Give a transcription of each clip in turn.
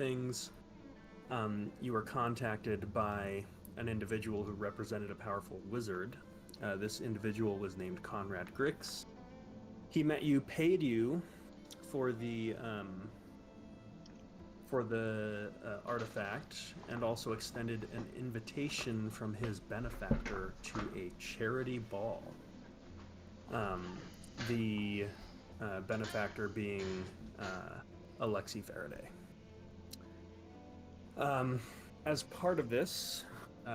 things, you were contacted by an individual who represented a powerful wizard. This individual was named Conrad Grix. He met you, paid you for the artifact, and also extended an invitation from his benefactor to a charity ball. The benefactor being Alexi Faraday. As part of this,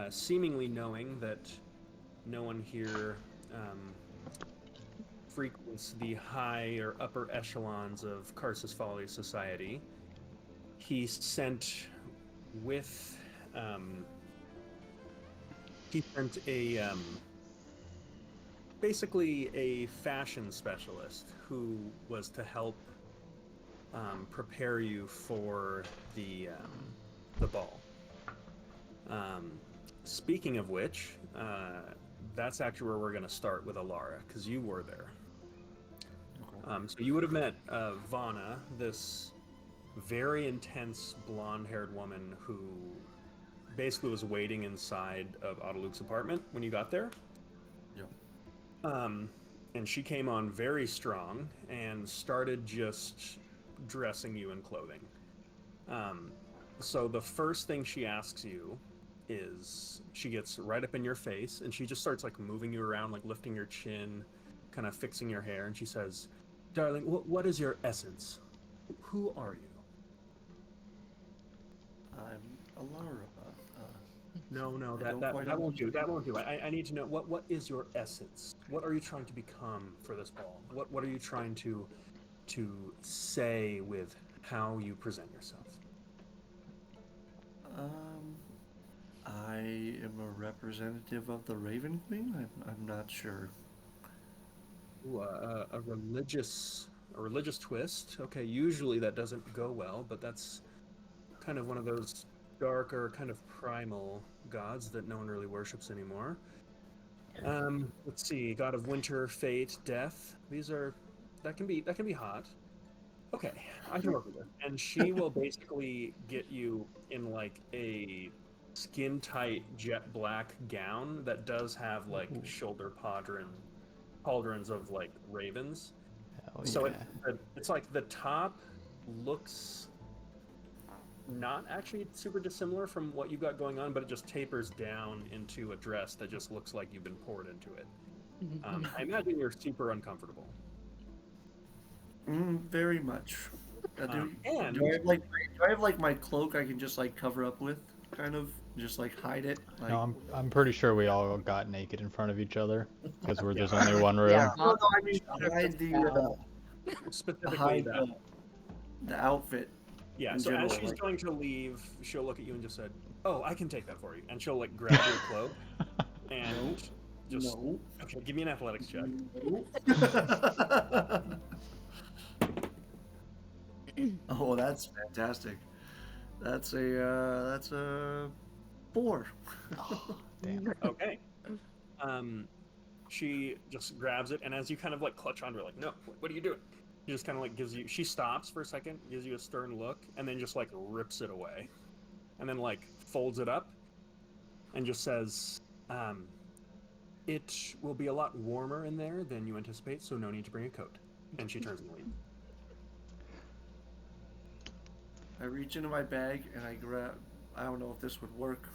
seemingly knowing that no one here frequents the high or upper echelons of Karsus Folly society, he sent with he sent a basically a fashion specialist who was to help prepare you for the ball. Speaking of which, that's actually where we're going to start with Alara, because you were there. So you would have met Vana, this very intense blonde-haired woman who basically was waiting inside of Autoluke's apartment when you got there. Yep. And she came on very strong and started just dressing you in clothing. So the first thing she asks you is, she gets right up in your face and she just starts like moving you around, like lifting your chin, kind of fixing your hair, and she says, "Darling, what is your essence? Who are you?" I'm Alara. No, that won't do. That won't do. I need to know what is your essence? What are you trying to become for this ball? What are you trying to say with how you present yourself? I am a representative of the Raven Queen. I'm not sure. Ooh, a religious twist. Okay, usually that doesn't go well, but that's kind of one of those darker, kind of primal gods that no one really worships anymore. Let's see, god of winter, fate, death. That can be hot. Okay, I can work with her. And she will basically get you in like a skin tight jet black gown that does have like shoulder pauldrons of like ravens. Hell So yeah. it's like the top looks not actually super dissimilar from what you got going on, but it just tapers down into a dress that just looks like you've been poured into it. I imagine you're super uncomfortable. Very much. And Do I have like my cloak I can just like cover up with, kind of just like hide it? Like, No, I'm pretty sure we all got naked in front of each other because there's Yeah. only one room. Yeah. no, I mean hide specifically that. the outfit. Yeah, in so general, as she's like- going to leave, she'll look at you and just said, "Oh, I can take that for you." And she'll like grab your cloak and just No. okay, give me an athletics check. Oh, that's fantastic. That's a 4. Damn. Okay. She just grabs it, and as you kind of like clutch onto her, like, "No, what are you doing?" She just kind of like gives you. She stops for a second, gives you a stern look, and then just like rips it away, and then like folds it up, and just says, "It will be a lot warmer in there than you anticipate, so no need to bring a coat." And she turns and leaves. I reach into my bag and I grab. I don't know if this would work.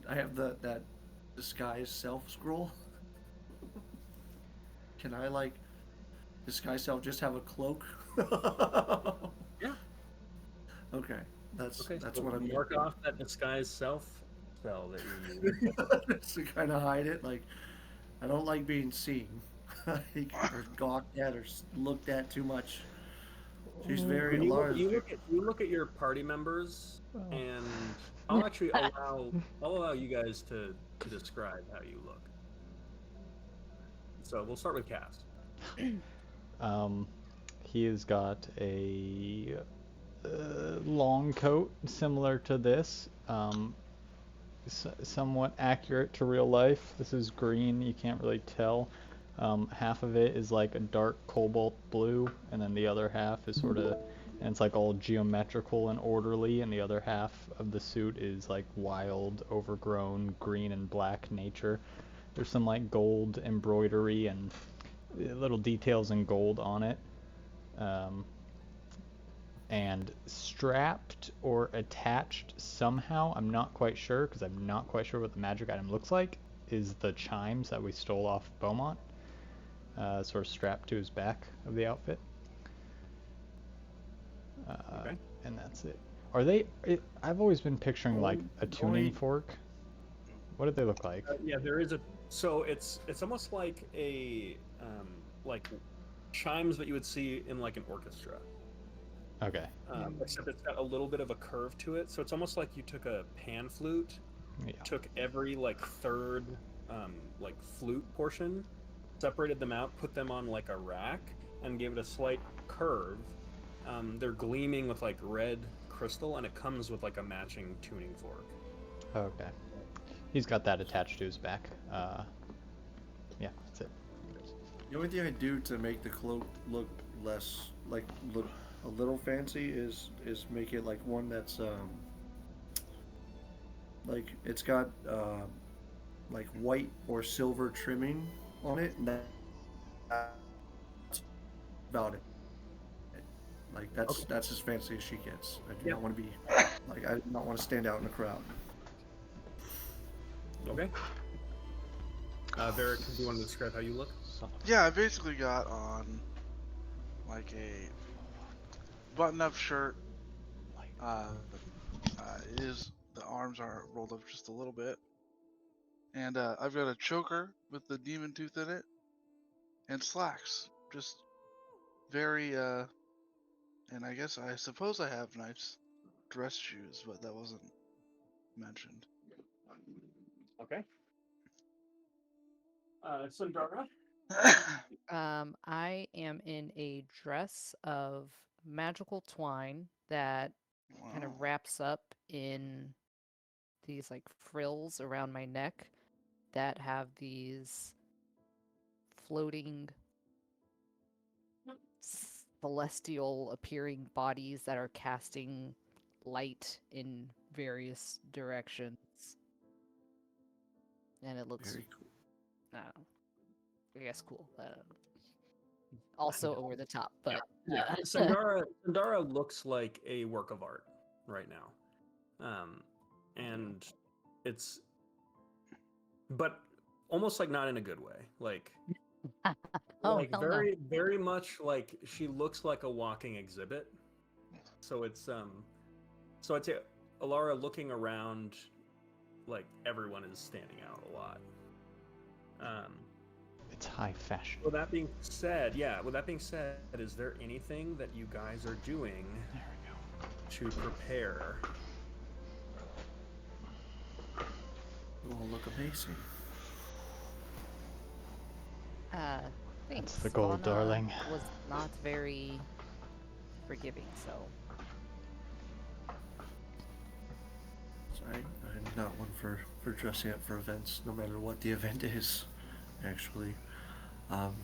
I have that disguise self scroll. Can I like disguise self? Just have a cloak. Yeah. Okay, that's Okay. that's So what I'm mark off that disguise self spell that you use. to kind of hide it. Like I don't like being seen, or gawked at, or looked at too much. She's very When large. you look at your party members, and I'll actually allow you guys to describe how you look. So we'll start with Cass. He has got a long coat similar to this, somewhat accurate to real life. This is green, you can't really tell. Half of it is like a dark cobalt blue, and then the other half is sort of and it's like all geometrical and orderly, and the other half of the suit is like wild, overgrown green and black nature. There's some like gold embroidery and little details in gold on it. Um, and strapped or attached somehow, I'm not quite sure because I'm not quite sure what the magic item looks like, is the chimes that we stole off Beaumont, sort of strapped to his back of the outfit. Okay. And that's it. Are they? I've always been picturing like a The tuning only fork. What did they look like? Yeah, there is a. So it's almost like a like chimes that you would see in like an orchestra. Okay. Except it's got a little bit of a curve to it. So it's almost like you took a pan flute, Yeah. took every like third like flute portion, separated them out, put them on like a rack, and gave it a slight curve. They're gleaming with like red crystal, and it comes with like a matching tuning fork. Okay. He's got that attached to his back. Yeah, that's it. The only thing I do to make the cloak look less like look a little fancy is make it like one that's like it's got like white or silver trimming on it, and that's about it. Like Okay. that's as fancy as she gets. I do Yeah. not want to be like I do not want to stand out in the crowd. Okay. Varric, do you want to describe how you look? Yeah, I basically got on like a button-up shirt. Uh, is the arms are rolled up just a little bit, and I've got a choker with the demon tooth in it, and slacks. Just very and I suppose I have nice dress shoes, but that wasn't mentioned. Okay. Sundara? I am in a dress of magical twine that kind Wow. of wraps up in these like frills around my neck that have these floating celestial appearing bodies that are casting light in various directions. And it looks, Very cool. I guess, cool. Also over the top, but Yeah. Sundara looks like a work of art right now. And it's but almost like not in a good way. Like oh, like hell no. very very much like she looks like a walking exhibit. So it's so I'd say Alara looking around, like everyone is standing out a lot. It's high fashion. With that being said, is there anything that you guys are doing There we go. to prepare? It will look amazing. Thanks. That's the goal, Lana darling. was not very forgiving, so Sorry, I'm not one for dressing up for events, no matter what the event is. Actually, um,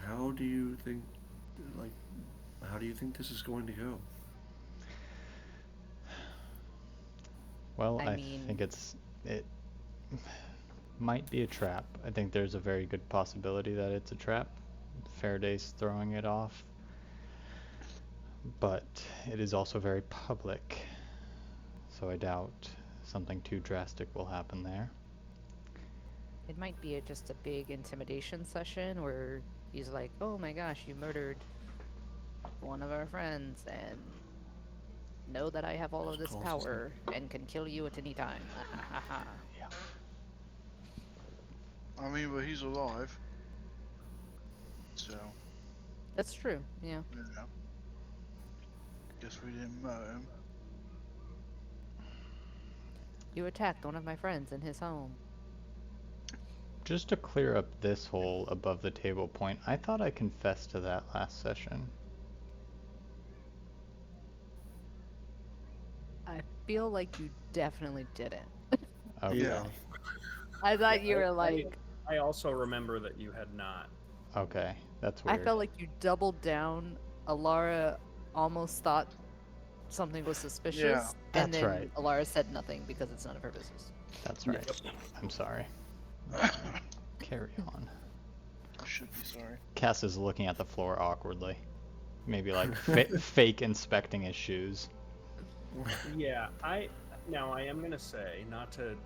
how do you think, like, how do you think this is going to go? Well, I I mean- think it might be a trap. I think there's a very good possibility that it's a trap. Faraday's throwing it off. But it is also very public. So I doubt something too drastic will happen there. it might be just a big intimidation session where he's like, "Oh my gosh, you murdered one of our friends, and know that I have all of Just this calls his power and can kill you at any time." Yeah. I mean, but he's alive, so That's true. Yeah. yeah. Guess we didn't murder him. You attacked one of my friends in his home. Just to clear up this whole above the table point, I thought I confessed to that last session. I feel like you definitely didn't. Okay. Yeah. I thought you were like, I also remember that you had not Okay, that's I weird. felt like you doubled down. Alara almost thought something was Yeah. suspicious, and That's then right. Alara said nothing because it's none of her business. That's Yep. right. I'm sorry. Carry on. You should be sorry. Cass is looking at the floor awkwardly. Maybe like fake inspecting his shoes. Yeah, I am gonna say, not to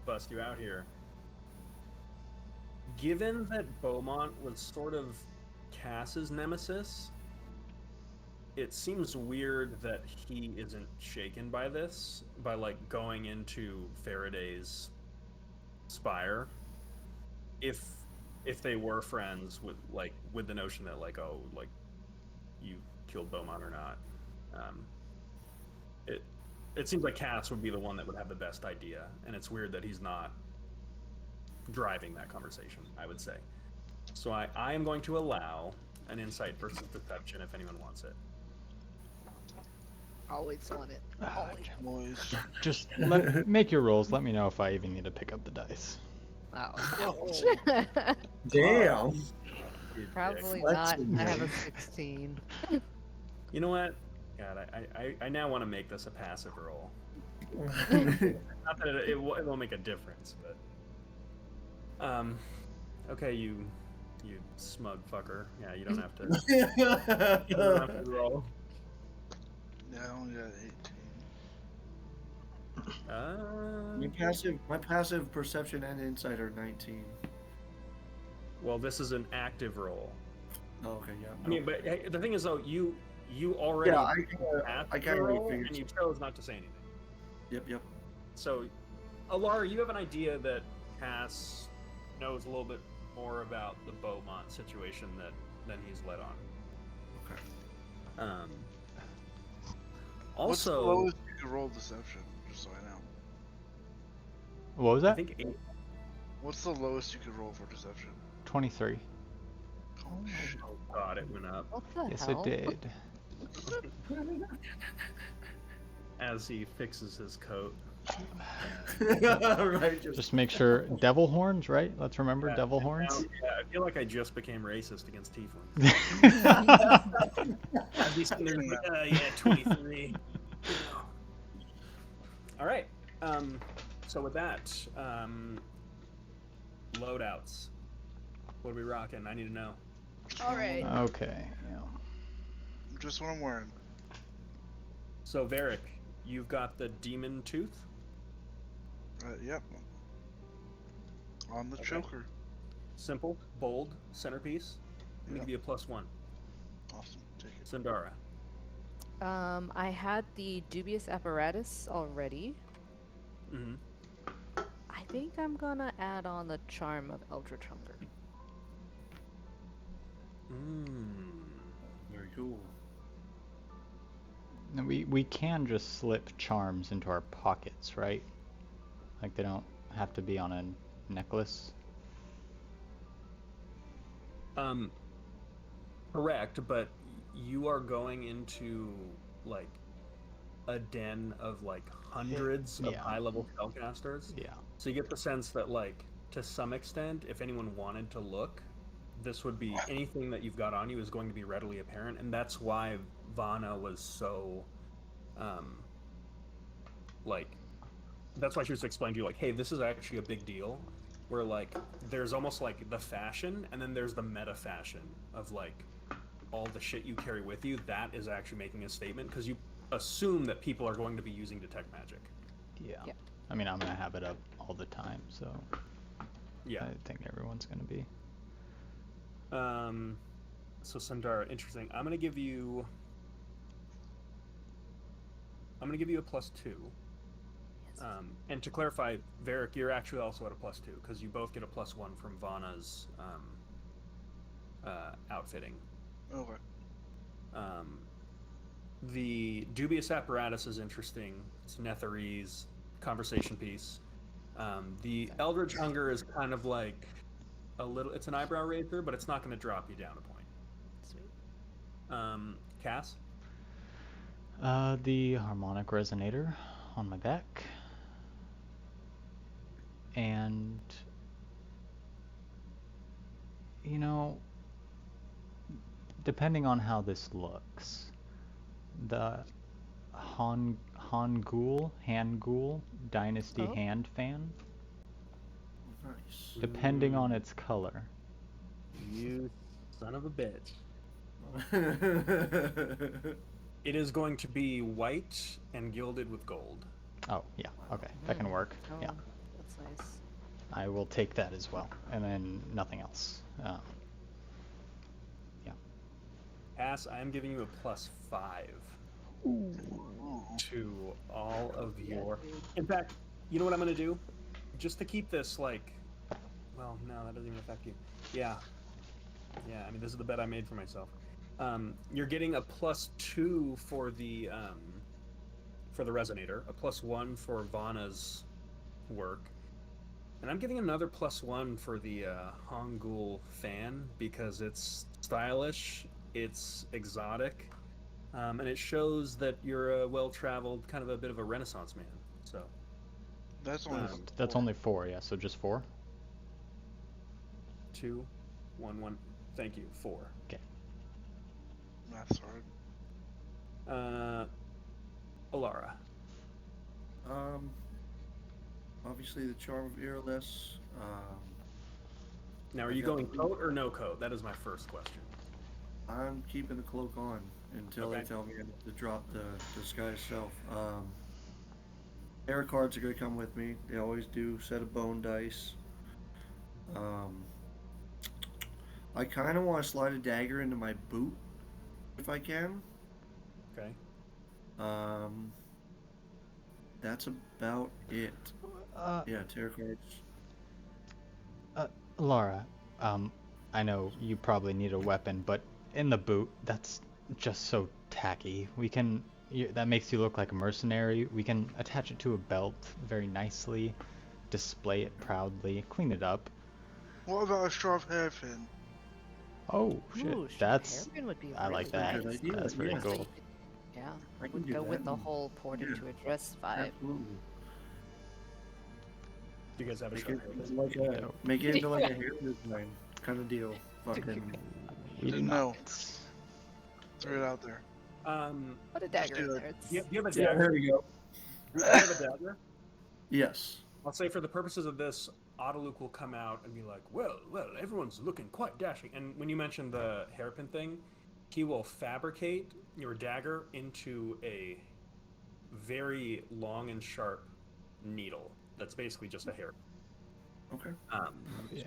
bust you out here. Given that Beaumont was sort of Cass's nemesis, it seems weird that he isn't shaken by this, by like going into Faraday's spire. If they were friends with the notion that like, oh, like you killed Beaumont or not. Um, it seems like Cass would be the one that would have the best idea, and it's weird that he's not driving that conversation, I would say. So I am going to allow an insight versus deception if anyone wants it. Always want it. Always. Boys. Just make your rolls. Let me know if I even need to pick up the dice. Oh. Damn. Probably Flexing, not. I have a man. 16. You know what? God, I now want to make this a passive roll. Not that it won't make a difference, but okay, you smug fucker. Yeah, you don't have to. You don't have to roll. Yeah, I only got 18. My passive perception and insight are 19. Well, this is an active roll. Oh, okay, yeah. I mean, but the thing is, though, you already Yeah, passed I the kinda roll, figured and you so. chose not to say anything. Yep. So, Alara, you have an idea that Cass knows a little bit more about the Beaumont situation than he's let on. Okay. What's the Also, lowest you could roll deception, just so I know? What was I that? think 8. What's the lowest you could roll for deception? 23. Holy shit. Oh God, it went up What the Yes, hell? it did. as he fixes his coat. Right. Just make sure devil horns, right? Let's remember Yeah, devil and horns. now, yeah, I feel like I just became racist against tieflings. As he's sitting there like, yeah, 23. All right. So with that, loadouts. What are we rocking? I need to know. All right. Okay. Yeah. Just what I'm wearing. So Varric, you've got the demon tooth. Yep. On the Okay. choker. Simple, bold, centerpiece. Let me Yep. give you a +1. Awesome. Take it. Sandara. I had the dubious apparatus already. Mm-hmm. I think I'm gonna add on the charm of Eldritch Hunger. Very cool. And we can just slip charms into our pockets, right? Like they don't have to be on a necklace. Correct, but you are going into like a den of like hundreds of Yeah. high-level spellcasters. Yeah. So you get the sense that like to some extent, if anyone wanted to look, this would be anything that you've got on you is going to be readily apparent, and that's why Vana was so like that's why she was explaining to you like, hey, this is actually a big deal. Where like there's almost like the fashion and then there's the meta fashion of like all the shit you carry with you. That is actually making a statement because you assume that people are going to be using detect magic. Yeah. Yeah. I mean, I'm gonna have it up all the time, so Yeah. I think everyone's gonna be. So Sundar, interesting. I'm gonna give you a +2. Yes. And to clarify, Varric, you're actually also at a +2 because you both get a +1 from Vana's outfitting. Okay. The dubious apparatus is interesting. It's Netherese conversation piece. The Eldritch Hunger is kind of like a little. It's an eyebrow raiser, but it's not going to drop you down a point. Sweet. Cass. The harmonic resonator on my back. And You know, depending on how this looks, the Hangul Dynasty Oh. hand fan, Nice. depending on its color. You son of a bitch. It is going to be white and gilded with gold. Oh, yeah, okay, that can work. Oh, Yeah, that's nice. I will take that as well, and then nothing else. Yeah. Cass, I am giving you a +5 Ooh. to all of Yeah, your. dude. In fact, you know what I'm going to do? Just to keep this like. Well, no, that doesn't even affect you. Yeah. Yeah, I mean, this is the bet I made for myself. You're getting a +2 for the resonator, a +1 for Vana's work, and I'm getting another +1 for the Hangul fan because it's stylish, it's exotic, and it shows that you're a well-traveled, kind of a bit of a Renaissance man. So That's only That's four. only 4, yeah, so just 4? 2, 1, 1. Thank you. 4. Okay. Math's hard. Alara. Obviously the charm of Earless. Now, are I you got going the- coat or no coat? That is my first question. I'm keeping the cloak on until Okay. they tell me to drop the disguise self. Air cards are gonna come with me. They always do. Set of bone dice. I kind of want to slide a dagger into my boot if I can. Okay. That's about it. Uh, Yeah, tarot cards. Laura, I know you probably need a weapon, but in the boot, that's just so tacky. That makes you look like a mercenary. We can attach it to a belt very nicely, display it proudly, clean it up. What about a straw hairpin? Oh, shit. Ooh, hairpin would be I like really that. Good nice. idea, That's pretty yeah. cool. Yeah, I can would do go with that. the whole ported Yeah. to a dress vibe. Absolutely. Do you guys have a Make shot? it into like a No. make it into like a hair design kind of deal. Fucking We do Didn't not. know. Threw it out there. Put a dagger in do it. there. It's, Do you have a yeah. dagger? There you go. Do you have a dagger? Yes. I'll say for the purposes of this, Autoluke will come out and be like, well, everyone's looking quite dashing. And when you mentioned the hairpin thing, he will fabricate your dagger into a very long and sharp needle that's basically just a hair. Okay. Yeah.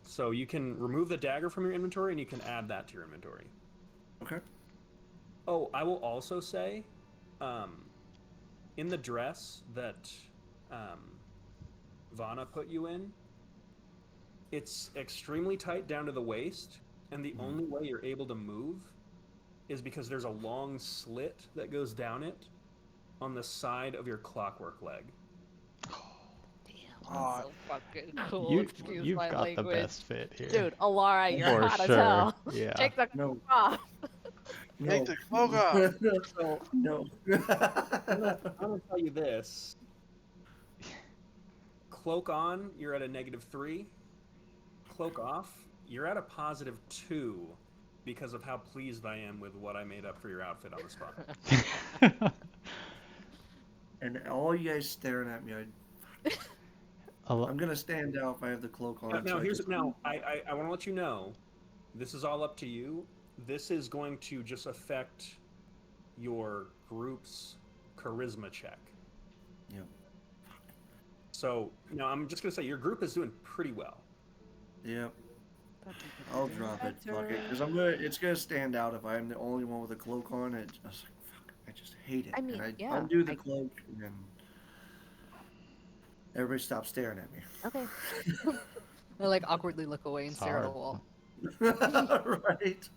So you can remove the dagger from your inventory and you can add that to your inventory. Okay. Oh, I will also say, in the dress that Vana put you in, it's extremely tight down to the waist, and the only way you're able to move is because there's a long slit that goes down it on the side of your clockwork leg. damn, Aw. that's so fucking cool. Excuse You've my got language. the best fit here. Dude, Alara, you're For hot as sure. hell. Yeah. Take the No. off. Take the cloak off. So No. I'm gonna tell you this. Cloak on, you're at a -3. Cloak off, you're at a +2 because of how pleased I am with what I made up for your outfit on the spot. And all you guys staring at me, I'm gonna stand out if I have the cloak on. Now, so I want to let you know, this is all up to you. This is going to just affect your group's charisma check. Yep. So, I'm just going to say your group is doing pretty well. Yep. I'll drop it. Fuck it. Because it's gonna stand out if I'm the only one with a cloak on. I was like, fuck, I just hate it. I mean, and I yeah, undo the cloak, and then everybody stops staring at me. Okay. I like awkwardly look away and stare at a hard. wall. Right.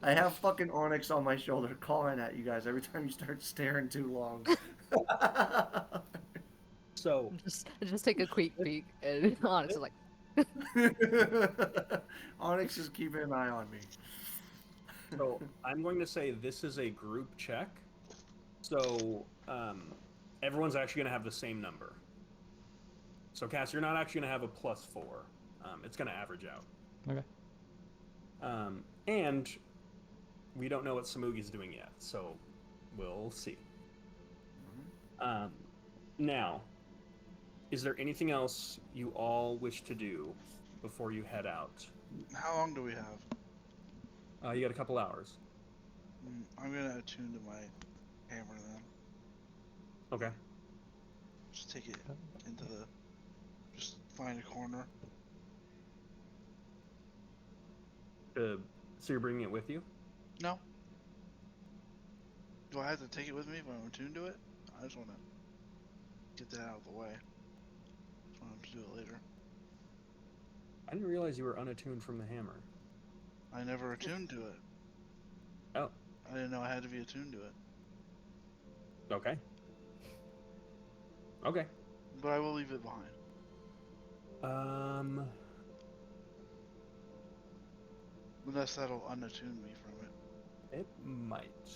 I have fucking Onyx on my shoulder calling at you guys every time you start staring too long. So, Just take a quick peek, and honestly, like, Onyx is keeping an eye on me. I'm going to say this is a group check. So everyone's actually going to have the same number. So Cass, you're not actually going to have a +4. It's going to average out. Okay. And we don't know what Samugi's doing yet, so we'll see. Now, is there anything else you all wish to do before you head out? How long do we have? You got a couple hours. I'm gonna attune to my hammer then. Okay. Just take it into the. Just find a corner. So you're bringing it with you? No. Do I have to take it with me if I'm attuned to it? I just want to get that out of the way. Just want to do it later. I didn't realize you were unattuned from the hammer. I never attuned to it. Oh, I didn't know I had to be attuned to it. okay. Okay. But I will leave it behind. Unless that'll unattune me from it. It might.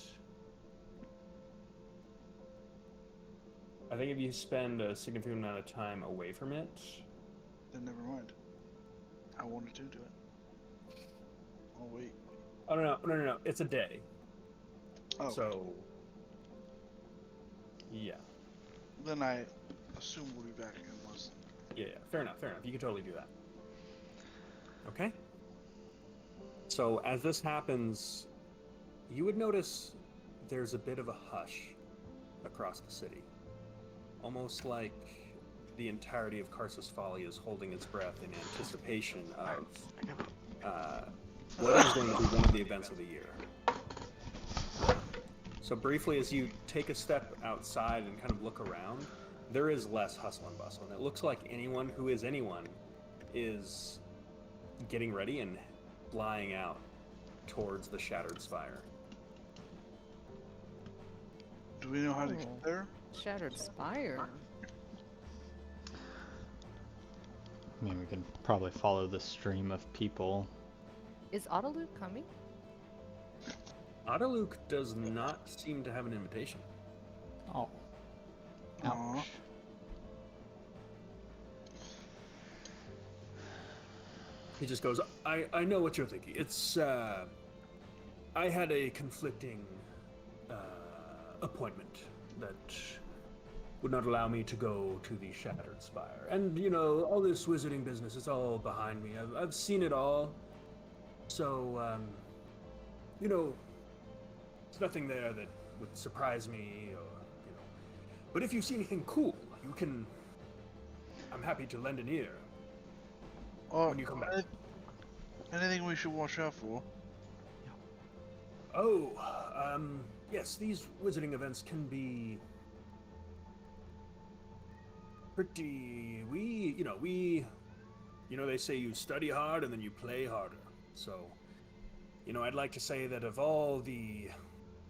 I think if you spend a significant amount of time away from it. Then never mind. I won't attune to it. I'll wait. Oh, no. It's a day. Oh. So. Yeah. Then I assume we'll be back in less. Yeah. Fair enough. You can totally do that. Okay. So as this happens, you would notice there's a bit of a hush across the city. Almost like the entirety of Karsus Folly is holding its breath in anticipation of what is going to be one of the events of the year. So briefly, as you take a step outside and kind of look around, there is less hustle and bustle, and it looks like anyone who is anyone is getting ready and flying out towards the Shattered Spire. Do we know how to get there? Shattered Spire. I mean, we could probably follow the stream of people. Is Autoluke coming? Autoluke does not seem to have an invitation. Oh. Aw. Ouch. He just goes, I know what you're thinking. It's, I had a conflicting appointment that would not allow me to go to the Shattered Spire. And, you know, all this wizarding business, it's all behind me. I've seen it all. So, you know, there's nothing there that would surprise me or, you know. But if you see anything cool, you can, I'm happy to lend an ear. When you come back. Anything we should watch out for? Oh, yes, these wizarding events can be pretty, they say you study hard and then you play harder. So, I'd like to say that of all the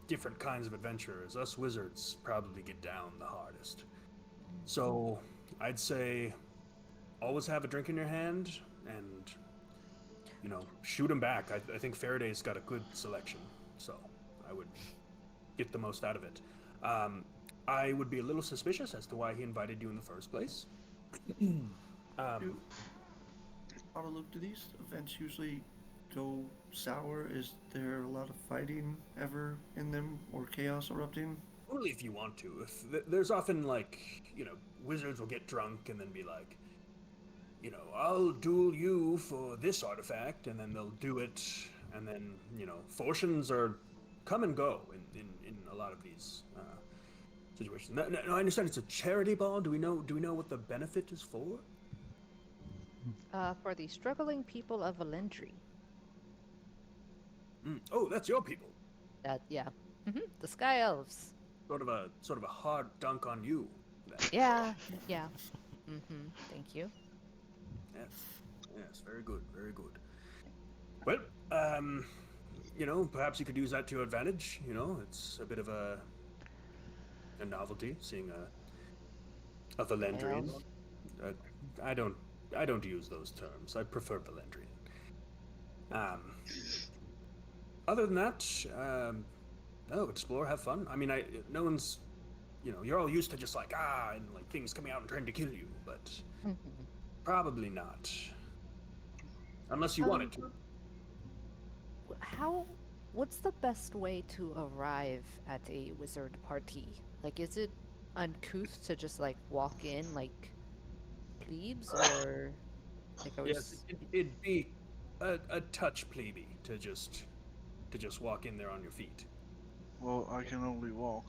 different kinds of adventurers, us wizards probably get down the hardest. So, I'd say always have a drink in your hand and, shoot them back. I think Faraday's got a good selection, so I would get the most out of it. I would be a little suspicious as to why he invited you in the first place. Autolook, do these events usually go sour? Is there a lot of fighting ever in them or chaos erupting? Only if you want to. There's often, wizards will get drunk and then be like, I'll duel you for this artifact, and then they'll do it, and then, fortunes are come and go in a lot of these situations. Now, I understand it's a charity ball. Do we know what the benefit is for? For the struggling people of Valendry. Oh, that's your people. Yeah. The Sky Elves. Sort of a hard dunk on you. Then. Yeah. Thank you. Yes, very good. Well, perhaps you could use that to your advantage. It's a bit of a novelty seeing a Valendrian. I don't use those terms. I prefer Valendrian. Other than that, explore, have fun. I mean, no one's, you're all used to just and things coming out and trying to kill you, but probably not. unless you wanted to. How? What's the best way to arrive at a wizard party? Like, is it uncouth to just like walk in like plebes, or like I Yes, was? it'd be a touch plebey to just walk in there on your feet. Well, I can only walk.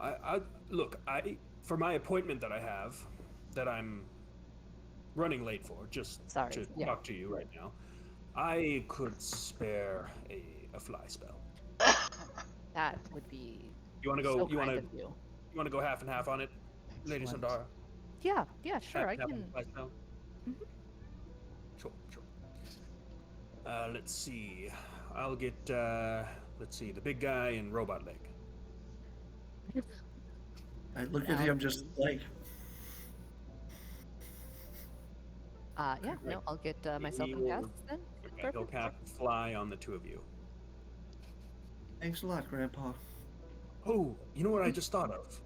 I look, I for my appointment that I have, that I'm running late for, just Sorry, to yeah, talk to you right now, I could spare a fly spell. that would be You want to go? so kind of you. You want to go half and half on it, Lady Excellent. Sandara? Yeah, yeah, Half sure, I and half on the can. fly spell. Mhm. Sure, sure. Let's see. I'll get. Let's see, the big guy and robot leg. I look at I'll him just do. like, Yeah, Right. no, I'll get myself He some will. casts then. Okay, he'll Perfect. cast fly on the two of you. thanks a lot, Grandpa. Oh, you know what I just thought of?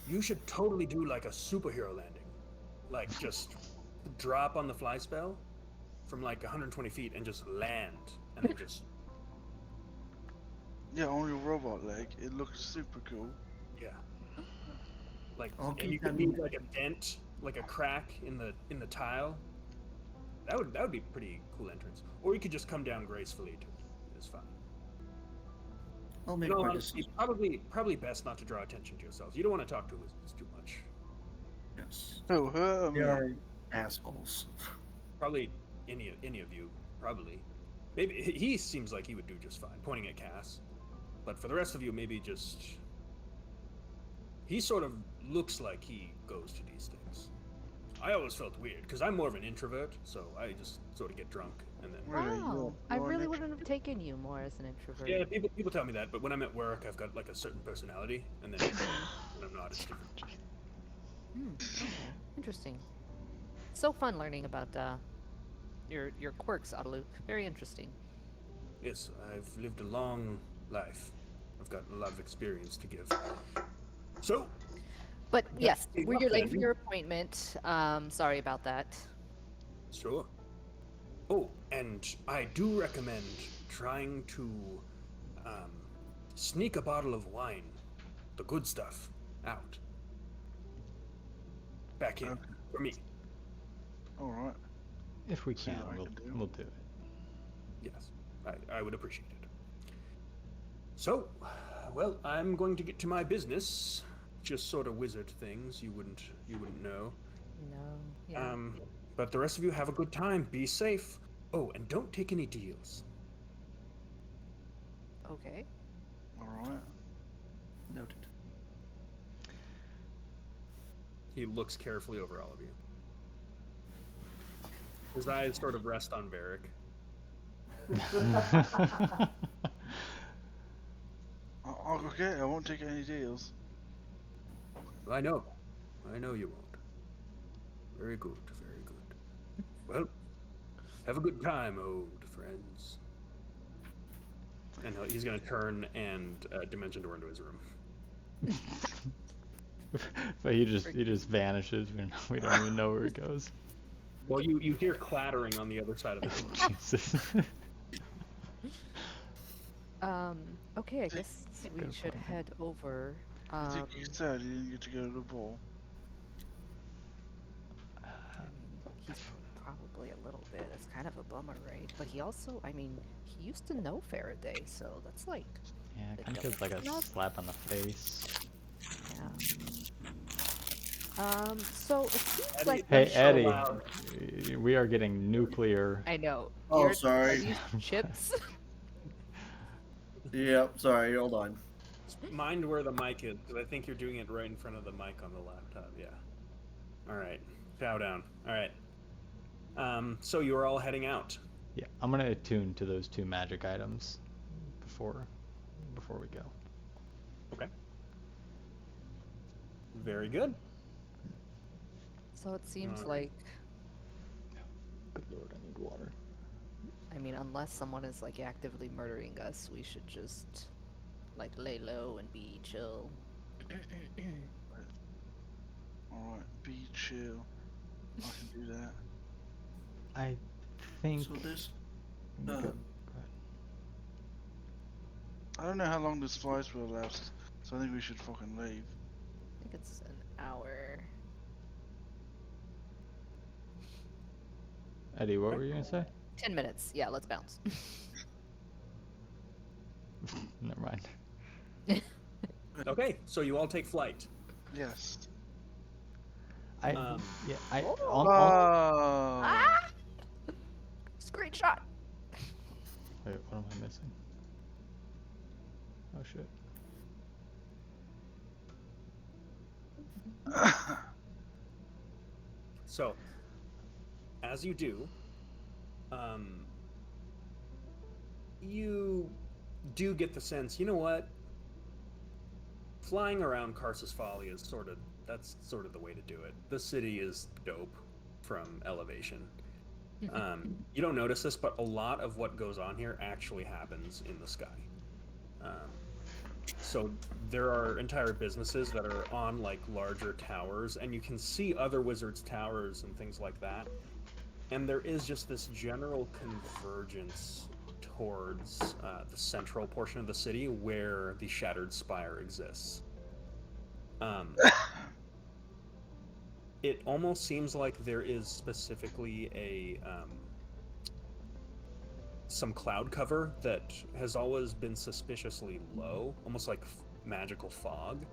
You should totally do like a superhero landing. Like just drop on the fly spell from like 120 feet and just land. And then just, Yeah, on your robot leg. It looks super cool. yeah. Like, I'll and you keep that could in leave mind. like a dent, like a crack in the tile. That would be a pretty cool entrance. Or you could just come down gracefully. It's fine. I'll In make all my honesty, decision. probably best not to draw attention to yourselves. You don't want to talk to wizards too much. Yes. Oh, hurt They me. are assholes. Probably any of you. Probably. Maybe he seems like he would do just fine, pointing at Cass. But for the rest of you, maybe just he sort of looks like he goes to these things. I always felt weird because I'm more of an introvert, so I just sort of get drunk and then. Really, Wow, I you're an really extra. wouldn't have taken you more as an introvert. Yeah, people tell me that, but when I'm at work, I've got like a certain personality, and then when I'm not, it's different. Okay, interesting. So fun learning about your quirks, Adeluke. Very interesting. Yes, I've lived a long life. I've got a lot of experience to give. So, But that yes, being we're up you're late for then, your appointment. Sorry about that. sure. Oh, and I do recommend trying to um, sneak a bottle of wine, the good stuff, out. Back in. Okay. For me. Alright. If we See can, what I can do. we'll do it. Yes, I would appreciate it. So, well, I'm going to get to my business. Just sort of wizard things you wouldn't know. No, yeah. But the rest of you have a good time. Be safe. Oh, and don't take any deals. Okay. Alright. Noted. He looks carefully over all of you. His eyes sort of rest on Varric. Okay, I won't take any deals. I know you won't. Very good, very good. Well, have a good time, old friends. And he's gonna turn and dimension door into his room. But he just vanishes. We don't even know where he goes. Well, you hear clattering on the other side of the door. Jesus. Okay, I guess we Good should point. head over. I think you said you didn't get to go to the ball. I mean, he's probably a little bit. It's kind of a bummer, right? But he also, I mean, he used to know Faraday, so that's like, Yeah, the kind of feels like a double slap on the face. yeah. So it seems Eddie, like Hey, that's so Eddie, loud. we are getting nuclear. I know. Oh, Are sorry. these chips? Yep, sorry, hold on. Mind where the mic is, because I think you're doing it right in front of the mic on the laptop. Yeah. All right. Chow down. All right. So you're all heading out. Yeah, I'm gonna attune to those two magic items before we go. Okay. Very good. So it seems Alright. like, Good lord, I need water. I mean, unless someone is like actively murdering us, we should just like lay low and be chill. Alright, be chill. I can do that. I think. So this, Go, uh, go ahead. I don't know how long this flies will last, so I think we should fucking leave. I think it's an hour. Eddie, what Okay. were you gonna say? 10 minutes. Yeah, let's bounce. Never mind. Okay, so you all take flight. Yes. I Um, yeah. I Oh. on, Ah! Screenshot. Wait, what am I missing? Oh shit. So, as you do, um, you do get the sense, you know what? Flying around Karsus Folly is that's sort of the way to do it. The city is dope from elevation. You don't notice this, but a lot of what goes on here actually happens in the sky. So there are entire businesses that are on like larger towers, and you can see other wizards' towers and things like that. And there is just this general convergence towards the central portion of the city where the Shattered Spire exists. It almost seems like there is specifically a some cloud cover that has always been suspiciously low, almost like magical fog.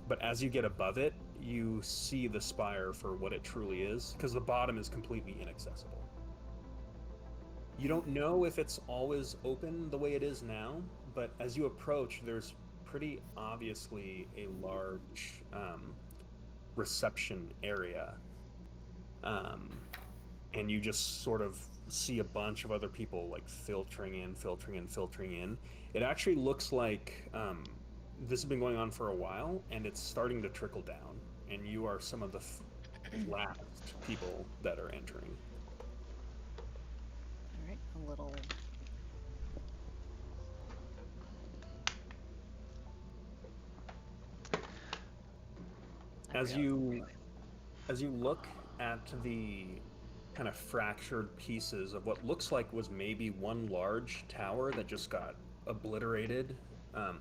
But as you get above it, you see the spire for what it truly is, because the bottom is completely inaccessible. You don't know if it's always open the way it is now, but as you approach, there's pretty obviously a large reception area. And you just sort of see a bunch of other people like filtering in. It actually looks like this has been going on for a while, and it's starting to trickle down, and you are some of the last people that are entering. All right, a little. As you look at the kind of fractured pieces of what looks like was maybe one large tower that just got obliterated,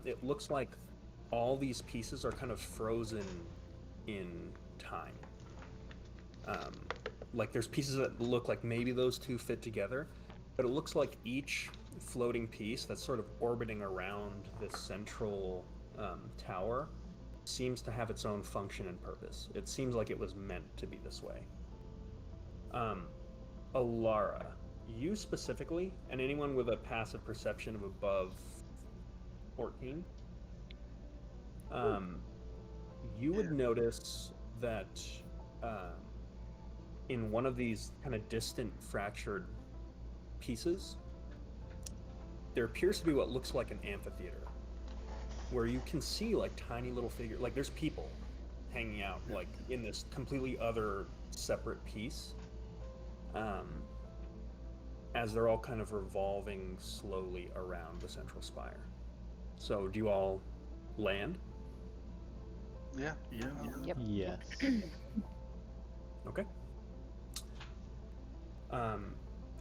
it looks like all these pieces are kind of frozen in time. Like there's pieces that look like maybe those two fit together, but it looks like each floating piece that's sort of orbiting around this central tower seems to have its own function and purpose. It seems like it was meant to be this way. Alara, you specifically, and anyone with a passive perception of above 14, you would notice that in one of these kind of distant fractured pieces, there appears to be what looks like an amphitheater, where you can see like tiny little figures, like there's people hanging out like in this completely other separate piece, as they're all kind of revolving slowly around the central spire. So do you all land? Yeah. yeah. Yep. Yes. Okay.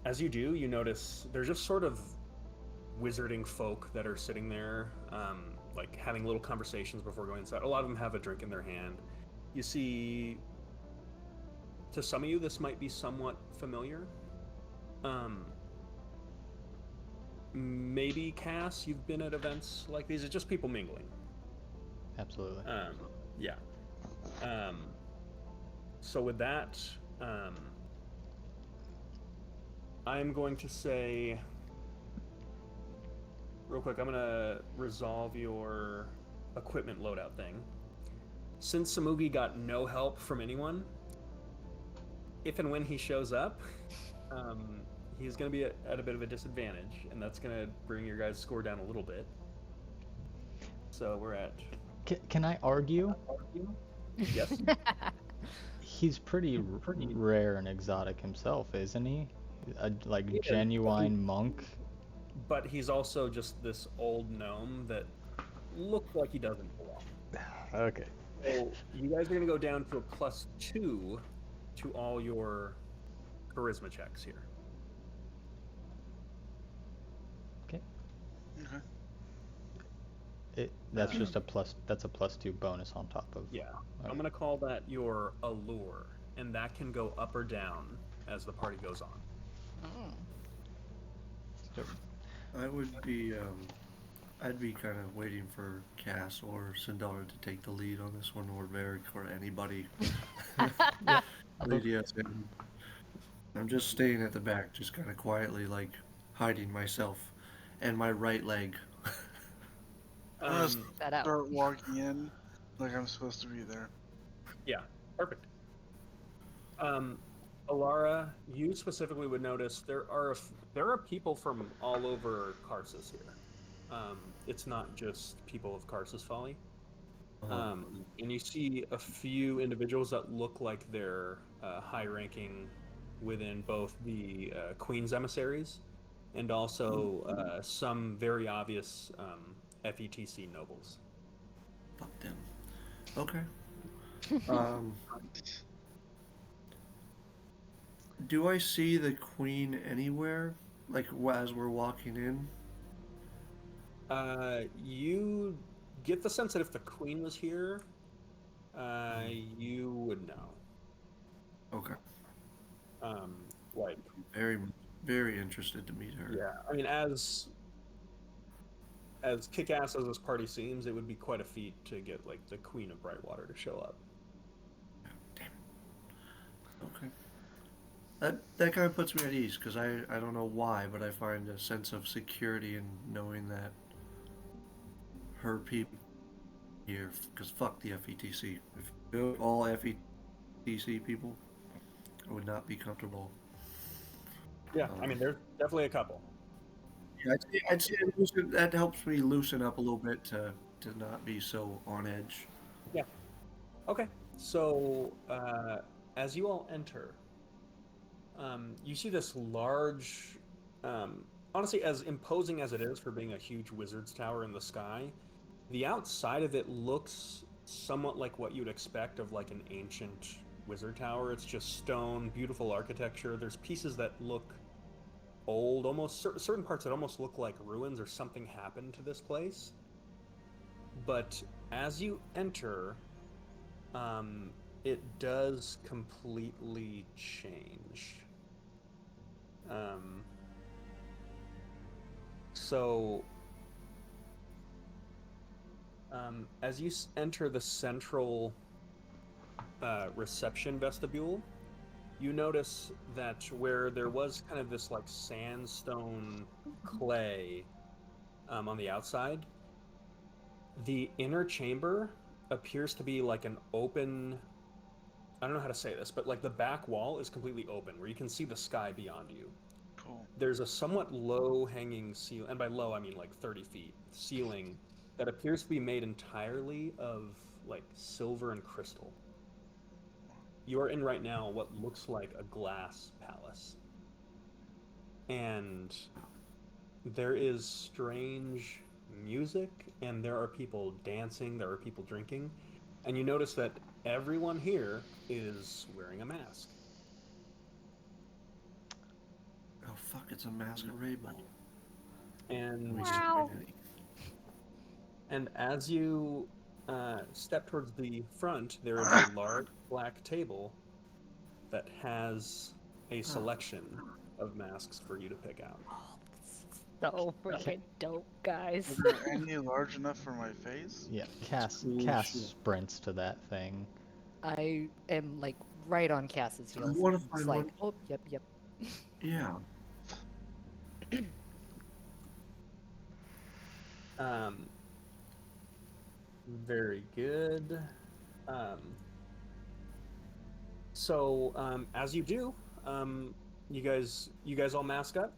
As you do, you notice there's just sort of wizarding folk that are sitting there, like having little conversations before going inside. A lot of them have a drink in their hand. You see, to some of you, this might be somewhat familiar. Maybe Cass, you've been at events like these. It's just people mingling. Absolutely. Yeah. So with that, I'm going to say, real quick, I'm going to resolve your equipment loadout thing. Since Samugi got no help from anyone, if and when he shows up, he's going to be at a bit of a disadvantage, and that's going to bring your guys' score down a little bit. So we're at... Can I argue? Yes? He's pretty rare and exotic himself, isn't he? A He is. genuine monk. But he's also just this old gnome that looks like he doesn't belong. Okay. So you guys are going to go down to a +2 to all your charisma checks here. Okay. Okay. That's just a plus. That's a +2 bonus on top of. Yeah. Okay. I'm going to call that your allure, and that can go up or down as the party goes on. Mm. So, I would be, I'd be kind of waiting for Cass or Sindara to take the lead on this one, or Varric, or anybody. yeah. Yes, and I'm just staying at the back, just kind of quietly, like hiding myself and my right leg. I'm gonna That out. start walking in like I'm supposed to be there. Yeah, perfect. Alara, you specifically would notice there are people from all over Karsus here. It's not just people of Karsus Folly. And you see a few individuals that look like they're high-ranking within both the Queen's emissaries and also some very obvious FETC nobles. Fuck them. Okay. Um, do I see the queen anywhere? Like as we're walking in? You get the sense that if the Queen was here, you would know. Okay. Like, Very, very interested to meet her. yeah, I mean, as kick-ass as this party seems, it would be quite a feat to get like the Queen of Brightwater to show up. Damn it. Okay. That kind of puts me at ease because I don't know why, but I find a sense of security in knowing that her people here. Because fuck the FETC. If it were all FETC people, I would not be comfortable. Yeah, I mean, there's definitely a couple. Yeah, I'd say that helps me loosen up a little bit to not be so on edge. Yeah. Okay. So, as you all enter, you see this large, honestly, as imposing as it is for being a huge wizard's tower in the sky, the outside of it looks somewhat like what you'd expect of like an ancient wizard tower. It's just stone, beautiful architecture. There's pieces that look old, almost certain parts that almost look like ruins or something happened to this place. But as you enter, it does completely change. Um, so, as you enter the central reception vestibule, you notice that where there was kind of this like sandstone clay on the outside, the inner chamber appears to be like an open. I don't know how to say this, but like the back wall is completely open where you can see the sky beyond you. Cool. There's a somewhat low hanging ceiling, and by low I mean like 30 feet ceiling that appears to be made entirely of like silver and crystal. You are in right now what looks like a glass palace. And there is strange music, and there are people dancing, there are people drinking, and you notice that everyone here is wearing a mask. Oh fuck! It's a masquerade ball. And Wow. and as you step towards the front, there is a large black table that has a selection of masks for you to pick out. So freaking dope, guys. Are there any large enough for my face? Yeah. Cass Oh, Cass shit. sprints to that thing. I am like right on Cass's I heels. want to It's find like, one. oh, yep, yep. Yeah. Um, very good. Um, as you do, you guys all mask up.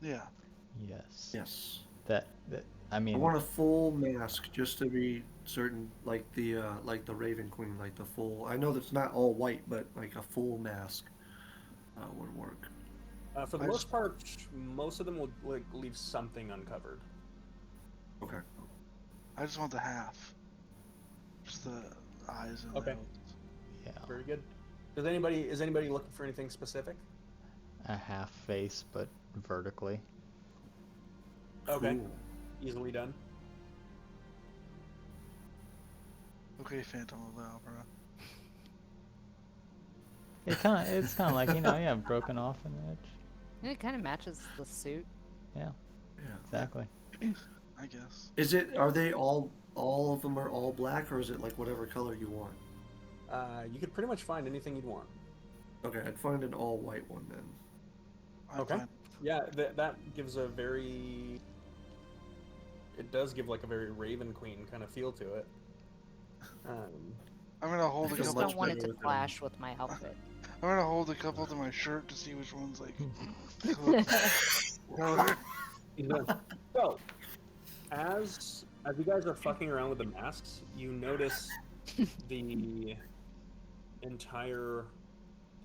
Yeah. Yes. Yes. That I I mean, want a full mask just to be certain, like the Raven Queen, like the full. I know that's not all white, but like a full mask would work. For the I most just part, most of them will like leave something uncovered. okay. I just want the half. Just the eyes and Okay. nose. yeah. Very good. Is anybody looking for anything specific? a half face, but vertically. Okay. Cool. Easily done. Okay, Phantom of the Opera. It's kind of like, yeah, broken off an edge. And it kind of matches the suit. Yeah, Yeah. exactly. I guess. Are they all of them are all black, or is it like whatever color you want? You could pretty much find anything you'd want. Okay, I'd find an all white one then. I'm Okay. fine. Yeah, that gives a very. It does give like a very Raven Queen kind of feel to it. I'm gonna hold I a just couple. don't want it better to with clash with my outfit. I'm gonna hold a couple to my shirt to see which one's like. color. So, as you guys are fucking around with the masks, you notice the entire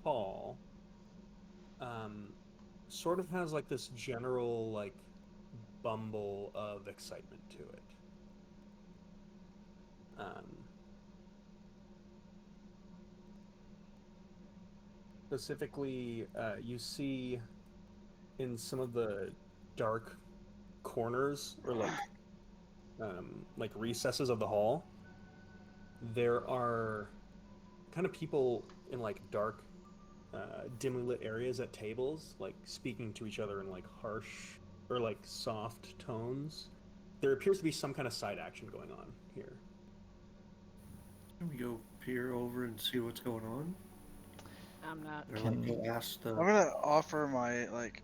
hall sort of has like this general like bumble of excitement to it. Specifically, you see in some of the dark corners or like recesses of the hall, there are kind of people in like dark, dimly lit areas at tables, like speaking to each other in like harsh or like soft tones. There appears to be some kind of side action going on here. Can we go peer over and see what's going on? I'm not. Or like go ask the. I'm gonna offer my like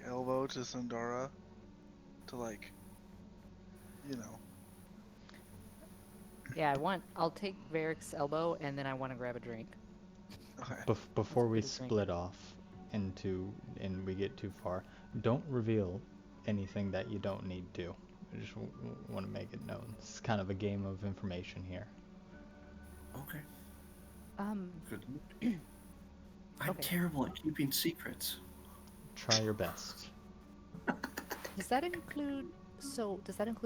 elbow to Sandara to like, you know. Yeah, I'll take Varric's elbow and then I want to grab a drink. Okay. Before we get a drink. split off and we get too far, don't reveal anything that you don't need to. I just want to make it known. It's kind of a game of information here. Okay. Good. I'm Okay. terrible at keeping secrets. Try your best. Does that include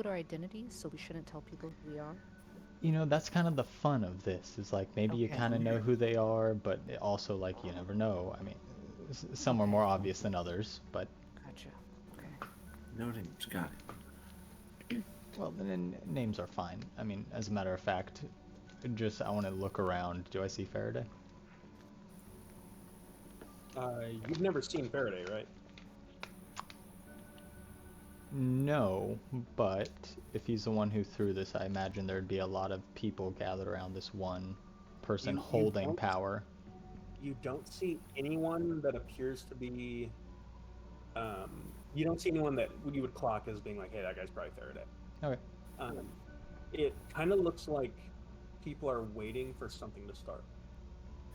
our identities? So we shouldn't tell people who we are? That's kind of the fun of this. Is like maybe you Okay. kind of know who they are, but also like you never know. I mean, some are more obvious than others, but Gotcha. Okay. No names. Got it. well, then names are fine. I mean, as a matter of fact, I want to look around. Do I see Faraday? You've never seen Faraday, right? No, but if he's the one who threw this, I imagine there'd be a lot of people gathered around this one person You holding don't- power. You don't see anyone that appears to be. You don't see anyone that you would clock as being like, "Hey, that guy's probably Faraday." Okay. It kind of looks like people are waiting for something to start.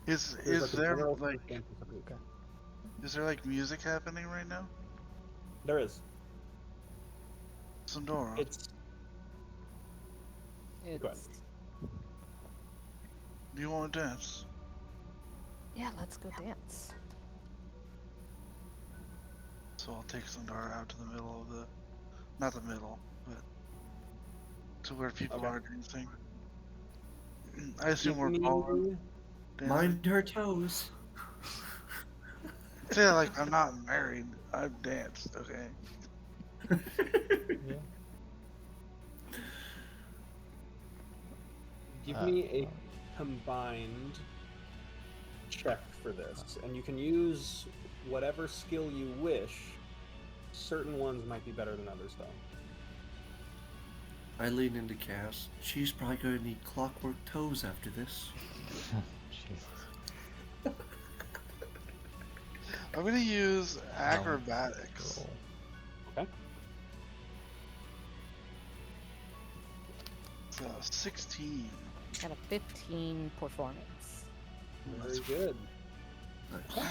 Is There's, a there general like consensus of who- music happening right now? There is. Sandora. It's Go ahead. Do you want to dance? Yeah, let's go dance. So I'll take Sandara out to the middle of the, not the middle, but to where people Okay. are dancing. I assume Give we're me- ballroom dancing. Mind her toes. Say it like I'm not married. I've danced. Okay. Yeah. Give me a combined check for this, and you can use whatever skill you wish. Certain ones might be better than others, though. I lean into Cass. She's probably going to need clockwork toes after this. Jesus. I'm gonna use acrobatics. Roll. Okay. So 16. Got a 15 performance. Very good. Nice.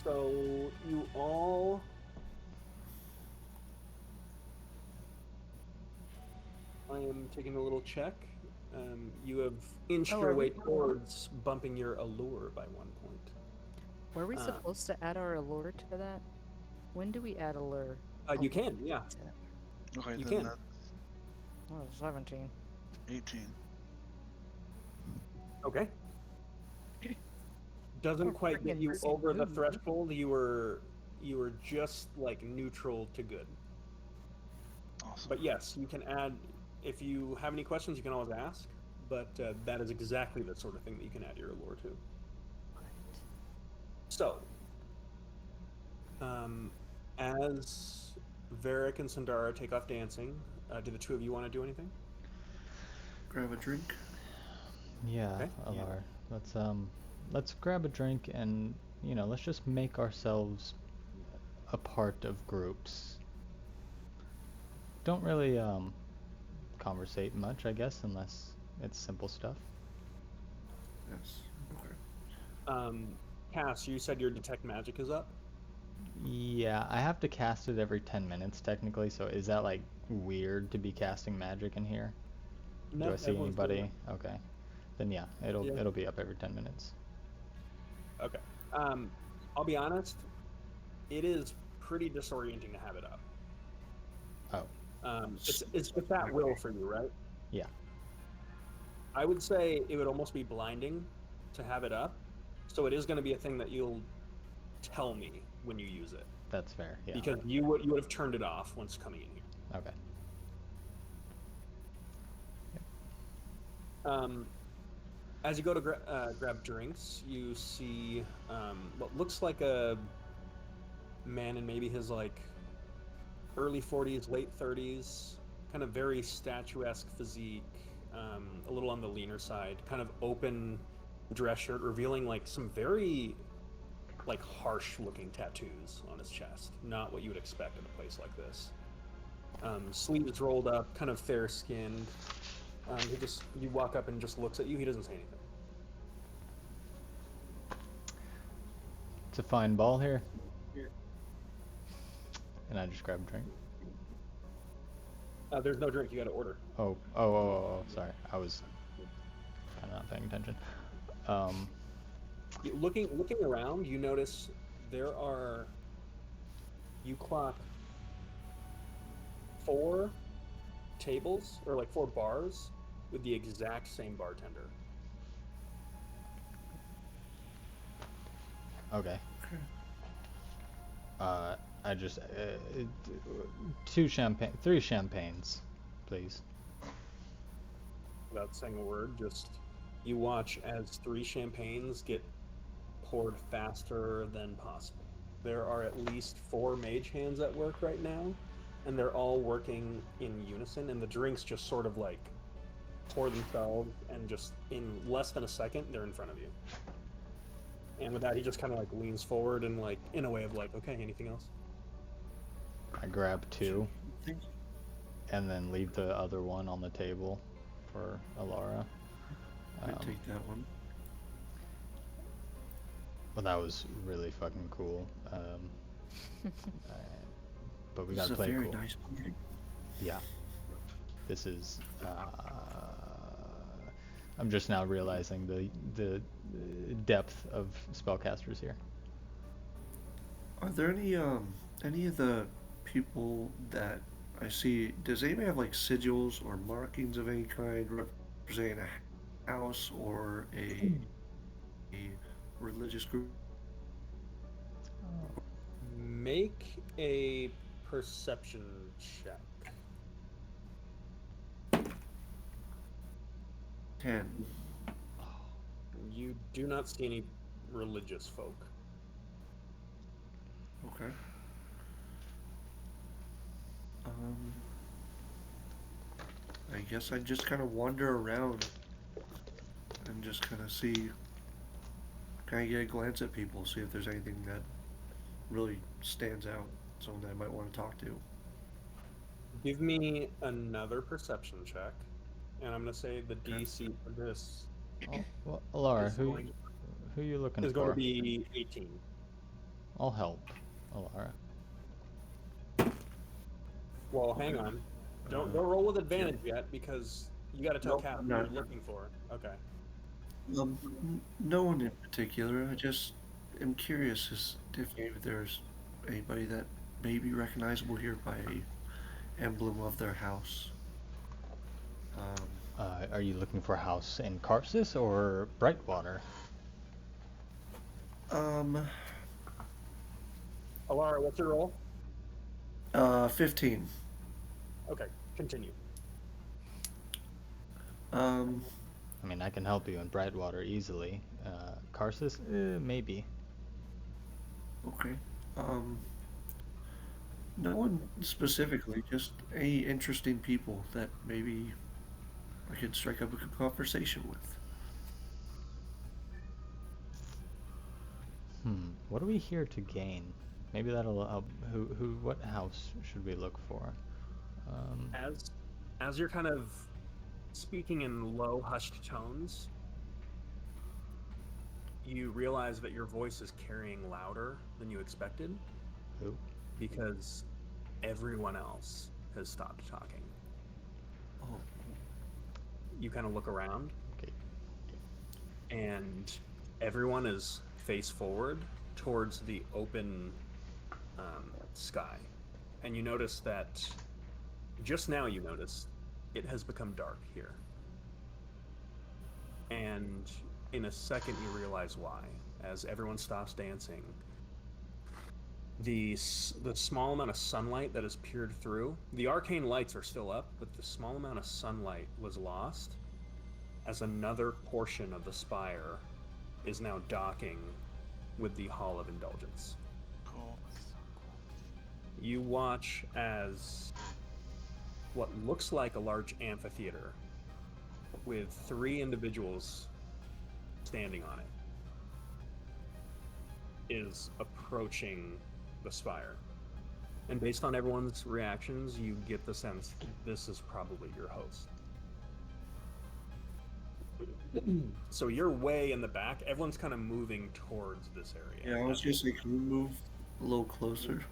So you all I am taking a little check. You have inched Oh, your are way we- towards bumping your allure by 1 point. Were we supposed to add our allure to that? When do we add allure? You can, yeah. Okay, You then can. that's Oh, 17. 18. Okay. doesn't Or quite get frickin' you over the smooth. threshold. You were just like neutral to good. Awesome. But yes, you can add. If you have any questions, you can always ask. But that is exactly the sort of thing that you can add your allure to. So, um, as Varric and Sundara take off dancing, do the two of you want to do anything? Grab a drink. Yeah, Okay. Alar. Let's grab a drink and let's just make ourselves a part of groups. Don't really conversate much, I guess, unless it's simple stuff. Yes. Okay. Cass, you said your detect magic is up. Yeah, I have to cast it every 10 minutes technically, so is that like weird to be casting magic in here? Do No, I see everyone's doing anybody? Okay. Then yeah, it. Yeah. it'll be up every 10 minutes. Okay. I'll be honest. It is pretty disorienting to have it up. Oh, It's at will for you, right? yeah, I would say it would almost be blinding to have it up. So it is going to be a thing that you'll tell me when you use it, that's fair. Yeah. because you would have turned it off once coming in here. Okay. Um, as you go to grab drinks, you see what looks like a man in maybe his like early 40s, late 30s, kind of very statuesque physique, a little on the leaner side, kind of open dress shirt, revealing like some very like harsh looking tattoos on his chest. Not what you would expect in a place like this. Sleeves rolled up, kind of fair skinned. You walk up and just looks at you. He doesn't say anything. It's a fine ball here. And I just grab a drink. There's no drink. You got to order. Oh, sorry. I was kind of not paying attention. Looking around, you notice there are. You clock 4 tables or like 4 bars with the exact same bartender. Okay. Okay. I just 3 champagnes, please. Without saying a word, just you watch as 3 champagnes get poured faster than possible. There are at least 4 mage hands at work right now, and they're all working in unison, and the drinks just sort of like pour themselves, and just in less than a second, they're in front of you. And with that, he just kind of like leans forward and like in a way of like, okay, anything else? I grab 2 Thank and then leave the other one on the table for Alara. I take that one. Well, that was really fucking cool. But we This gotta is a play very cool. nice party. Yeah. This is. I'm just now realizing the depth of spellcasters here. Are there any of the people that I see? Does anybody have like sigils or markings of any kind representing a house or a religious group? Make a perception check. 10. You do not see any religious folk. Okay. Um, I guess I just kind of wander around and just kind of see, kind of get a glance at people, see if there's anything that really stands out, someone that I might want to talk to. Give me another perception check, and I'm going to say the Okay. DC for this Oh, well, Alara, is going, who you looking is going for? to be 18. I'll help, Alara. Well, hang on. Don't roll with advantage yet, because you got to tell Nope, Kat I'm who you're not. looking for. Okay. No one in particular. I just am curious as if there's anybody that may be recognizable here by a emblem of their house. Are you looking for a house in Karsus or Brightwater? Um, Alara, what's your roll? 15. Okay, continue. Um, I mean, I can help you in Brightwater easily. Karsus, maybe. okay. Um, no one specifically, just any interesting people that maybe I could strike up a good conversation with. What are we here to gain? Maybe that'll help. What house should we look for? As as you're kind of speaking in low, hushed tones, you realize that your voice is carrying louder than you expected Who? because everyone else has stopped talking. Oh, You kind of look around, Okay. and everyone is face forward towards the open sky. And you notice that just now you notice it has become dark here. And in a second, you realize why. As everyone stops dancing, the small amount of sunlight that has peered through, the arcane lights are still up, but the small amount of sunlight was lost as another portion of the spire is now docking with the Hall of Indulgence. Cool. You watch as what looks like a large amphitheater with 3 individuals standing on it is approaching the spire. And based on everyone's reactions, you get the sense this is probably your host. So you're way in the back. Everyone's kind of moving towards this area. yeah, I was just like, can we move a little closer?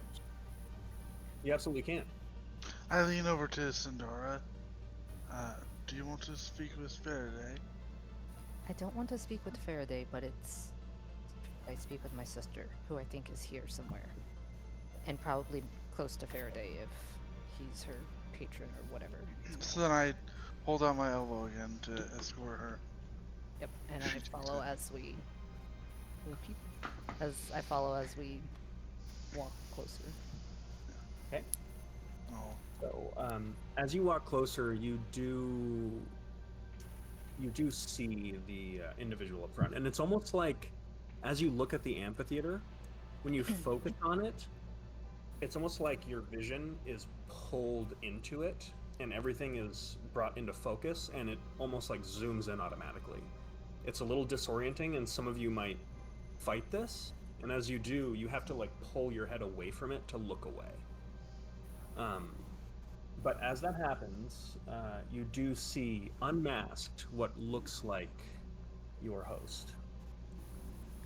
You absolutely can. I lean over to Sindora. Do you want to speak with Faraday? I don't want to speak with Faraday, but I speak with my sister, who I think is here somewhere. And probably close to Faraday if he's her patron or whatever. So then I hold out my elbow again to escort her. Yep, and I follow as we walk closer. Okay. Oh, So as you walk closer, you do see the individual up front, and it's almost like as you look at the amphitheater, when you focus on it, it's almost like your vision is pulled into it, and everything is brought into focus, and it almost like zooms in automatically. It's a little disorienting, and some of you might fight this, and as you do, you have to like pull your head away from it to look away. But as that happens, you do see unmasked what looks like your host.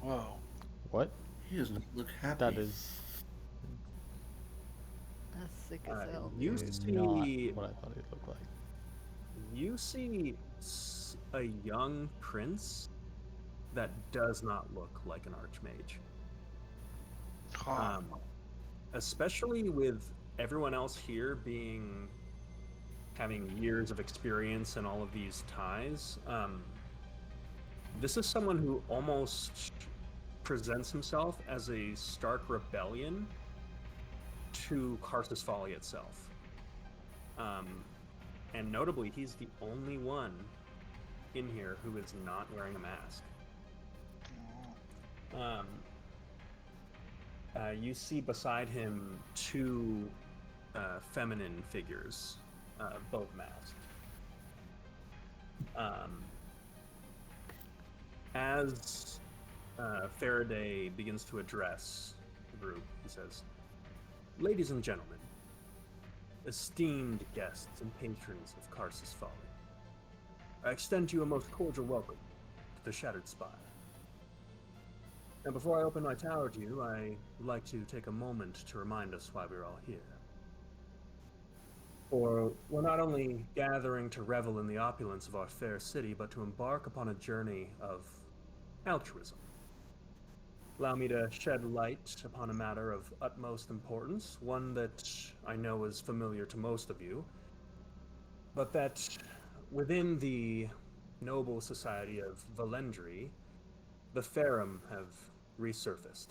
whoa. What? He doesn't look happy. That is As sick as hell. You not see, what I thought he'd look like. you see a young prince that does not look like an archmage. Huh. Especially with everyone else here having years of experience and all of these ties. This is someone who almost presents himself as a stark rebellion to Karsus Folly itself. And notably, he's the only one in here who is not wearing a mask. You see beside him 2 feminine figures, both masked. As Faraday begins to address the group, he says, "Ladies and gentlemen, esteemed guests and patrons of Karsus Folly, I extend to you a most cordial welcome to the Shattered Spire. And before I open my tower to you, I would like to take a moment to remind us why we're all here. For we're not only gathering to revel in the opulence of our fair city, but to embark upon a journey of altruism. Allow me to shed light upon a matter of utmost importance, one that I know is familiar to most of you, but that within the noble society of Valendry, the Ferrum have resurfaced.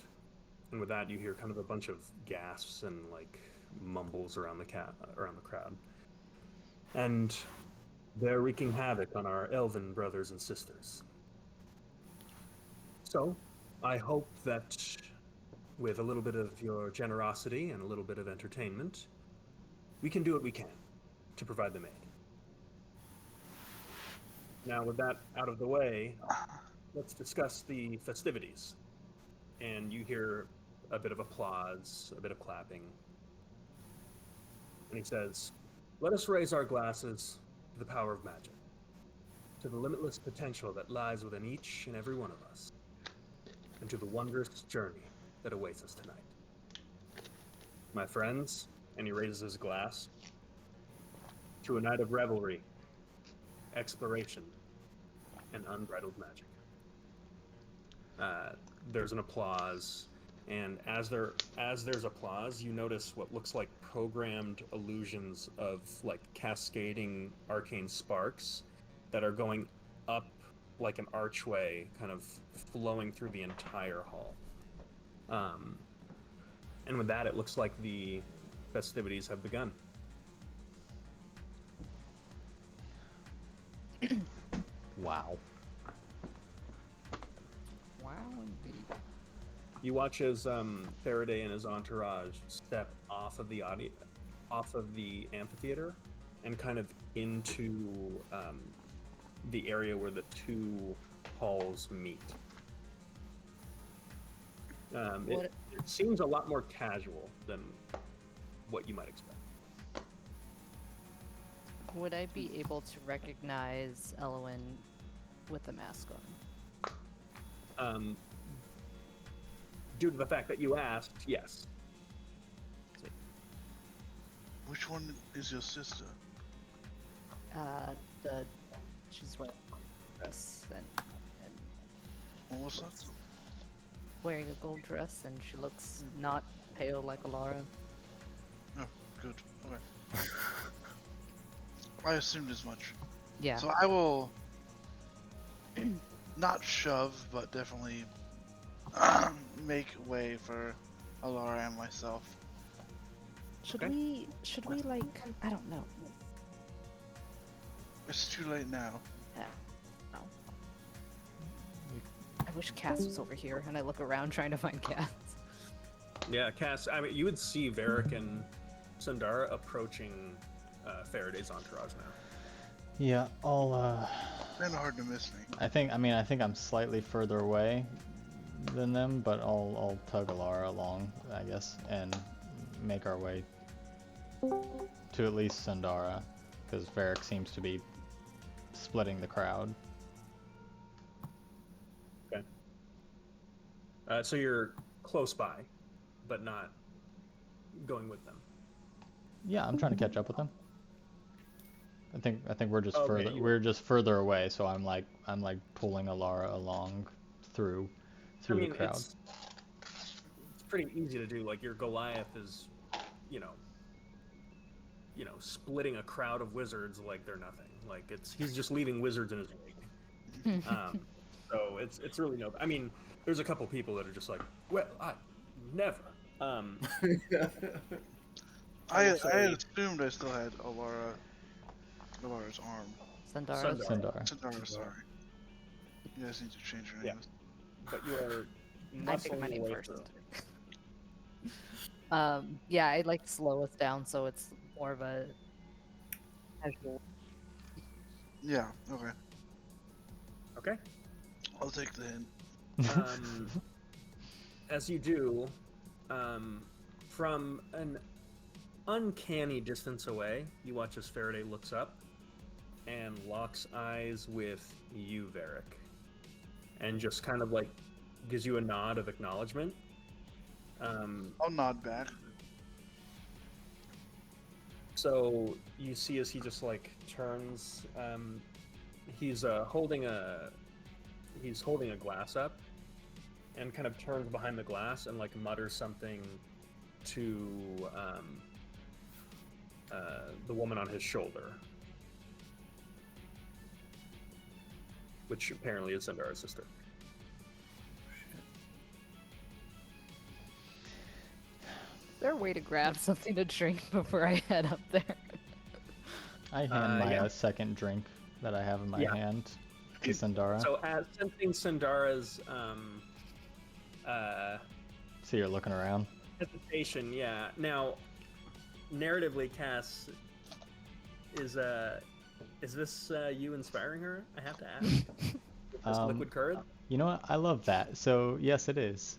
And with that, you hear kind of a bunch of gasps and like mumbles around the crowd. And they're wreaking havoc on our elven brothers and sisters. So, I hope that with a little bit of your generosity and a little bit of entertainment, we can do what we can to provide them aid. Now, with that out of the way, let's discuss the festivities. And you hear a bit of applause, a bit of clapping. And he says, "Let us raise our glasses to the power of magic, to the limitless potential that lies within each and every one of us, and to the wondrous journey that awaits us tonight. My friends," and he raises his glass, "to a night of revelry, exploration, and unbridled magic." There's an applause, and as there's applause, you notice what looks like programmed illusions of like cascading arcane sparks that are going up like an archway, kind of flowing through the entire hall. And with that, it looks like the festivities have begun. Wow. Wow, indeed. You watch as Faraday and his entourage step off of the amphitheater and kind of into the area where the two halls meet. It seems a lot more casual than what you might expect. Would I be able to recognize Elwyn with the mask on? Due to the fact that you asked, yes. Which one is your sister? She's wearing a dress and What was that? wearing a gold dress, and she looks not pale like Alara. Oh, good. Okay. I assumed as much. Yeah. So I will not shove, but definitely make way for Alara and myself. Should Okay. we like, I don't know. It's too late now. No. I wish Cass was over here, and I look around trying to find Cass. Yeah, Cass, I mean, you would see Varric and Sundara approaching Faraday's entourage now. Yeah, I'll Kinda hard to miss me. I think I'm slightly further away than them, but I'll tug Alara along, I guess, and make our way to at least Sundara, because Varric seems to be splitting the crowd. Okay. So you're close by, but not going with them. Yeah, I'm trying to catch up with them. I think we're just Okay, we're just further away, so I'm like pulling Alara along through I mean, the crowd. it's pretty easy to do. Like your Goliath is, you know, splitting a crowd of wizards like they're nothing. Like he's just leaving wizards in his wake. So it's really no. I mean, there's a couple people that are just like, well, I never. I had say- assumed I still had Alara's arm. Sundara's? Sundara. Sundara, sorry. You guys need to change your Yeah. names. But you are I picked my muscling name away first. through. Yeah, I'd like to slow us down so it's more of a casual. Yeah, okay. Okay. I'll take the hint. As you do, from an uncanny distance away, you watch as Faraday looks up and locks eyes with you, Varric, and just kind of like gives you a nod of acknowledgement. I'll nod back. So you see as he just like turns, he's holding a glass up, and kind of turns behind the glass and like mutters something to the woman on his shoulder, which apparently is Sundara's sister. there a way to grab something to drink before I head up there? I hand my Yeah. second drink that I have in my Yeah. hand to Sandara. So as sensing Sandara's So you're looking around. hesitation, yeah. Now, narratively, Cass, is this you inspiring her? I have to ask. With this liquid courage? You know what? I love that. So yes, it is.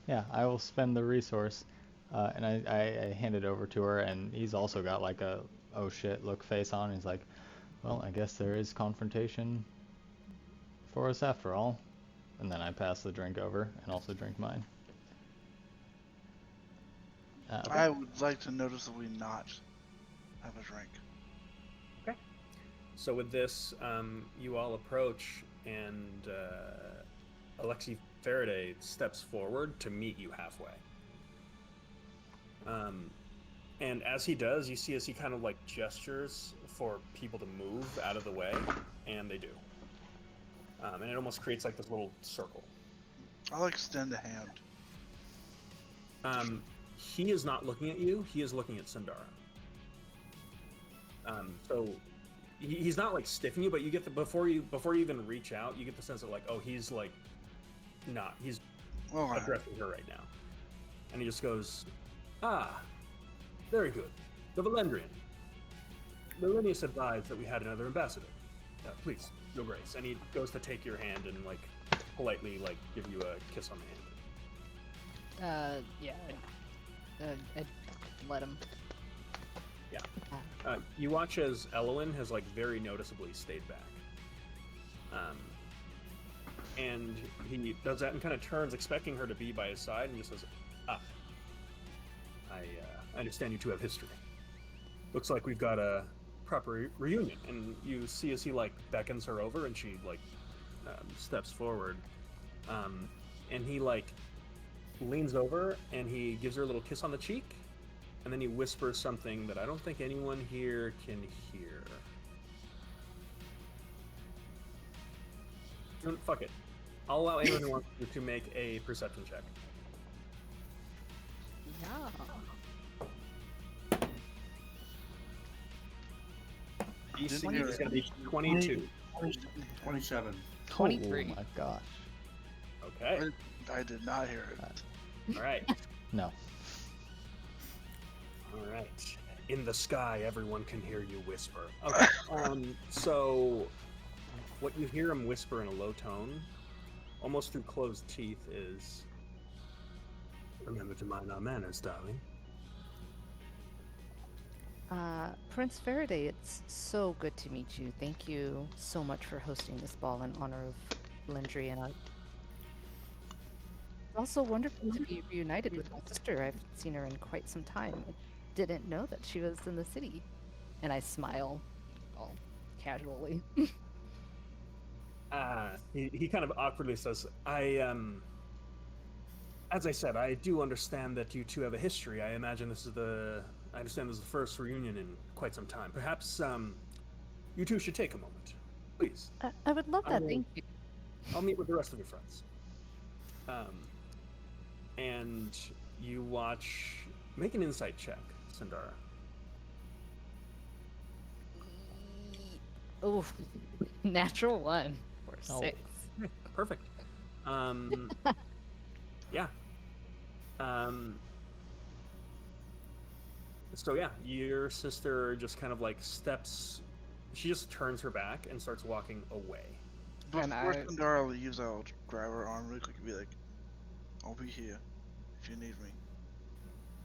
Yeah, I will spend the resource, and I hand it over to her, and he's also got like a oh shit look face on. He's like, well, I guess there is confrontation for us after all. And then I pass the drink over and also drink mine. I would like to notice that we not have a drink. Okay. So with this, you all approach, and Alexei Faraday steps forward to meet you halfway. And as he does, you see as he kind of like gestures for people to move out of the way, and they do. And it almost creates like this little circle. I'll extend a hand. He is not looking at you. He is looking at Sandara. So he's not like stiffing you, but you get the before you even reach out, you get the sense that like, oh, he's like not. He's addressing her right now, and he just goes, "Ah, very good. The Valendrian. Melinius advised that we had another ambassador. Please, Your Grace." And he goes to take your hand and like politely like give you a kiss on the hand. Yeah. I'd let him. Yeah. You watch as Elwyn has like very noticeably stayed back. And he does that and kind of turns, expecting her to be by his side, and just says, "Ah, I understand you two have history. Looks like we've got a proper reunion." And you see as he like beckons her over, and she like steps forward, and he like leans over and he gives her a little kiss on the cheek, and then he whispers something that I don't think anyone here can hear. Fuck it. I'll allow anyone who wants to make a perception check. Yeah. DC is going to be 22. 27. 23. Oh my gosh. Okay. I did not hear it. All right. No. All right. In the sky, everyone can hear you whisper. Okay. So what you hear him whisper in a low tone, almost through closed teeth, is, "Remember to mind our manners, darling." Prince Faraday, it's so good to meet you. Thank you so much for hosting this ball in honor of Lindri, and it's also wonderful to be reunited with my sister. I haven't seen her in quite some time. I didn't know that she was in the city. And I smile all casually. He kind of awkwardly says, as I said, I do understand that you two have a history. I understand this is the first reunion in quite some time. Perhaps you two should take a moment, please. I would love that. Thank you. I'll meet with the rest of your friends. And you watch. Make an insight check, Sandara. Oh, natural 1 or 6. Perfect. Yeah. So yeah, your sister just kind of like steps. She just turns her back and starts walking away. Before And I- Sandara leaves, I'll grab her arm really quick and be like, "I'll be here if you need me."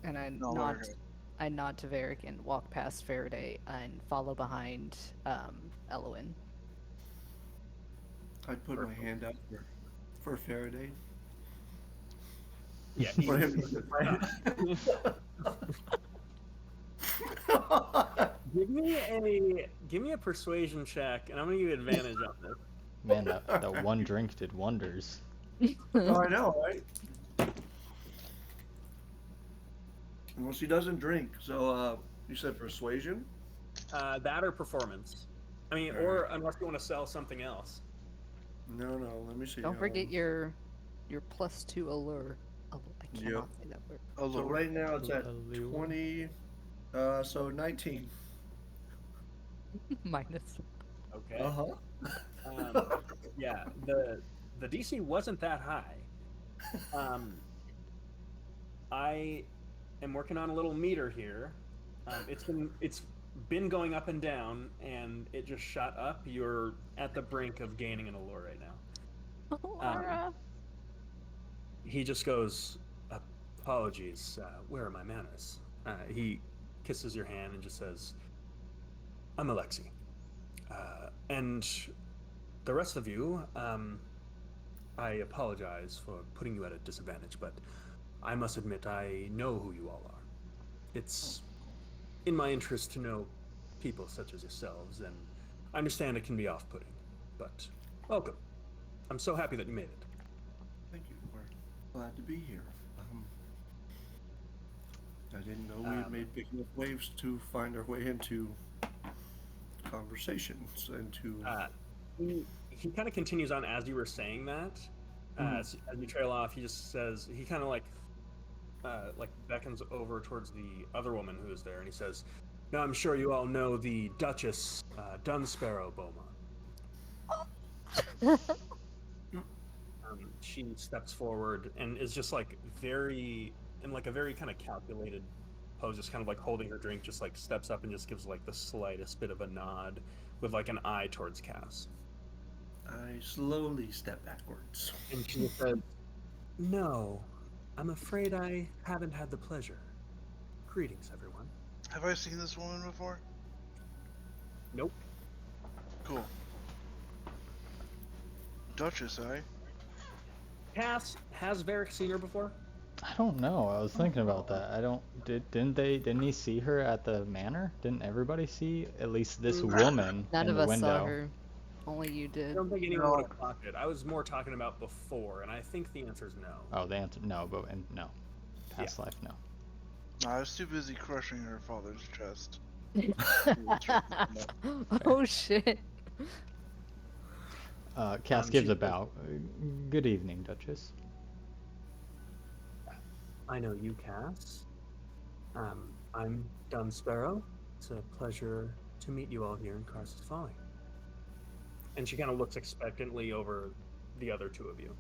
And I No, nod. okay. I nod to Varric and walk past Faraday and follow behind Elwyn. I'd put my hand out for Faraday. Yeah. For him. Give me a persuasion check, and I'm gonna give you advantage on this. Man, that one drink did wonders. Oh, I know, right? Well, she doesn't drink, so you said persuasion? That or performance. I mean, or unless you want to sell something else. No, let me see. Don't forget your +2 allure. Oh, I I Yep. cannot say that word. So Allure. right now it's at Allure. 20. So 19. Minus. Okay. Uh-huh. Um, yeah, the DC wasn't that high. Um, I am working on a little meter here. It's been going up and down, and it just shot up. You're at the brink of gaining an allure right now. Um, Laura. he just goes, "Apologies. Where are my manners?" He kisses your hand and just says, "I'm Alexi, and the rest of you. I apologize for putting you at a disadvantage, but I must admit I know who you all are. It's in my interest to know people such as yourselves, and I understand it can be off-putting, but welcome. I'm so happy that you made it." Thank you. We're glad to be here. I didn't know we had Um, made big enough waves to find our way into conversations and to. uh, he kind of continues on as you were saying that. Mhm. As you trail off, he just says he kind of like beckons over towards the other woman who is there, and he says, "Now I'm sure you all know the Duchess Dunsparrow Beaumont." She steps forward and is just like very in like a very kind of calculated pose, just kind of like holding her drink, just like steps up and just gives like the slightest bit of a nod with like an eye towards Cass. I slowly step backwards. And she just says, "No, I'm afraid I haven't had the pleasure. Greetings, everyone." Have I seen this woman before? Nope. Cool. Duchess, eh? Cass, has Varric seen her before? I don't know. I was thinking about that. I don't. Didn't he see her at the manor? Didn't everybody see at least this woman None in of the us saw window? her. Only you I did. don't think anyone would No. have clocked it. I was more talking about before, and I think the answer is no. Oh, the answer no, but no. Yeah. Past life, no. I was too busy crushing her father's chest. Oh shit. Cass She gives a says, bow. Good evening, Duchess. "I know you, Cass. I'm Dun Sparrow. It's a pleasure to meet you all here in Carsus Folly." And she kind of looks expectantly over the other two of you.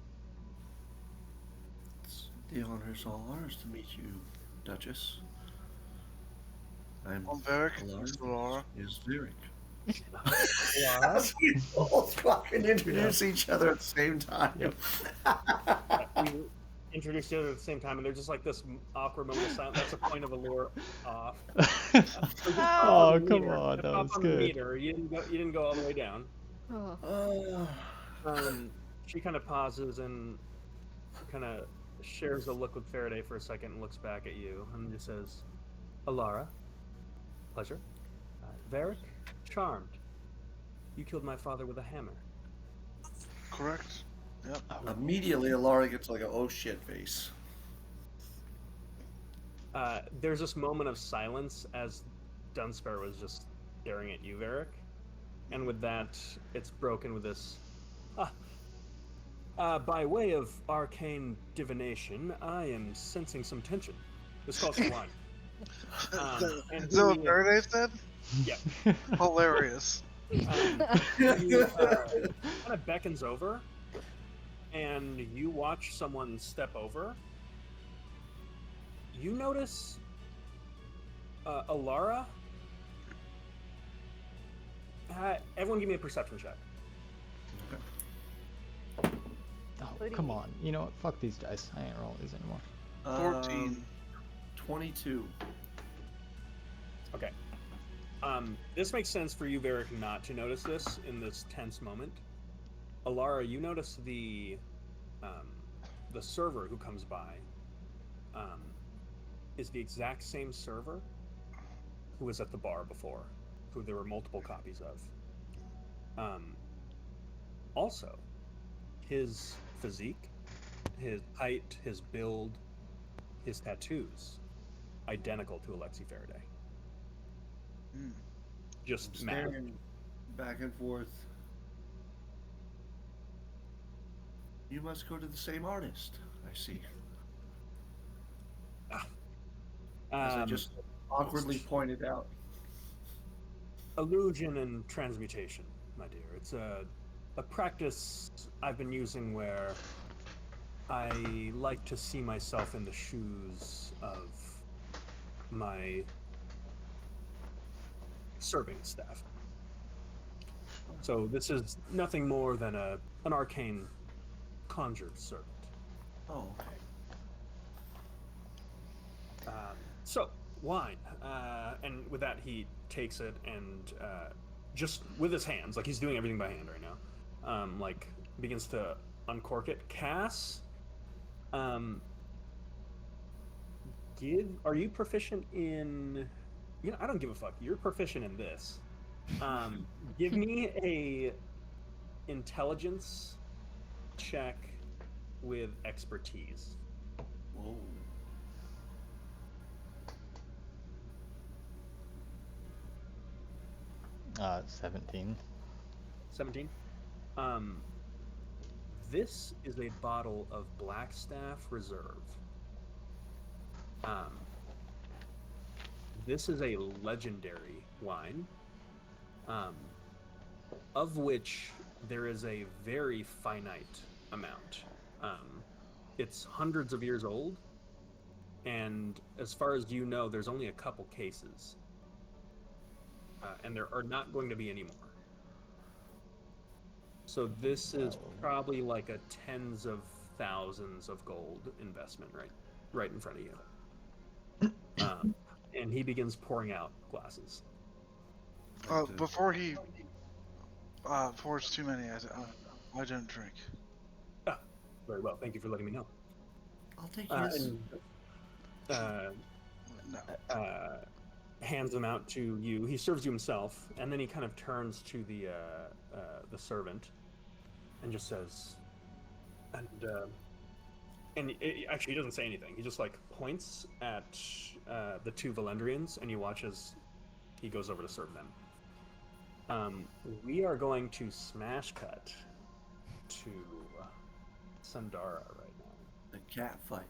The honor's all ours to meet you, Duchess. I'm I'm Varric. Alara. Miss Laura. Is Lyric. Lara? As we both fucking introduce each other at the same time. Yep. You introduce each other at the same time, and there's just like this awkward moment of silence. That's a point of allure off. So just pop Oh, on the come meter. on, Just that pop was on the good. meter. You didn't go all the way down. Oh. She kind of pauses and kind of shares a look with Faraday for a second and looks back at you and just says, "Alara, pleasure. Varric, charmed. You killed my father with a hammer." Correct. Yep. Immediately, Alara gets like a oh shit face. There's this moment of silence as Dunsparrow was just staring at you, Varric. And with that, it's broken with this. By way of arcane divination, I am sensing some tension. This calls for wine. And Is that what he, Faraday said? yeah, Hilarious. he kind of beckons over, and you watch someone step over. You notice Alara. Everyone, give me a perception check. Oh, come on. You know what? Fuck these dice. I ain't rolling these anymore. 14. 22. Okay. This makes sense for you, Varric, not to notice this in this tense moment. Alara, you notice the server who comes by is the exact same server who was at the bar before, who there were multiple copies of. Also, his physique, his height, his build, his tattoos, identical to Alexi Faraday. Hmm. Just math. Staring back and forth. You must go to the same artist, I see. As I Um, just awkwardly pointed out. illusion and transmutation, my dear. It's a practice I've been using where I like to see myself in the shoes of my serving staff. So this is nothing more than an arcane conjured servant. Oh, okay. So wine, and with that he takes it and just with his hands, like he's doing everything by hand right now, like begins to uncork it. Cass, um, are you proficient in? You know, I don't give a fuck. You're proficient in this. Um, give me a intelligence check with expertise. Whoa. 17. 17. Um, this is a bottle of Blackstaff Reserve. Um, this is a legendary wine, um, of which there is a very finite amount. Um, it's hundreds of years old, and as far as you know, there's only a couple cases, and there are not going to be any more. So this is Oh. probably like a tens of thousands of gold investment right in front of you. And he begins pouring out glasses. Like to, Before he pours too many, I don't drink. Ah, very well. Thank you for letting me know. I'll take his. And uh, No. uh, hands them out to you. He serves you himself, and then he kind of turns to the servant and just says, actually he doesn't say anything. He just like points at the two Valendrians, and you watch as he goes over to serve them. We are going to smash cut to Sandara right now. The cat fight.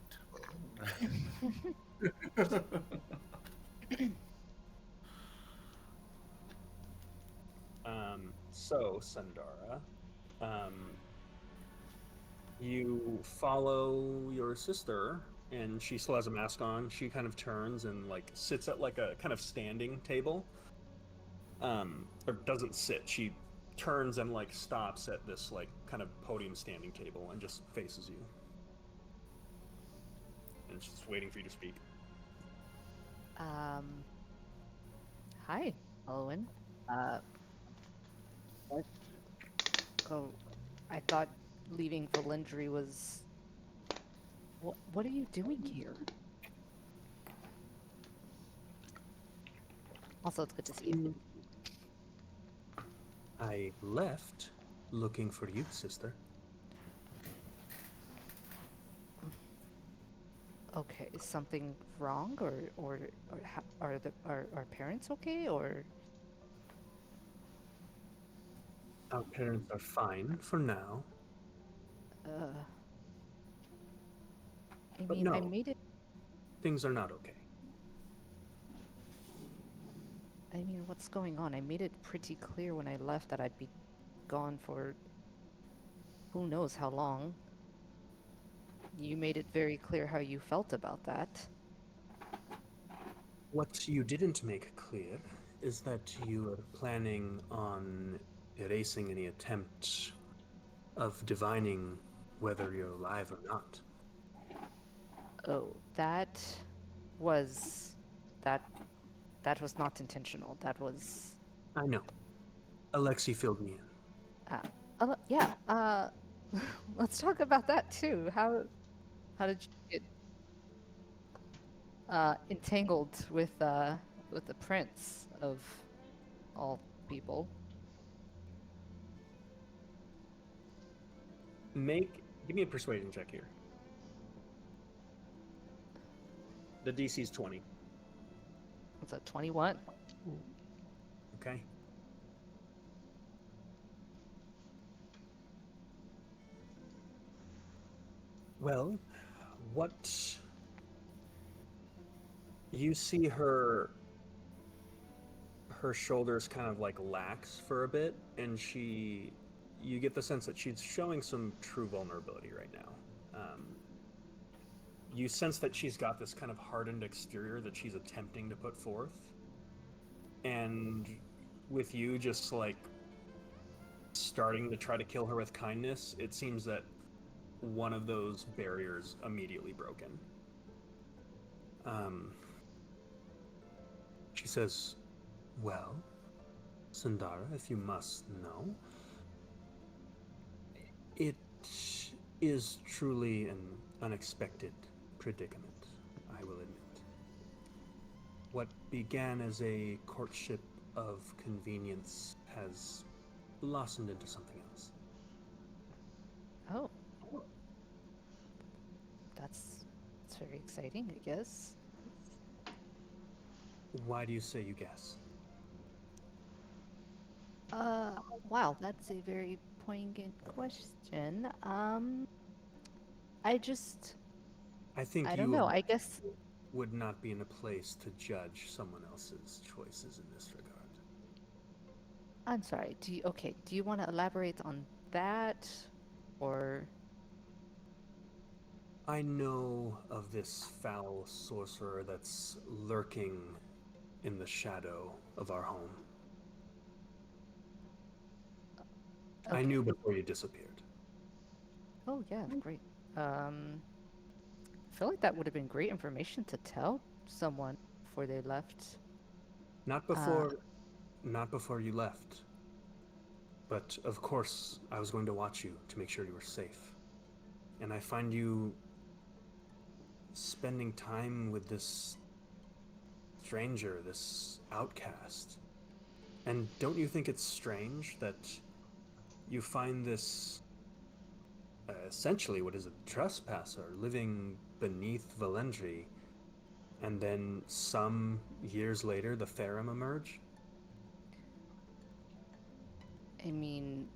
So Sandara, um, you follow your sister, and she still has a mask on. She kind of turns and like sits at like a kind of standing table, or doesn't sit. She turns and like stops at this like kind of podium standing table and just faces you, and she's waiting for you to speak. Um, Hi, Owen. Uh, what? Oh, I thought leaving Valendry was. What are you doing here? Also, it's good to see you. I left looking for you, sister. Okay, is something wrong, are our parents okay, or? Our parents are fine for now, Uh, I but mean, I no, made it. things are not okay. I mean, what's going on? I made it pretty clear when I left that I'd be gone for who knows how long. You made it very clear how you felt about that. What you didn't make clear is that you are planning on erasing any attempt of divining whether you're alive or not. Oh, was that that was not intentional. That was I know. Alexi filled me in. uh, yeah. Let's talk about that too. How did you get entangled with the prince of all people? Give me a persuasion check here. The DC's 20. What's that? 21. Okay. Well, what You see her shoulders kind of like lax for a bit, and you get the sense that she's showing some true vulnerability right now. You sense that she's got this kind of hardened exterior that she's attempting to put forth, and with you just like starting to try to kill her with kindness, it seems that one of those barriers immediately broken. Um, she says, "Well, Sundara, if you must know, it is truly an unexpected predicament, I will admit. What began as a courtship of convenience has blossomed into something else." Oh, that's very exciting, I guess. Why do you say you guess? Uh, wow, that's a very poignant question. I just, I think I don't you know. I guess would not be in a place to judge someone else's choices in this regard. I'm sorry. Okay, do you want to elaborate on that or I know of this foul sorcerer that's lurking in the shadow of our home. I okay. knew before you disappeared. Oh, yeah, great. Um, I feel like that would have been great information to tell someone before they left. Not Uh, before not before you left. But of course, I was going to watch you to make sure you were safe. And I find you spending time with this stranger, this outcast. And don't you think it's strange that you find this essentially what is a trespasser living beneath Valendry, and then some years later the Therum emerge? I mean,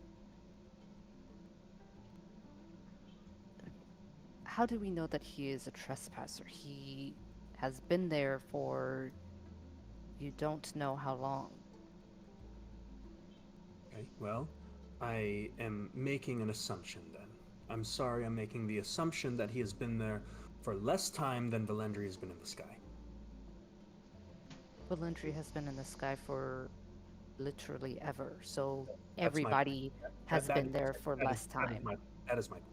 how do we know that he is a trespasser? He has been there for you don't know how long. Okay, well, I am making an assumption then. I'm sorry, I'm making the assumption that he has been there for less time than Valendry has been in the sky. Valentry has been in the sky for literally ever, so That's my point. everybody has been there for That is less time. that is my point.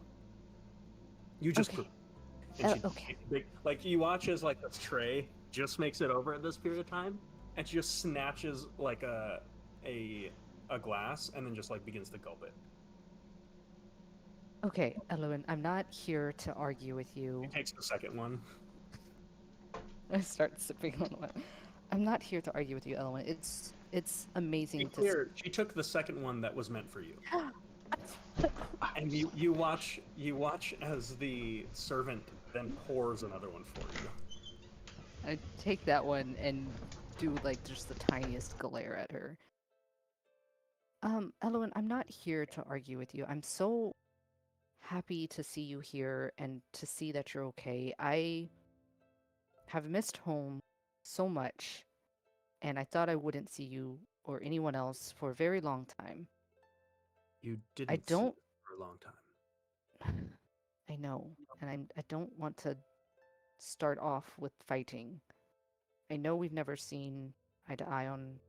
You just grew. Okay. And she Okay. like you watch as like this tray just makes it over at this period of time, and she just snatches like a a glass and then just like begins to gulp it. Okay, Elowen, I'm not here to argue with She you. takes the second one. I start sipping on one. I'm not here to argue with you, Elowen. It's To be amazing to clear, she took the second one that was meant for you. And you watch as the servant then pours another one for you. I take that one and do like just the tiniest glare at her. Elowen, I'm not here to argue with you. I'm so happy to see you here and to see that you're okay. I have missed home so much, and I thought I wouldn't see you or anyone else for a very long time. You I didn't see don't it for a long time. I know, and I don't want to start off with fighting. I know we've never seen eye to eye on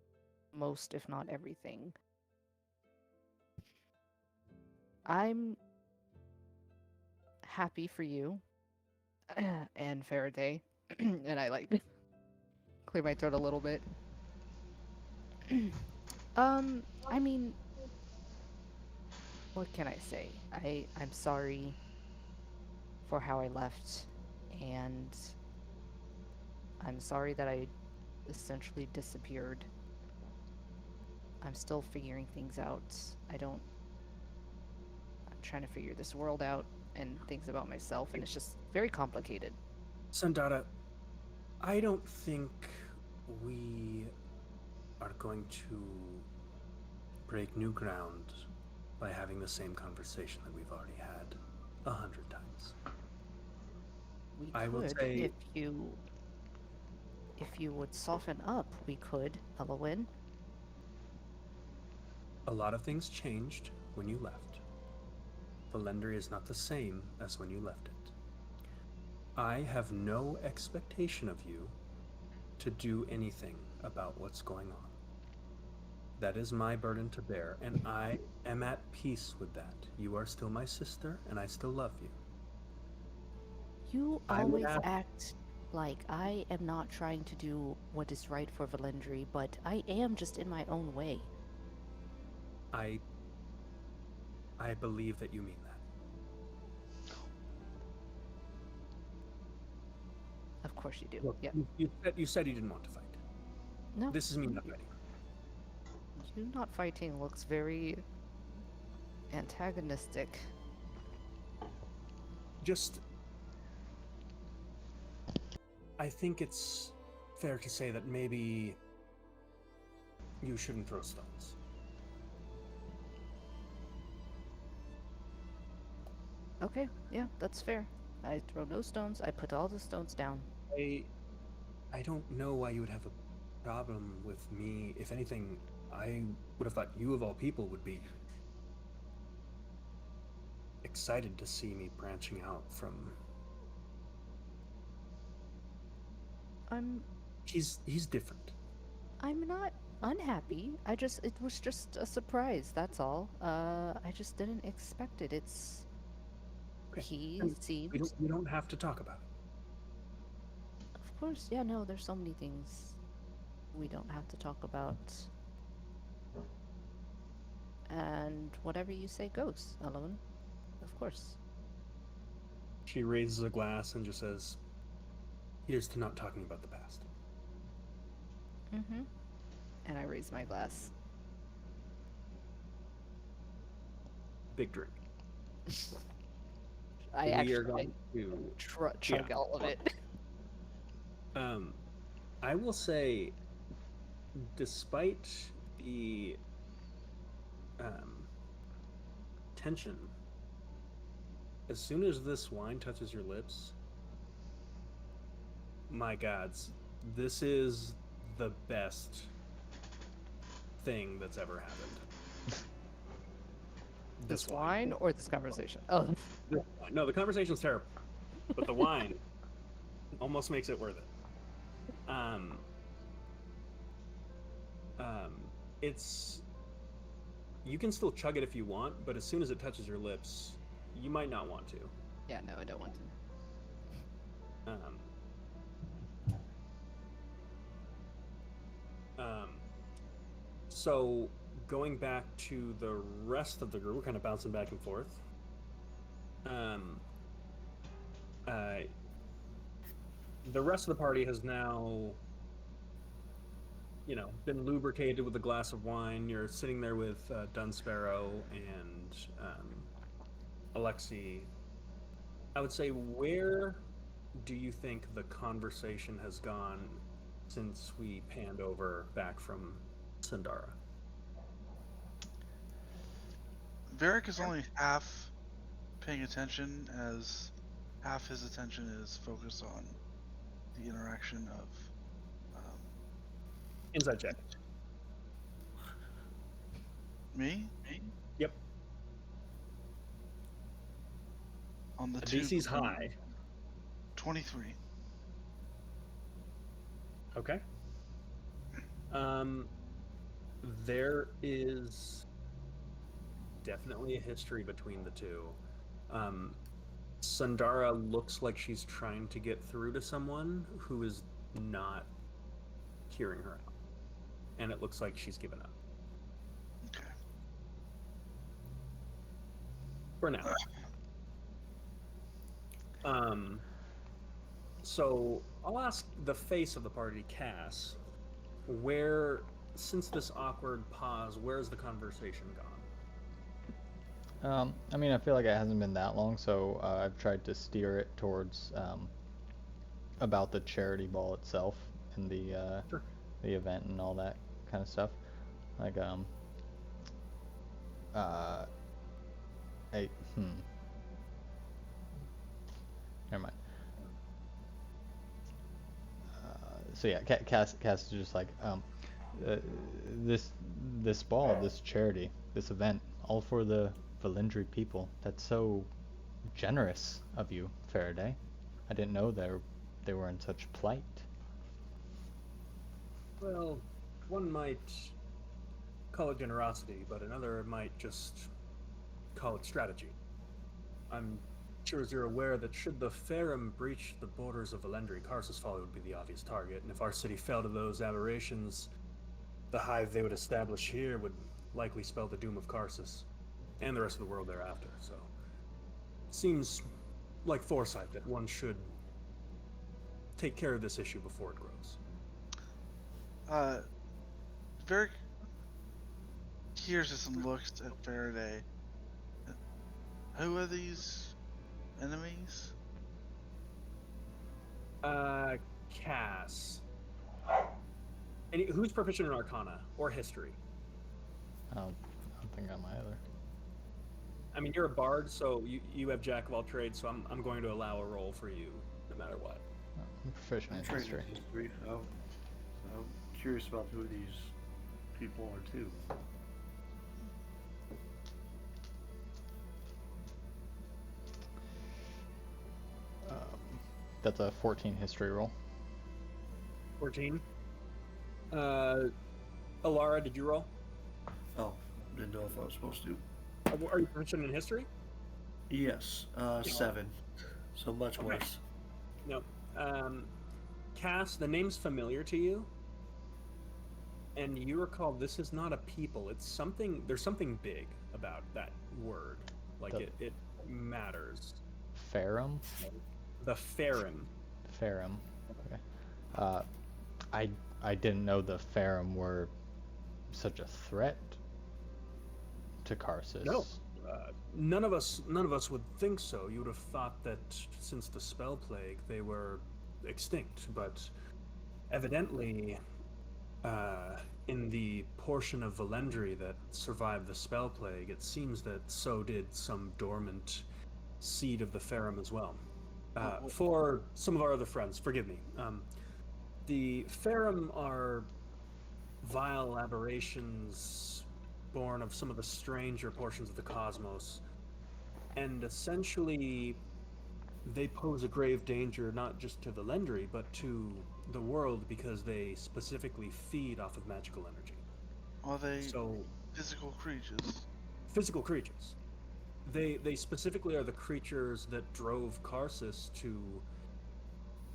most, if not everything. I'm happy for you and Faraday, and I like clear my throat a little bit. I mean, what can I say? I'm sorry for how I left, and I'm sorry that I essentially disappeared. I'm still figuring things out. I don't. I'm trying to figure this world out and things about myself, and it's just very complicated. Sandara, I don't think we are going to break new ground by having the same conversation that we've already had 100 times. We I will could say if you If you would soften up, we could, Elowen. A lot of things changed when you left. Valendria is not the same as when you left it. I have no expectation of you to do anything about what's going on. That is my burden to bear, and I am at peace with that. You are still my sister, and I still love you. You I would always ask, act like I am not trying to do what is right for Valendry, but I am just in my own way. I I believe that you mean that. Of course you do. Look, Yep. you said you didn't want to fight. No, This is me not fighting. you not fighting looks very antagonistic. Just, I think it's fair to say that maybe you shouldn't throw stones. Okay, yeah, that's fair. I throw no stones. I put all the stones down. I I don't know why you would have a problem with me. If anything, I would have thought you of all people would be excited to see me branching out from. I'm He's different. I'm not unhappy. It was just a surprise, that's all. I just didn't expect it. Okay. He And seems, we don't have to talk about it. of course, yeah, no, there's so many things we don't have to talk about. And whatever you say goes, Elowen. Of course. She raises a glass and just says, "Here's to not talking about the past." Mm-hmm. And I raise my glass. Big drink. I We are actually going to, yeah. chug all of it. Um, I will say, despite the um, tension, as soon as this wine touches your lips, my gods, this is the best thing that's ever happened. This wine or this conversation? Oh, No, the conversation's terrible, but the wine almost makes it worth it. Um, um, it's you can still chug it if you want, but as soon as it touches your lips, you might not want to. yeah, no, I don't want to. Um, um, so going back to the rest of the group, we're kind of bouncing back and forth. Um, uh, the rest of the party has now, been lubricated with a glass of wine. You're sitting there with Dunsparrow and Alexi. I would say, where do you think the conversation has gone since we panned over back from Sandara? Varric is only half paying attention, as half his attention is focused on the interaction of Inside check. me Yep. on the The two. DC's high. 23. Okay. Um, there is definitely a history between the two. Um, Sandara looks like she's trying to get through to someone who is not hearing her out. And it looks like she's given up. Okay. For now. So I'll ask the face of the party, Cass, since this awkward pause, where's the conversation gone? I mean, I feel like it hasn't been that long, so I've tried to steer it towards about the charity ball itself and Sure. the event and all that kind of stuff. Like uh, I never mind. So yeah, Cass is just like, uh, this this ball, this charity, this event, all for the Valendry people. That's so generous of you, Faraday. I didn't know they were in such plight. Well, one might call it generosity, but another might just call it strategy. I'm sure as you're aware that should the Farum breach the borders of Valendry, Karsus Folly would be the obvious target, and if our city fell to those aberrations, the hive they would establish here would likely spell the doom of Karsus and the rest of the world thereafter. So, it seems like foresight that one should take care of this issue before it grows. Very curious and looks at Faraday. Who are these enemies? Cass. Who's proficient in Arcana or History? I don't think I am either. I mean, you're a bard, so you have Jack of all trades, so I'm going to allow a roll for you, no matter what. I'm proficient in Trained history. in history. I'm curious about who these people are too. That's a 14 history roll. 14. Alara, did you roll? Oh, didn't know if I was supposed to. Are you proficient in History? Yes, 7. So much Okay. worse. No. Cass, the name's familiar to you, and you recall this is not a people. It's something. There's something big about that word. Like it matters. Farum? The Farum. Farum. Okay. I didn't know the Farum were such a threat to Karsus. No. None of us would think so. You would have thought that since the spell plague, they were extinct, but evidently, in the portion of Valendry that survived the spell plague, it seems that so did some dormant seed of the Farum as well. For some of our other friends, forgive me. The Farum are vile aberrations born of some of the stranger portions of the cosmos, and essentially they pose a grave danger not just to Valendry, but to the world because they specifically feed off of magical energy. Are they So, physical creatures? physical creatures. They specifically are the creatures that drove Karsus to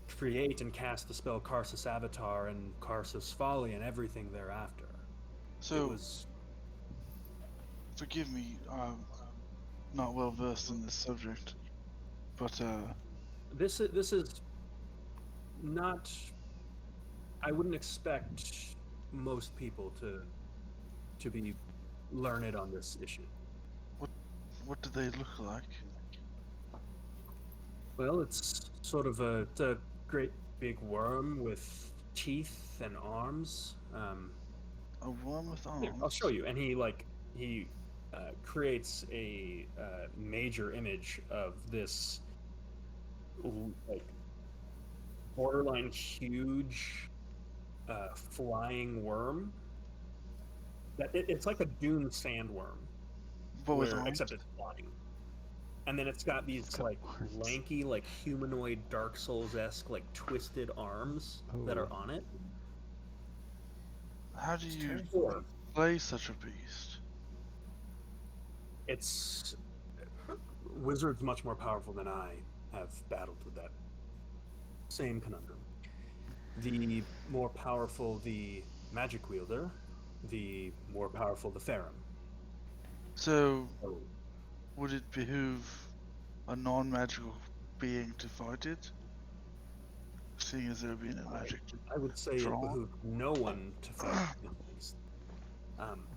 create and cast the spell Karsus Avatar and Karsus Folly and everything thereafter. So, It was forgive me, I'm not well versed in this subject, but this is not. I wouldn't expect most people to be learned on this issue. what do they look like? Well, it's sort of it's a great big worm with teeth and arms. A worm with Here, arms? I'll show you. And he creates a major image of this like borderline huge flying worm. It's like a dune sandworm, But with arms? except it's flying. And then it's got these like lanky, like humanoid Dark Souls-esque, like twisted arms that are on it. How do you Or play such a beast? it's wizards much more powerful than I have battled with that same conundrum. The more powerful the magic wielder, the more powerful the Farum. So, So would it behoove a non-magical being to fight it? Seeing as there being a magic I would say it draw? behooved no one to fight in these.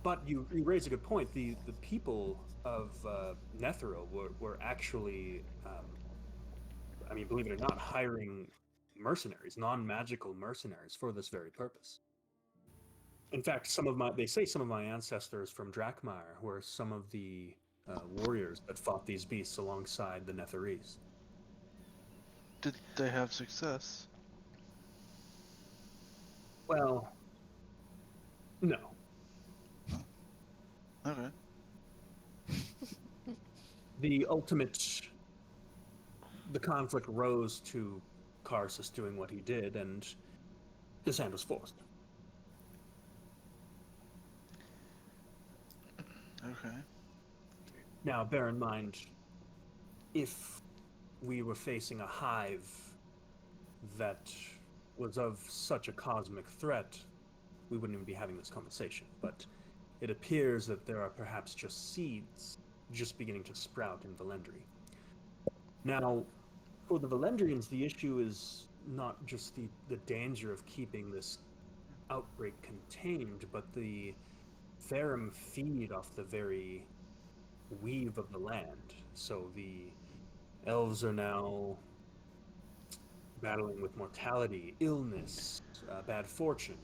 But you raise a good point. The people of Netheril were actually, I mean, believe it or not, hiring mercenaries, non-magical mercenaries, for this very purpose. In fact, they say some of my ancestors from Drakmire were some of the warriors that fought these beasts alongside the Netherese. Did they have success? Well, no. Okay. The ultimate, the conflict rose to Karsus doing what he did, and his hand was forced. Okay. Now, bear in mind, if we were facing a hive that was of such a cosmic threat, we wouldn't even be having this conversation. But it appears that there are perhaps just seeds just beginning to sprout in Valendry. Now, for the Valendrians, the issue is not just the danger of keeping this outbreak contained, but the Farum feed off the very weave of the land. So the elves are now battling with mortality, illness, bad fortune,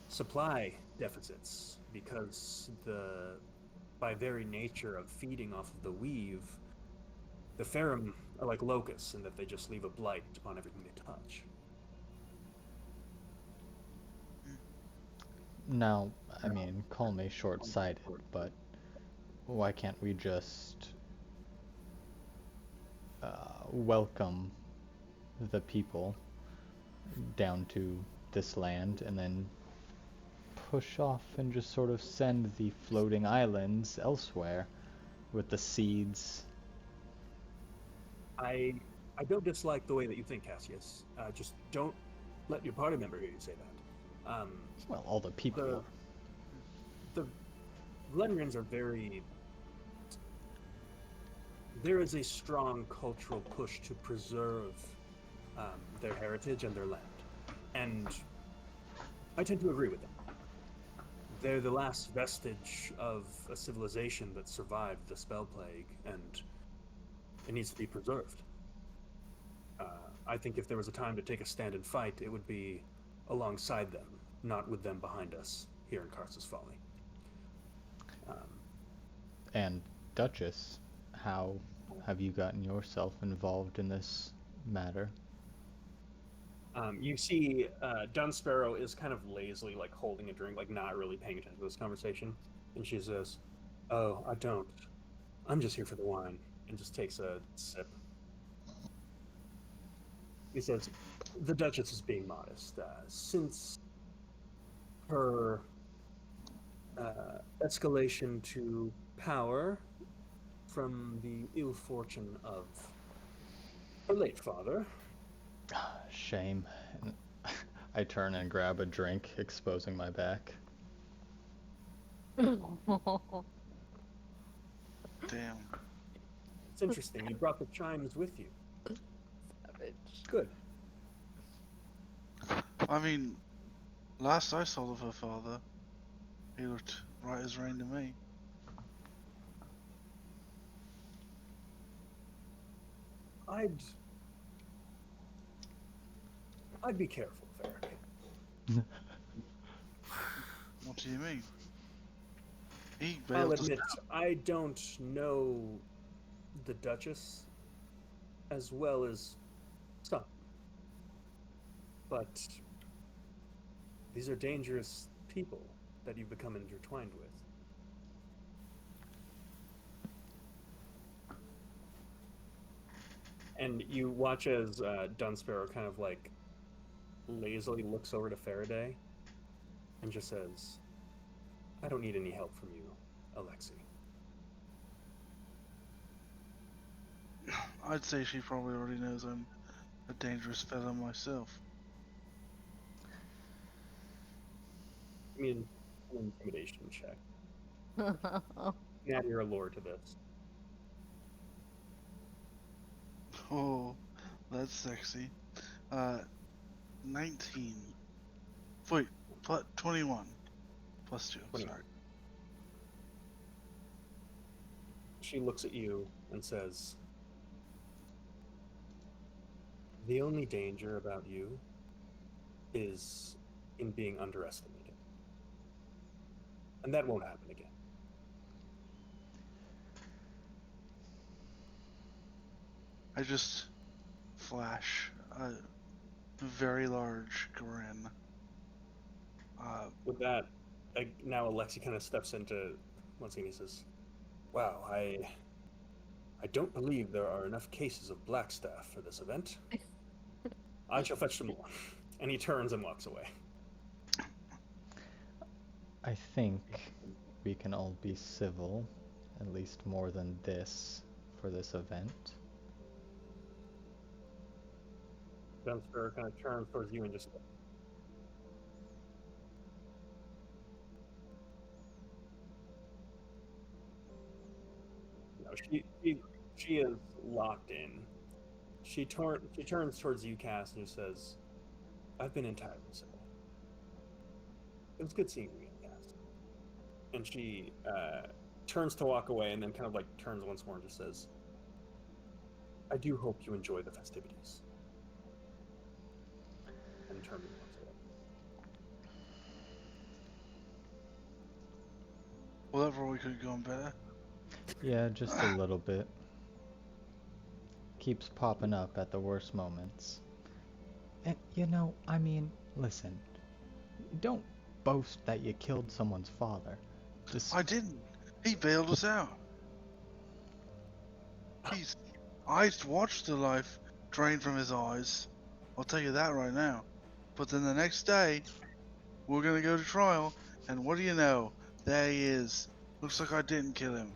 supply deficits, because by very nature of feeding off of the weave, the Farum are like locusts in that they just leave a blight upon everything they touch. Now, I mean, call me short-sighted, but why can't we just welcome the people down to this land and then push off and just sort of send the floating islands elsewhere with the seeds? I I don't dislike the way that you think, Cassius. Just don't let your party member hear you say that. Well, all the people. The Valerians are very. There is a strong cultural push to preserve their heritage and their land, and I tend to agree with them. They're the last vestige of a civilization that survived the spell plague, and it needs to be preserved. I think if there was a time to take a stand and fight, it would be alongside them, not with them behind us here in Karsus Folly. And Duchess, how have you gotten yourself involved in this matter? You see, Dunsparrow is kind of lazily like holding a drink, like not really paying attention to this conversation, and she says, "Oh, I don't. I'm just here for the wine," and just takes a sip. He says, "The Duchess is being modest. Since her escalation to power from the ill fortune of her late father." Shame. I turn and grab a drink, exposing my back. Damn. It's interesting. You brought the chimes with you. Savage. Good. I mean, last I saw of her father, he looked right as rain to me. I'd I'd be careful, Varric. What do you mean? He I'll bailed us admit, out. I don't know the Duchess as well as some, but these are dangerous people that you've become intertwined with. And you watch as Dunsparrow kind of like lazily looks over to Faraday and just says, "I don't need any help from you, Alexei." I'd say she probably already knows I'm a dangerous fellow myself. I mean, an intimidation check. Add your allure to this. Oh, that's sexy. Uh, 19. Wait, plus 21. Plus 2, 21. sorry. She looks at you and says, "The only danger about you is in being underestimated. And that won't happen again." I just flash a very large grin With that, now Alexi kind of steps into once again. He says, "Wow, I don't believe there are enough cases of Blackstaff for this event. I shall fetch some more." And he turns and walks away. I think we can all be civil, at least more than this, for this event. Dunster kind of turns towards you and just. No, she is locked in. She turns towards you, Cass, and says, "I've been entirely civil. It was good seeing you again, Cass." And she turns to walk away, and then kind of like turns once more and just says, "I do hope you enjoy the festivities." And turns and walks away. Well, that probably could have gone better. Yeah, just a little bit. Keeps popping up at the worst moments. And, I mean, listen, don't boast that you killed someone's father. I didn't. He bailed us out. I watched the life drain from his eyes. I'll tell you that right now. But then the next day, we're gonna go to trial, and what do you know? There he is. Looks like I didn't kill him.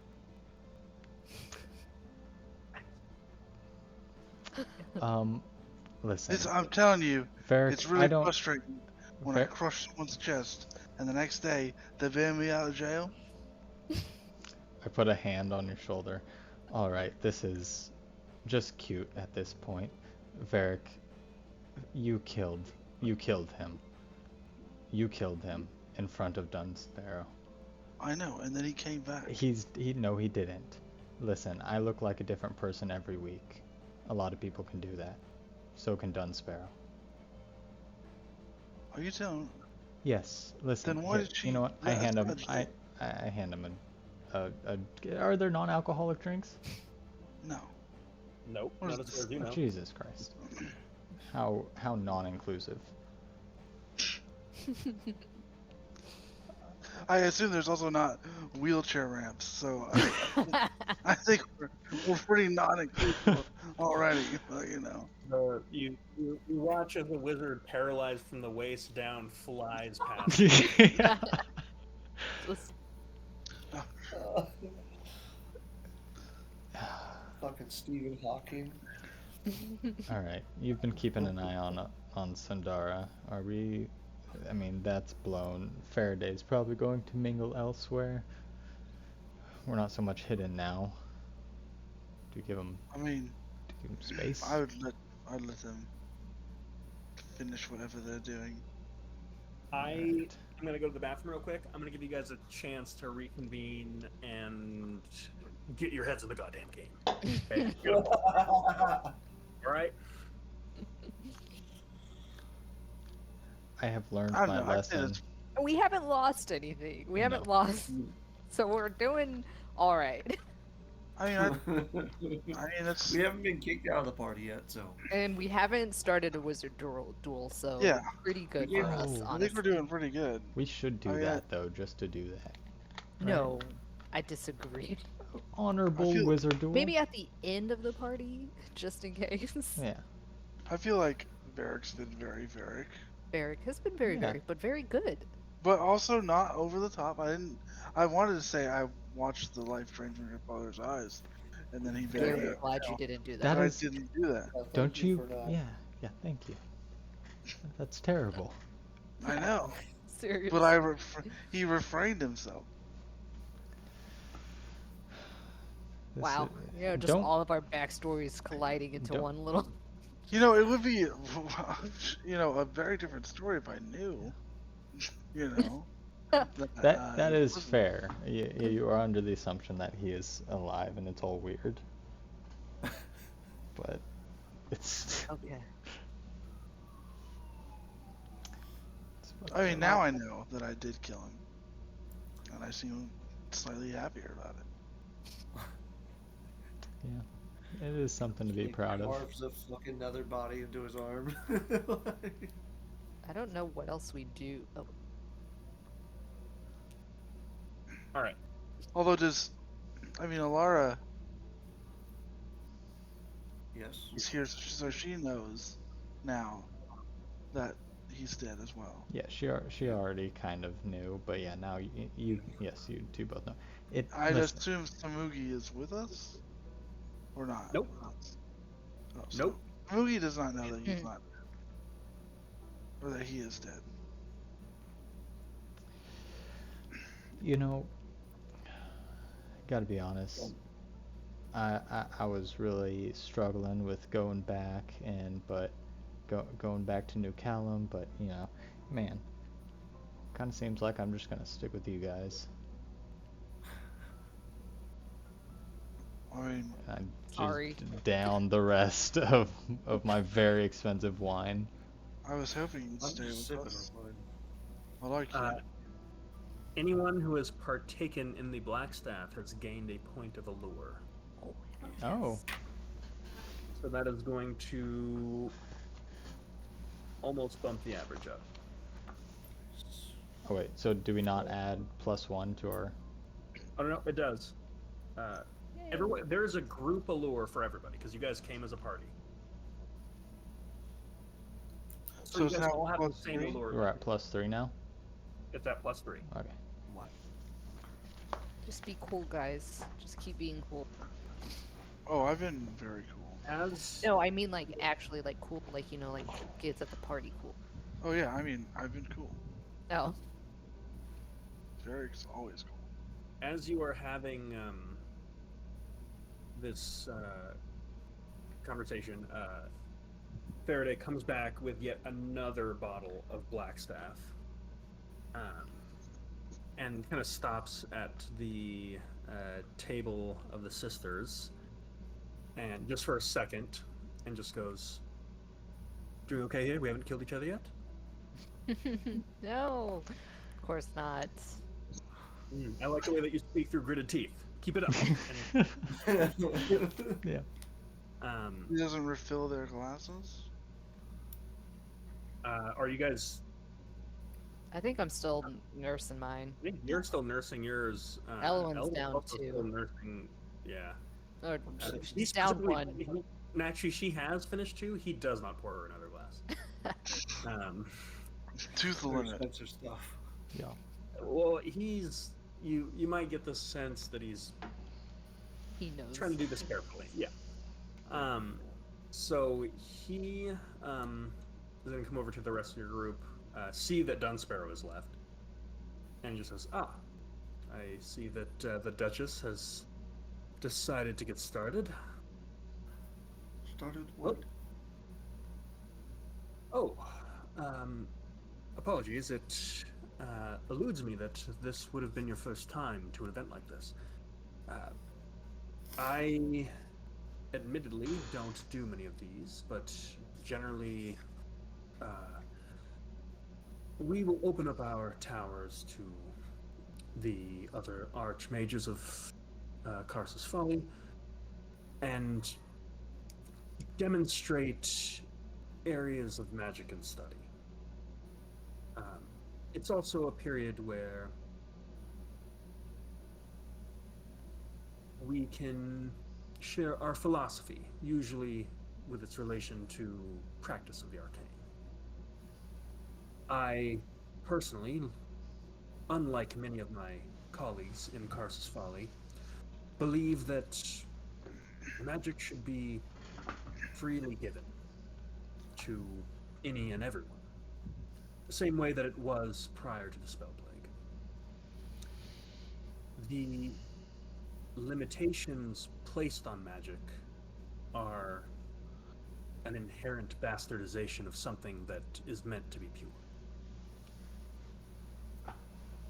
Listen, I'm telling you, Varric, it's really I don't... frustrating when I crush someone's chest, and the next day they bail me out of jail. I put a hand on your shoulder. Alright, this is just cute at this point. Varric, you killed him. You killed him in front of Dunsparrow. I know, and then he came back. No, he didn't. Listen, I look like a different person every week. A lot of people can do that. So can Dunsparrow. Are you telling? Yes. Listen. Then why did she? You know what? I hand him. I hand him a. Are there non-alcoholic drinks? No. Nope. What Not is as far as you Oh, know. Jesus Christ. How non-inclusive. I assume there's also not wheelchair ramps, so I think we're pretty non-inclusive already. But, You watch as the wizard, paralyzed from the waist down, flies past. Just Fucking Stephen Hawking. All right. You've been keeping an eye on Sundara. Are we? I mean, that's blown. Faraday's probably going to mingle elsewhere. We're not so much hidden now. Do you give him? I mean, Do you give him space? I'd let them finish whatever they're doing. I'm gonna go to the bathroom real quick. I'm gonna give you guys a chance to reconvene and get your heads in the goddamn game. Okay. All right. I have learned I don't my know. I'd say lesson. that's we haven't lost anything. We haven't No. lost, so we're doing all right. I mean, that's We haven't been kicked out of the party yet, so. And we haven't started a wizard duel, so Yeah. pretty good Yeah. for us. Oh. I think Honestly, we're doing pretty good. We should do I- that though, just to do that. no, I disagree. Honorable feel- wizard duel. Maybe at the end of the party, just in case. Yeah. I feel like Varric's been very Varric, Varric has been very, Yeah. very, but very good. but also not over the top. I wanted to say I watched the life drain from your father's eyes, and then he bailed me Very out. glad you didn't do That that. But I is- didn't do that. Thank Don't you? for not- Yeah. Thank you. That's terrible. I know, Seriously. but he refrained himself. This Wow. is- Just don't- all of our backstories colliding into Don't- one little. It would be, a very different story if I knew. That is fair. You are under the assumption that he is alive, and it's all weird. But it's. Okay. I mean, now I know that I did kill him, and I seem slightly happier about it. It is something to be He proud of. carves a fucking other body into his arm. I don't know what else we do. Oh, All right. Although Alara Yes. is here, so she knows now that he's dead as well. Yeah, she already kind of knew, but yeah, now yes, you two both know. I'd Listen, assume Samugi is with us, or not. Nope. Oh, so Nope. Samugi does not know that he's Hmm. not, or that he is dead. you know, gotta be honest. I was really struggling with going back but going back to New Callum, but man, kind of seems like I'm just gonna stick with you guys. I mean, I just Sorry. down the rest of my very expensive wine. I was hoping you'd I'm stay just with sipping us. on mine. I like you. Uh, anyone who has partaken in the Blackstaff has gained a point of allure. Oh, So that is going to almost bump the average up. oh wait. So do we not add +1 to our? Oh no, it does. Everyone, there's a group allure for everybody because you guys came as a party. So you it's guys now all have the plus same 3? allure. We're at +3 now. It's at +3. Okay. Just be cool, guys. Just keep being cool. Oh, I've been very cool. As No, I mean like actually like cool, like like kids at the party cool. Oh yeah, I mean, I've been cool. Oh, Always cool. as you are having this conversation, Faraday comes back with yet another bottle of Blackstaff, and kind of stops at the table of the sisters, and just for a second, and just goes, "Doing okay here? We haven't killed each other yet." no, of course not. I like the way that you speak through gritted teeth. Keep it up. Yeah. He doesn't refill their glasses. Are you guys? I think I'm still nursing mine. I think you're still nursing yours. Elwyn's Elwyn's down also still too. nursing. Yeah. Or He she's down specifically- one. Actually, she has finished 2. He does not pour her another glass. To the Very limit. expensive stuff. Yeah. Well, he's you might get the sense that he's He knows. trying to do this carefully. Yeah. So he is going to come over to the rest of your group, see that Dunsparrow is left, and he just says, "Ah, I see that the Duchess has decided to get started. Started what? Oh, apologies. It eludes me that this would have been your first time to an event like this. I admittedly don't do many of these, but generally we will open up our towers to the other archmages of Karsus Folly and demonstrate areas of magic and study. It's also a period where we can share our philosophy, usually with its relation to practice of the arcane. I personally, unlike many of my colleagues in Karsus Folly, believe that magic should be freely given to any and everyone, the same way that it was prior to the Spell Plague. The limitations placed on magic are an inherent bastardization of something that is meant to be pure.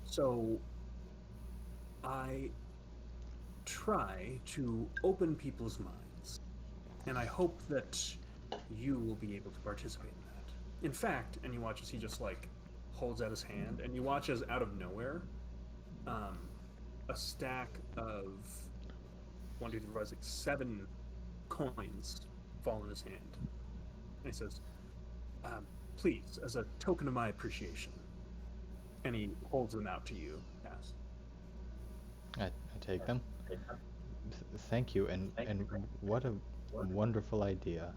So I try to open people's minds, and I hope that you will be able to participate in that. In fact, and you watch as he just like holds out his hand, and you watch as out of nowhere, a stack of 1, 2, 3, 4, 5, 6, 7 coins fall in his hand. And he says, please, as a token of my appreciation. And he holds them out to you, Cass. I take them. Thank you, and what a wonderful idea.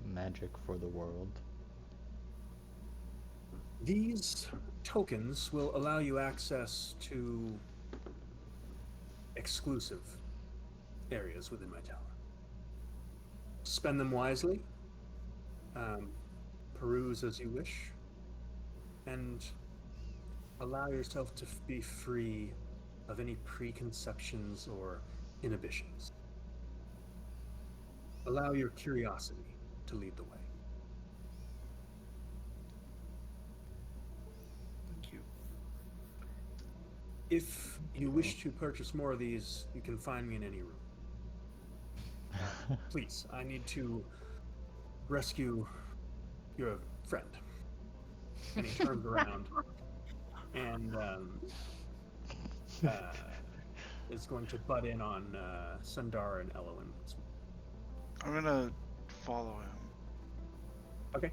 Magic for the world. These tokens will allow you access to exclusive areas within my tower. Spend them wisely, um, peruse as you wish, and allow yourself to be free of any preconceptions or inhibitions. Allow your curiosity to lead the way. Thank you. If you wish to purchase more of these, you can find me in any room. Please, I need to rescue your friend. And he turns around and uh, is going to butt in on Sundar and Elowen. I'm gonna follow him. Okay.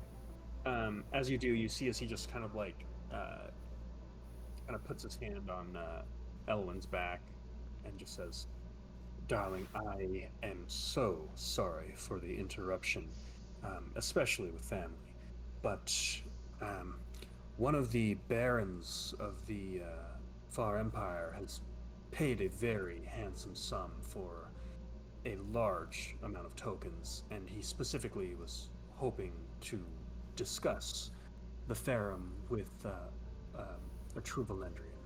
As you do, you see as he just kind of like kind of puts his hand on Elowen's back and just says, "Darling, I am so sorry for the interruption, especially with family. But um, one of the barons of the Far Empire has paid a very handsome sum for a large amount of tokens, and he specifically was hoping to discuss the Farum with a true Valendrian.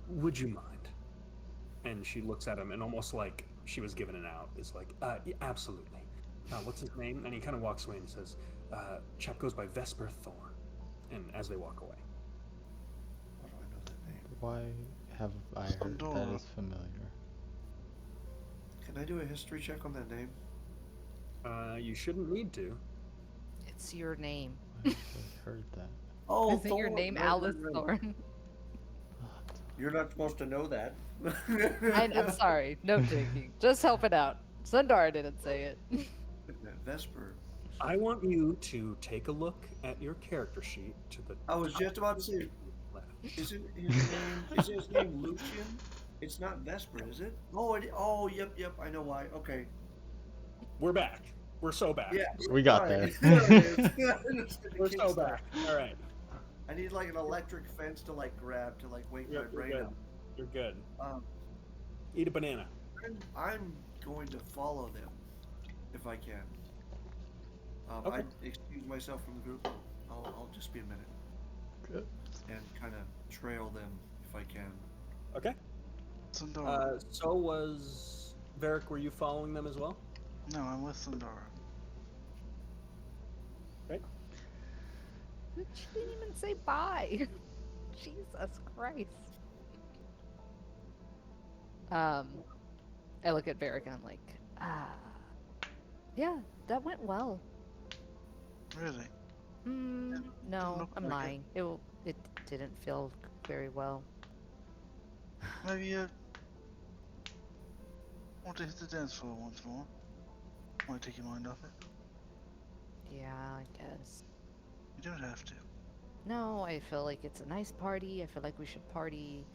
Would you mind?" And she looks at him and almost like she was given an out, is like, yeah, absolutely. What's his name? And he kind of walks away and says, chap goes by Vesper Thorn. And as they walk away. Why do I know that name? Why have I heard that Sundar. is familiar? Can I do a history check on that name? You shouldn't need to. It's your name. Why have I heard that? Oh, Isn't your name Right, Alice right. Thorne? What? You're not supposed to know that. I'm sorry. No taking. Just helping out. Sundar didn't say it. Vesper. I want you to take a look at your character sheet to the I was just about to say, left. isn't his name Lucian? It's not Vesper, is it? Oh, yep. I know why. Okay. We're back. We're so back. Yeah. We got alright. there. We're so back. All right. I need like an electric fence to like grab to like wake my You're brain good. up. You're good. Um, Eat a banana. I'm going to follow them if I can. Okay. I excuse myself from the group. I'll just be a minute Good. and kind of trail them if I can. Okay. Sundar. So was Varric, were you following them as well? No, I'm with Sundar. Right. She didn't even say bye. Jesus Christ. I look at Varric and I'm like, yeah, that went well. Really? No, look I'm like it. lying. It didn't feel very well. Maybe you want to hit the dance floor once more. Want to take your mind off it? Yeah, I guess. You don't have to. No, I feel like it's a nice party. I feel like we should party.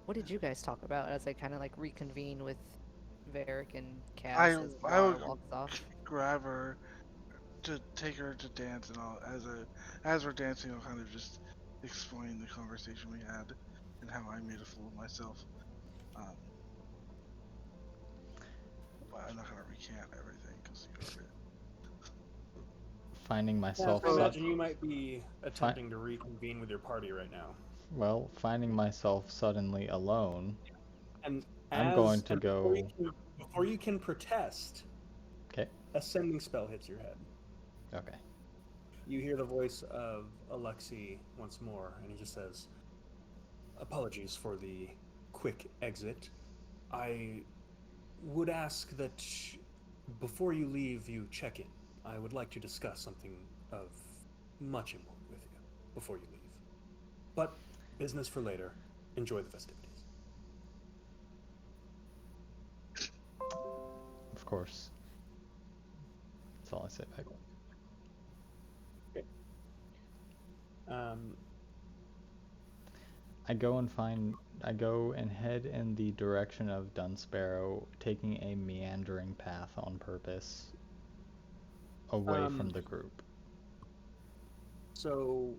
What did you guys talk about as I kind of like reconvene with Varric and Cass I as I Mara would walks off? grab her to take her to dance, and as we're dancing, I'll kind of just explain the conversation we had and how I made a fool of myself. Um, but I'm not gonna recant everything because you heard it. Finding myself I imagine you might be attempting to reconvene with your party right now. finding myself suddenly alone. And I'm going to go. Before you can protest, Okay. a sending spell hits your head. Okay. You hear the voice of Alexei once more, and he just says, "Apologies for the quick exit. I would ask that before you leave, you check in. I would like to discuss something of much import with you before you leave. But business for later. Enjoy the festivities." Of course. That's all I say back. Okay. I go and head in the direction of Dunsparrow, taking a meandering path on purpose, away from Um, the group. so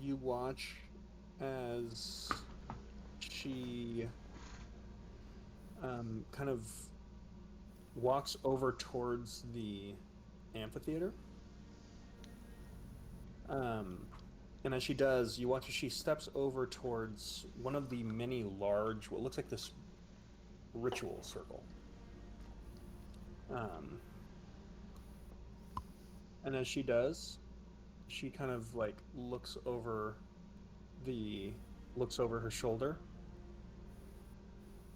you watch as she kind of walks over towards the amphitheater. Um, and as she does, you watch as she steps over towards one of the many large, what looks like this ritual circle. Um, and as she does, she kind of like the looks over her shoulder.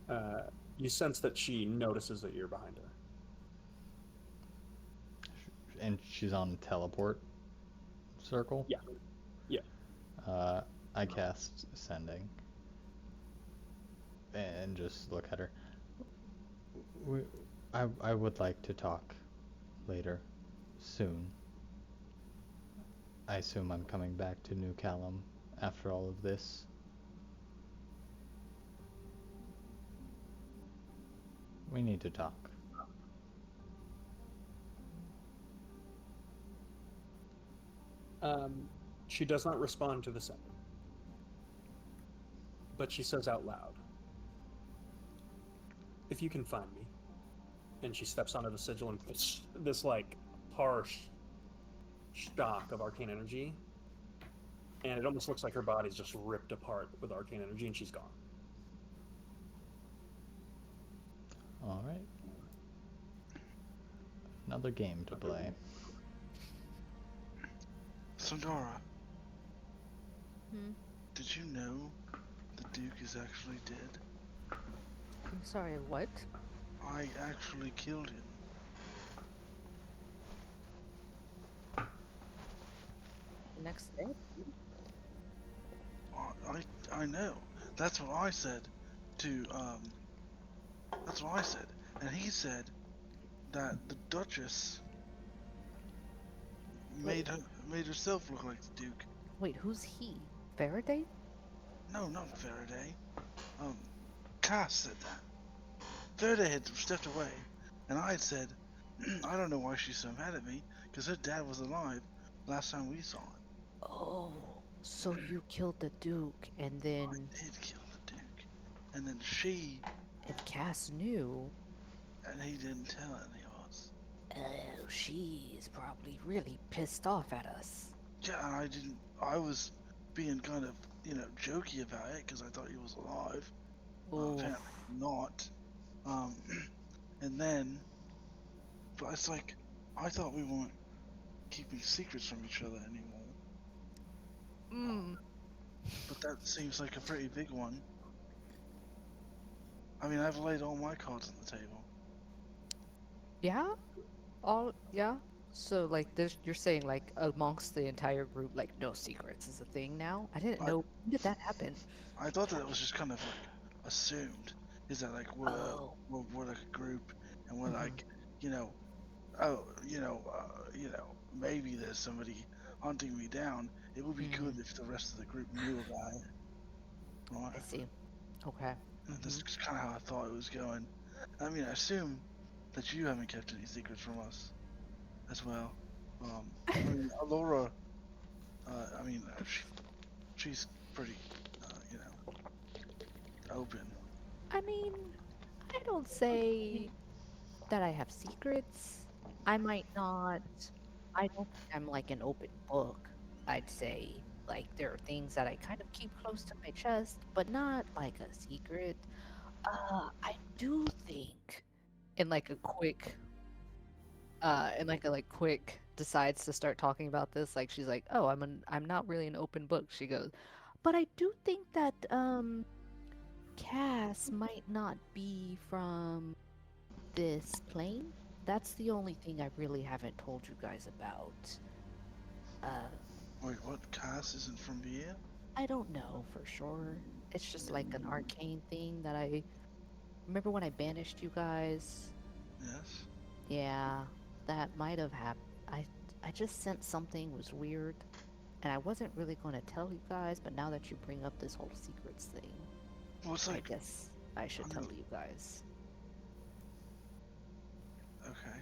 Uh, you sense that she notices that you're behind her. And she's on teleport circle. Yeah, yeah. Uh, I cast sending and just look at her. We, I would like to talk later, soon. I assume I'm coming back to New Callum after all of this. We need to talk. Um, she does not respond to the sending, but she says out loud, "If you can find me." And she steps onto the sigil and puts this like harsh shock of arcane energy, and it almost looks like her body's just ripped apart with arcane energy, and she's gone. All right. Another game to play. Sandara, Hmm? did you know the Duke is actually dead? I'm sorry, what? I actually killed him. The next day? I know. That's what I said to That's what I said, and he said that the Duchess Wait, made herself look like the Duke. wait, who's he? Faraday? No, not Faraday. Um, Cass said that. Faraday had stepped away, and I had said, I don't know why she's so mad at me, because her dad was alive last time we saw him. Oh, so you killed the Duke, and then I did kill the Duke, and then she and Cass knew. and he didn't tell any of us. Oh, she's probably really pissed off at us. Yeah, and I didn't. I was being kind of, jokey about it because I thought he was alive. Oh, Apparently not. Um, and then, but it's like, I thought we weren't keeping secrets from each other anymore. mm. But that seems like a pretty big one. I mean, I've laid all my cards on the table. Yeah? Yeah? So, like, this, you're saying, like, amongst the entire group, like, no secrets is a thing now? I didn't I know. When did that happen? I thought that it was just kind of like assumed. Is that like Oh. we're like a group and we're Mhm. like, you know, oh, maybe there's somebody hunting me down. It would be good Mm, if the rest of the group knew about it, right? I see. Okay. And that's Hmm. kind of how I thought it was going. I mean, I assume that you haven't kept any secrets from us as well. I mean, Alora, she's pretty, open. I mean, I don't say that I have secrets. I might not. I don't think I'm like an open book. I'd say like there are things that I kind of keep close to my chest, but not like a secret. I do think in like a quick, quick decides to start talking about this. Like she's like, oh, I'm not really an open book. She goes, but I do think that Cass might not be from this plane. That's the only thing I really haven't told you guys about. Uh, Wait, what? Cass isn't from here? I don't know for sure. It's just like an arcane thing that I remember when I banished you guys. Yes. Yeah, that might have happened. I just sensed something was weird, And I wasn't really going to tell you guys, but now that you bring up this whole secrets thing, Well, it's I like, guess I should I tell mean, you guys. okay.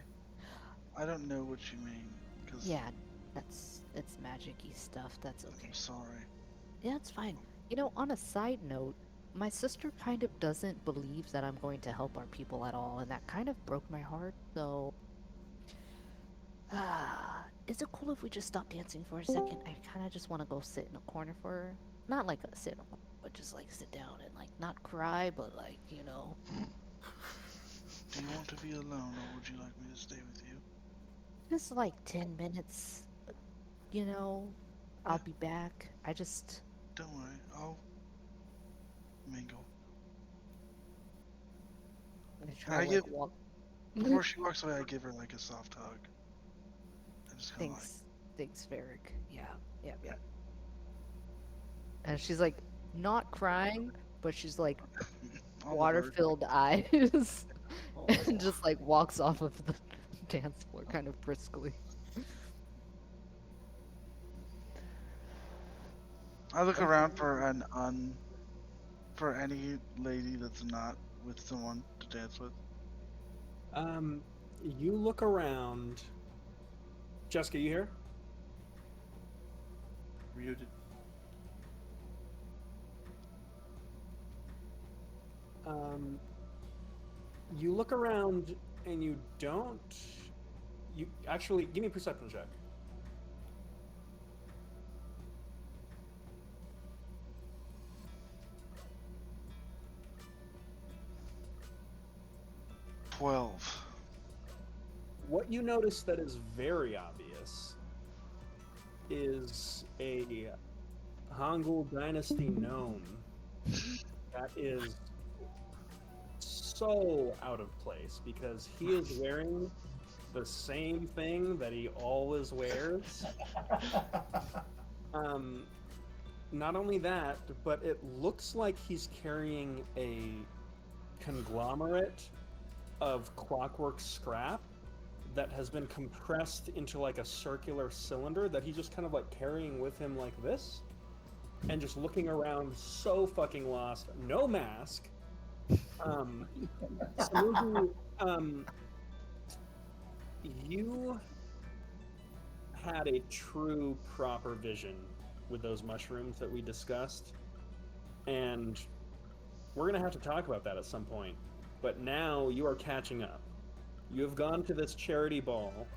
I don't know what you mean, because Yeah, it's magic-y stuff. That's okay. I'm sorry. Yeah, it's fine. You know, on a side note, my sister kind of doesn't believe that I'm going to help our people at all, and that kind of broke my heart. So, is it cool if we just stop dancing for a second? I kind of just want to go sit in a corner for, not like a sit in a corner, but just like sit down and like not cry, but like, you know, Do you want to be alone, or would you like me to stay with you? just like 10 minutes, you know, Yeah, I'll be back. I just, don't worry. I'll mingle. I And try I to give, like walk. before she walks away, I give her like a soft hug. And just kind of like, Thanks, thanks, Varric. Yeah, yeah, yeah. And she's like not crying, but she's like on the verge. water-filled eyes and Oh. just like walks off of the dance floor kind of briskly. I look around for for any lady that's not with someone to dance with. You look around. Jessica, you here? Muted. Um, you look around and you don't. You actually give me a perception check. 12. What you notice that is very obvious is a Hangul Dynasty gnome that is so out of place because he is wearing the same thing that he always wears. Not only that, but it looks like he's carrying a conglomerate of clockwork scrap that has been compressed into like a circular cylinder that he's just kind of like carrying with him like this and just looking around so fucking lost. No mask. Smoothie, you had a true proper vision with those mushrooms that we discussed, and we're gonna have to talk about that at some point. But now you are catching up. You have gone to this charity ball,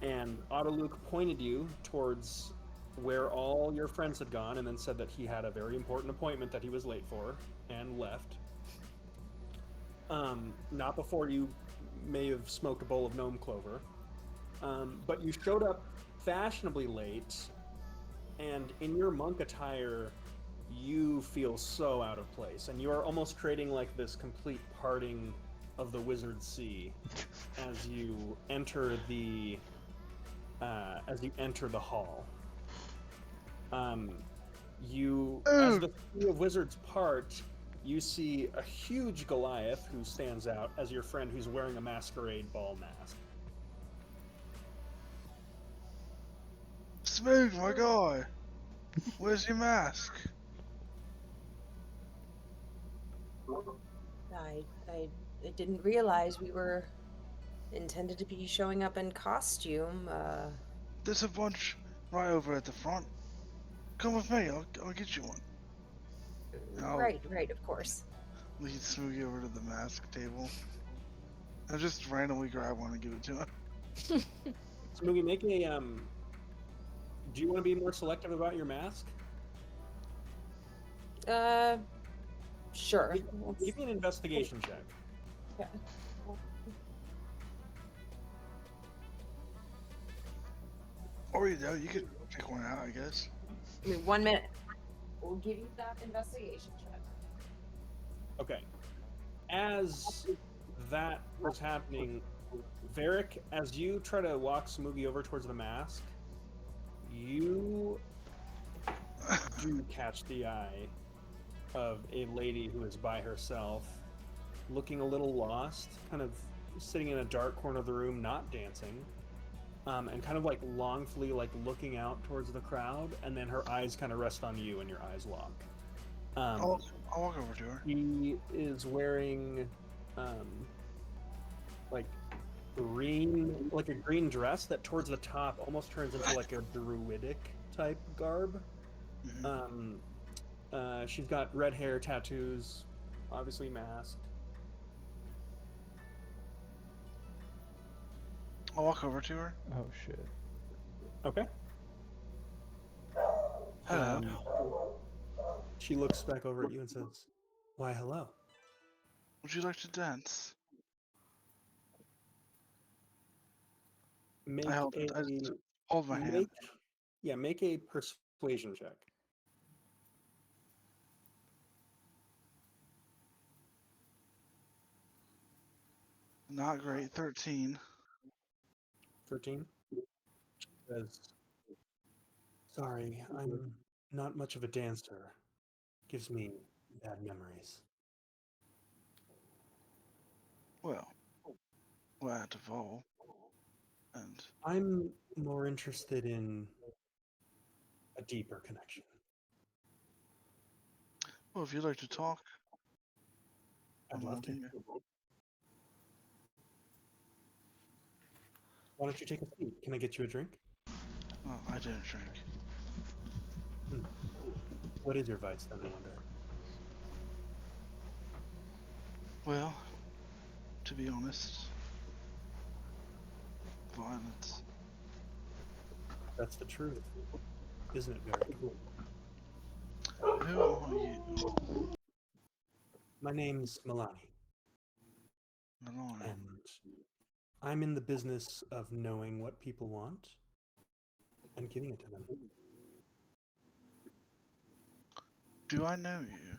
and Autoluke pointed you towards where all your friends had gone, and then said that he had a very important appointment that he was late for, and left. Not before you may have smoked a bowl of gnome clover. But you showed up fashionably late, and in your monk attire, you feel so out of place, and you are almost creating like this complete parting of the wizard sea as you enter the hall. As the sea of wizards part, you see a huge Goliath who stands out as your friend who's wearing a masquerade ball mask. Smooth, my guy. Where's your mask? I didn't realize we were intended to be showing up in costume. There's a bunch right over at the front. Come with me. I'll get you one. I'll Right, of course. lead Smoothie over to the mask table. I'll just randomly grab one and give it to him. Smoogie, make a do you want to be more selective about your mask? Sure. Give me an investigation check. Yeah. Or you could pick one out, I guess. Give me 1 minute. We'll give you that investigation check. Okay. As that was happening, Varric, as you try to walk Smoogie over towards the mask, you do catch the eye of a lady who is by herself, looking a little lost, kind of sitting in a dark corner of the room, not dancing. and kind of like longfully like looking out towards the crowd, and then her eyes kind of rest on you, and your eyes lock. I'll, Um, I'll walk over to her. he is wearing like like a green dress that towards the top almost turns into like a druidic type garb. Hmm. Um, she's got red hair, tattoos, obviously masked. I'll walk over to her. Oh shit. Okay. Hello. She looks back over at you and says, "Why, hello." Would you like to dance? Make I a just hold my hand. make yeah, make a persuasion check. Not great. 13. 13. Says, "Sorry, I'm not much of a dancer. Gives me bad memories." Well, glad to evolve. And I'm more interested in a deeper connection. well, if you'd like to talk, I'd I'm love all to. ear. Why don't you take a seat? Can I get you a drink? Well, I didn't drink. Hmm. What is your vice, then, I wonder? Well, to be honest, violence. That's the truth. Isn't it very true? Who are you, My name's Milani, Milani? and I'm in the business of knowing what people want and giving it to them. Do I know you?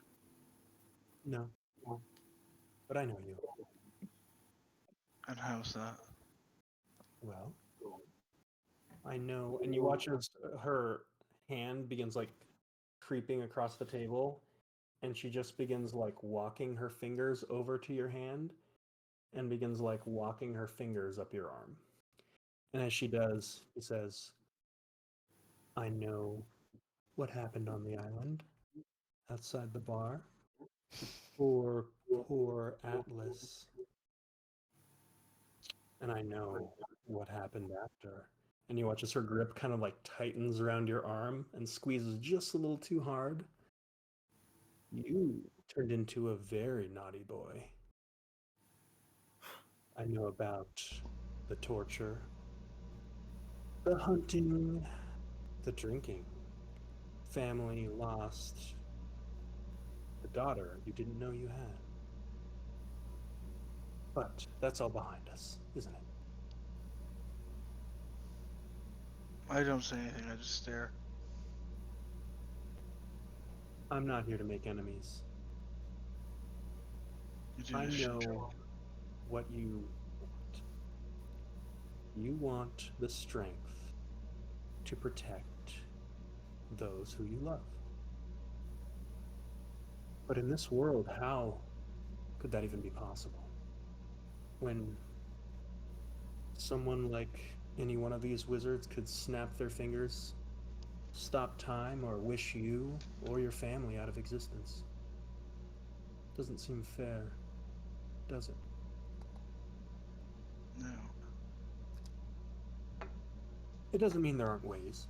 No, but I know you. And how's that? Well, I know, and you watch as her hand begins like creeping across the table, and she just begins like walking her fingers over to your hand and begins like walking her fingers up your arm. And as she does, he says, "I know what happened on the island outside the bar. Poor, poor Atlas. And I know what happened after." And you watch as her grip kind of like tightens around your arm and squeezes just a little too hard. You turned into a very naughty boy. I know about the torture, the hunting, the drinking, family lost, the daughter you didn't know you had. But that's all behind us, isn't it? I don't say anything. I just stare. I'm not here to make enemies. You do I a shit job. know what you want. You want the strength to protect those who you love. But in this world, how could that even be possible? When someone like any one of these wizards could snap their fingers, stop time, or wish you or your family out of existence. Doesn't seem fair, does it? No. It doesn't mean there aren't ways.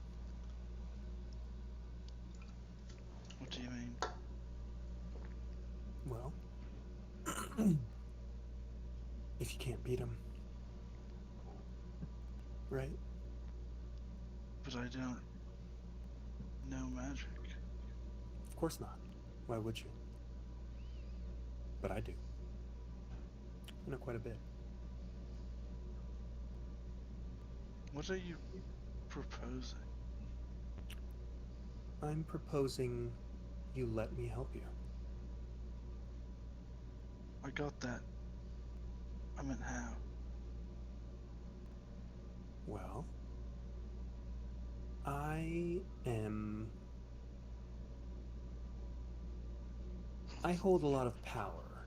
What do you mean? Well, if you can't beat them, right? But I don't know magic. Of course not. Why would you? But I do. I know quite a bit. What are you proposing? I'm proposing you let me help you. I got that. I meant how. Well, I am. I hold a lot of power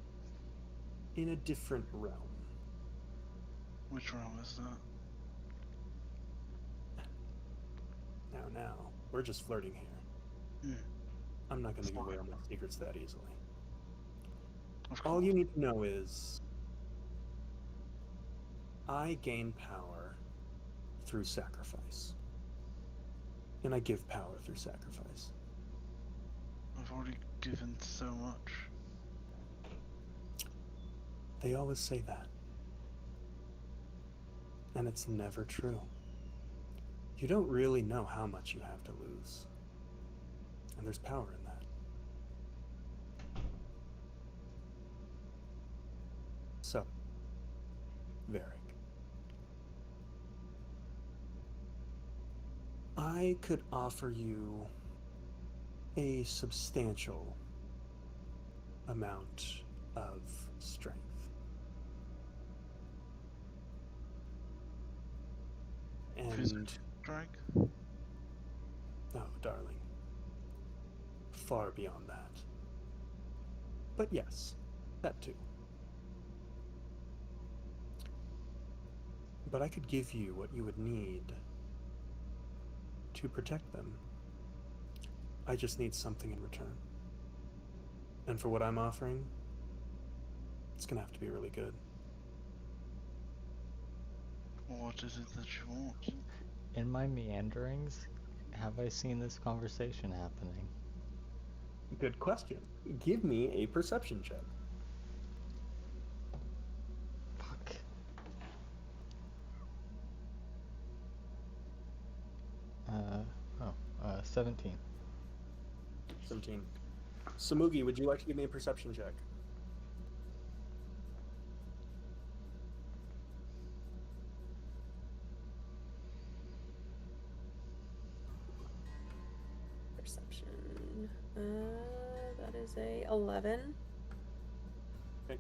in a different realm. Which realm is that? Now, we're just flirting here. Hmm. I'm not going to give away all my secrets that easily. Of All course. you need to know is I gain power through sacrifice. And I give power through sacrifice. I've already given so much. They always say that. And it's never true. You don't really know how much you have to lose. And there's power in that. So, Varric, I could offer you a substantial amount of strength. And, Strike? oh, darling, far beyond that. But yes, that too. But I could give you what you would need to protect them. I just need something in return. And for what I'm offering, it's gonna have to be really good. What is it that you want? In my meanderings, have I seen this conversation happening? Good question. Give me a perception check. Fuck. 17. 17. Samugi, would you like to give me a perception check? Perception. That is a 11. Okay.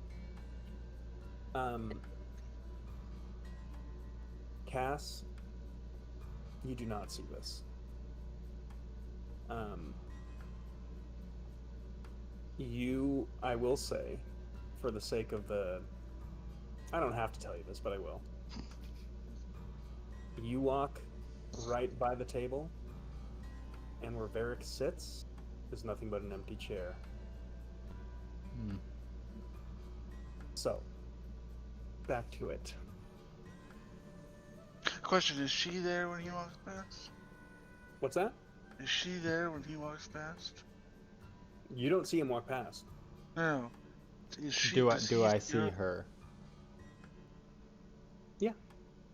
Cass, you do not see this. I will say, for the sake of I don't have to tell you this, but I will. You walk right by the table, and where Varric sits is nothing but an empty chair. Hmm. So, back to it. Question, is she there when he walks past? What's that? Is she there when he walks past? You don't see him walk past. No. Is she, Do does I he see her? Yeah.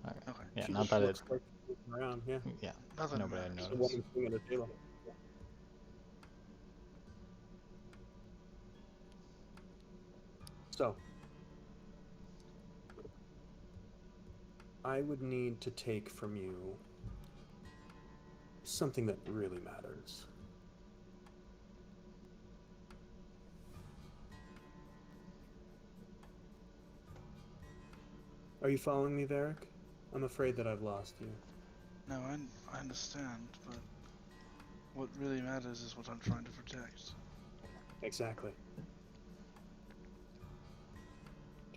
Okay. Okay. Yeah, She not just that looks it. like she's looking around, yeah. Yeah, Nothing nobody had matters. The noticed. woman sitting at the table. So, I would need to take from you something that really matters. Are you following me, Varric? I'm afraid that I've lost you. No, I understand, but what really matters is what I'm trying to protect. Exactly.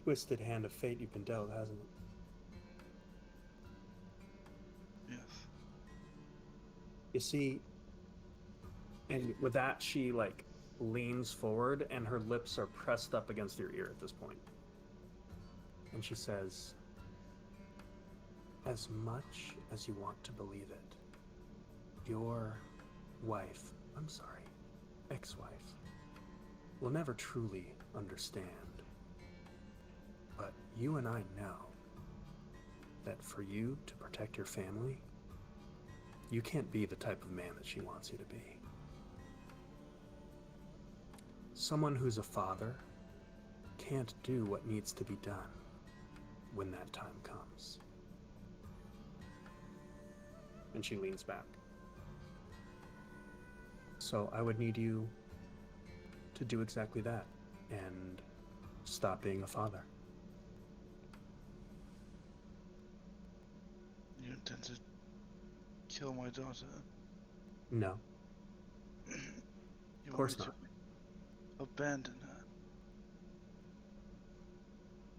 Twisted hand of fate you've been dealt, hasn't it? Yes. You see, and with that, she leans forward and her lips are pressed up against your ear at this point. And she says, as much as you want to believe it, your ex-wife, will never truly understand. But you and I know that for you to protect your family, you can't be the type of man that she wants you to be. Someone who's a father can't do what needs to be done when that time comes. And she leans back. So I would need you to do exactly that and stop being a father. You intend to kill my daughter? No, You of want me course not. to abandon her?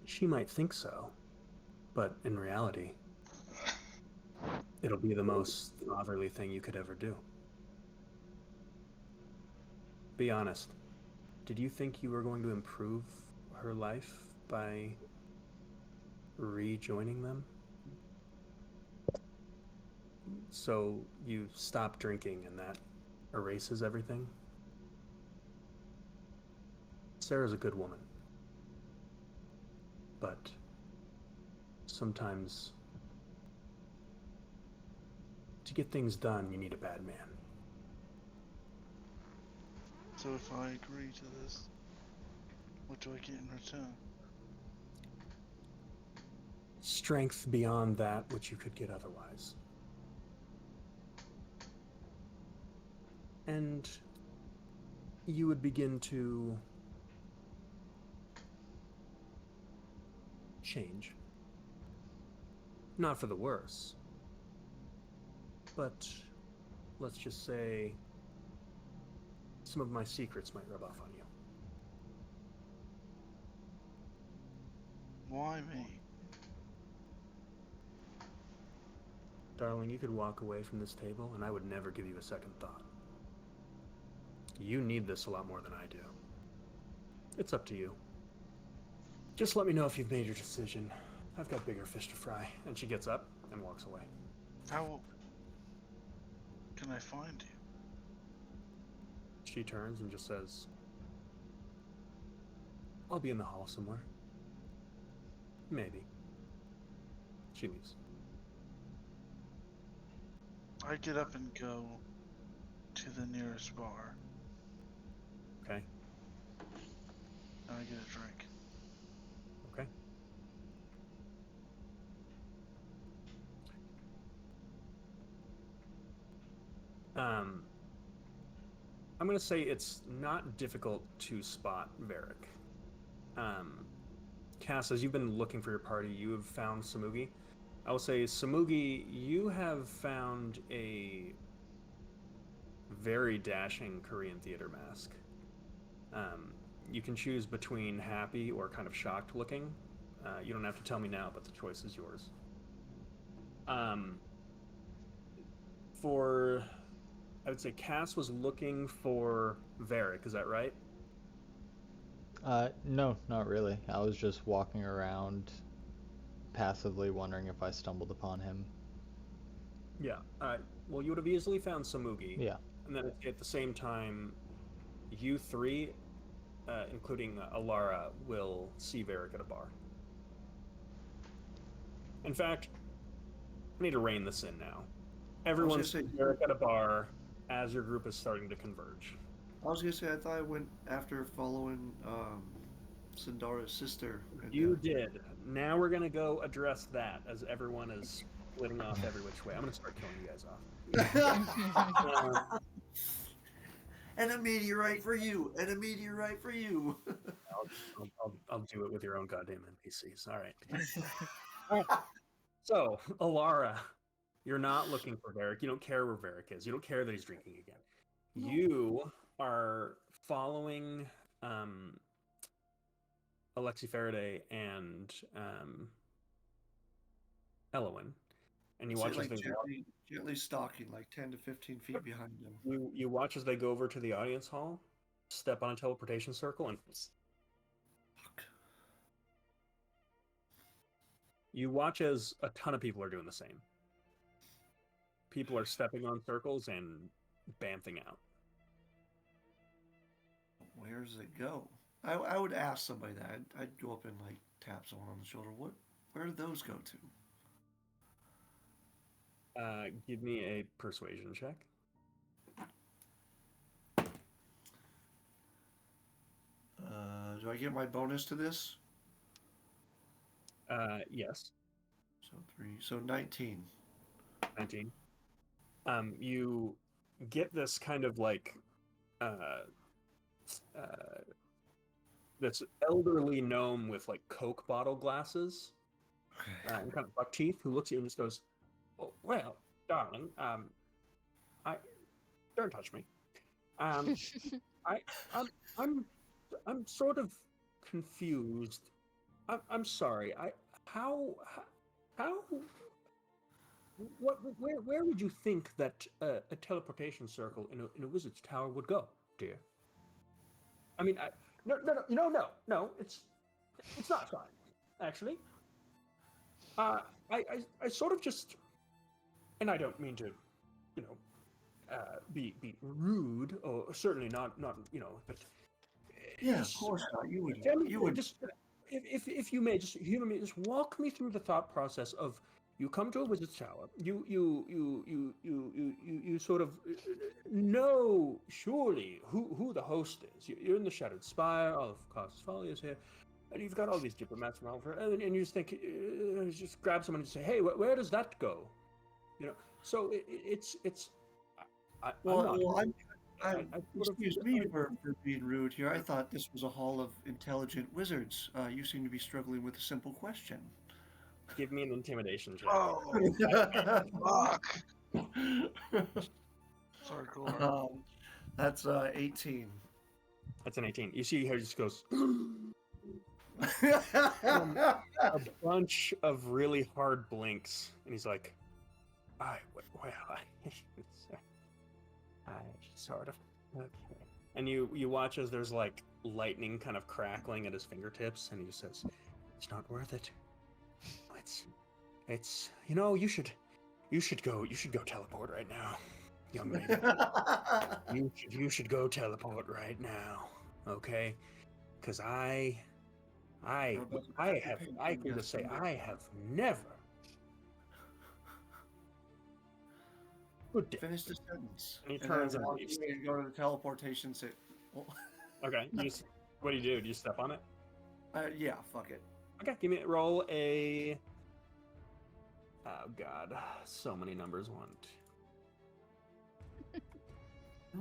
She might think so, but in reality, It'll be the most fatherly thing you could ever do. Be honest. Did you think you were going to improve her life by rejoining them? So you stop drinking and that erases everything? Sarah's a good woman. But sometimes to get things done, you need a bad man. So if I agree to this, what do I get in return? Strength beyond that which you could get otherwise. And you would begin to change. Not for the worse, but let's just say some of my secrets might rub off on you. Why me? Darling, you could walk away from this table and I would never give you a second thought. You need this a lot more than I do. It's up to you. Just let me know if you've made your decision. I've got bigger fish to fry. And she gets up and walks away. How can I find you? She turns and just says, I'll be in the hall somewhere. Maybe. She leaves. I get up and go to the nearest bar. Okay. And I get a drink. Okay. I'm going to say it's not difficult to spot Varric. Cass, as you've been looking for your party, you have found Samugi. I will say, Samugi, you have found a very dashing Korean theater mask. You can choose between happy or kind of shocked looking. You don't have to tell me now, but the choice is yours. For, I would say Cass was looking for Varric, is that right? No, not really. I was just walking around passively wondering if I stumbled upon him. Yeah. Well, you would have easily found Samugi. Yeah. And then at the same time, you three, including Alara, will see Varric at a bar. In fact, I need to rein this in now. Everyone's Varric at a bar as your group is starting to converge. I was gonna say I thought I went after following Sindara's sister. You did. Now we're gonna go address that as everyone is splitting off every which way. I'm gonna start killing you guys off. And a meteorite for you. And a meteorite for you. I'll do it with your own goddamn NPCs. All right. So, Alara, you're not looking for Varric. You don't care where Varric is. You don't care that he's drinking again. No. You are following Alexi Faraday and Elowin, and you watch as they gently stalking, like 10 to 15 feet behind them. You watch as they go over to the audience hall, step on a teleportation circle, and you watch as a ton of people are doing the same. People are stepping on circles and bamfing out. Where does it go? I would ask somebody that. I'd go up and like tap someone on the shoulder. Where do those go to? Give me a persuasion check. Do I get my bonus to this? Yes. So 3. So 19. 19. You get this kind of like this elderly gnome with like Coke bottle glasses, and kind of buck teeth, who looks at you and just goes, oh, "Well, darling, I don't touch me. I'm sort of confused. I'm sorry. How Where would you think that a teleportation circle in a wizard's tower would go, dear? I mean, no. It's not fine, actually. I sort of just, and I don't mean to, you know, be rude, or certainly not, but Yeah, of just course not. You would. tell me, You would. just if you may, just humor me, just walk me through the thought process of you come to a wizard's tower, you sort of know surely who the host is. You're in the Shattered Spire, all of Caus's Folly is here, and you've got all these diplomats around for, and you just think, just grab someone and say, hey, where does that go? So it's I'm not. Well, I sort of, excuse me for being rude here. I thought this was a hall of intelligent wizards. You seem to be struggling with a simple question. give me an intimidation check. Oh, fuck. Sorry, Cooler. That's 18. That's an 18. You see how he just goes a bunch of really hard blinks, and he's like, I sort of, okay. And you watch as there's like lightning kind of crackling at his fingertips, and he just says, it's not worth it. It's you should go teleport right now, young lady. you should go teleport right now, okay? Because I can just say I have never. Good day. Finish the sentence. And he turns then and I'll leaves. go to the teleportation. Say, well, Okay, what do you do? Do you step on it? yeah, fuck it. Okay, roll a. Oh God, so many numbers. One, two.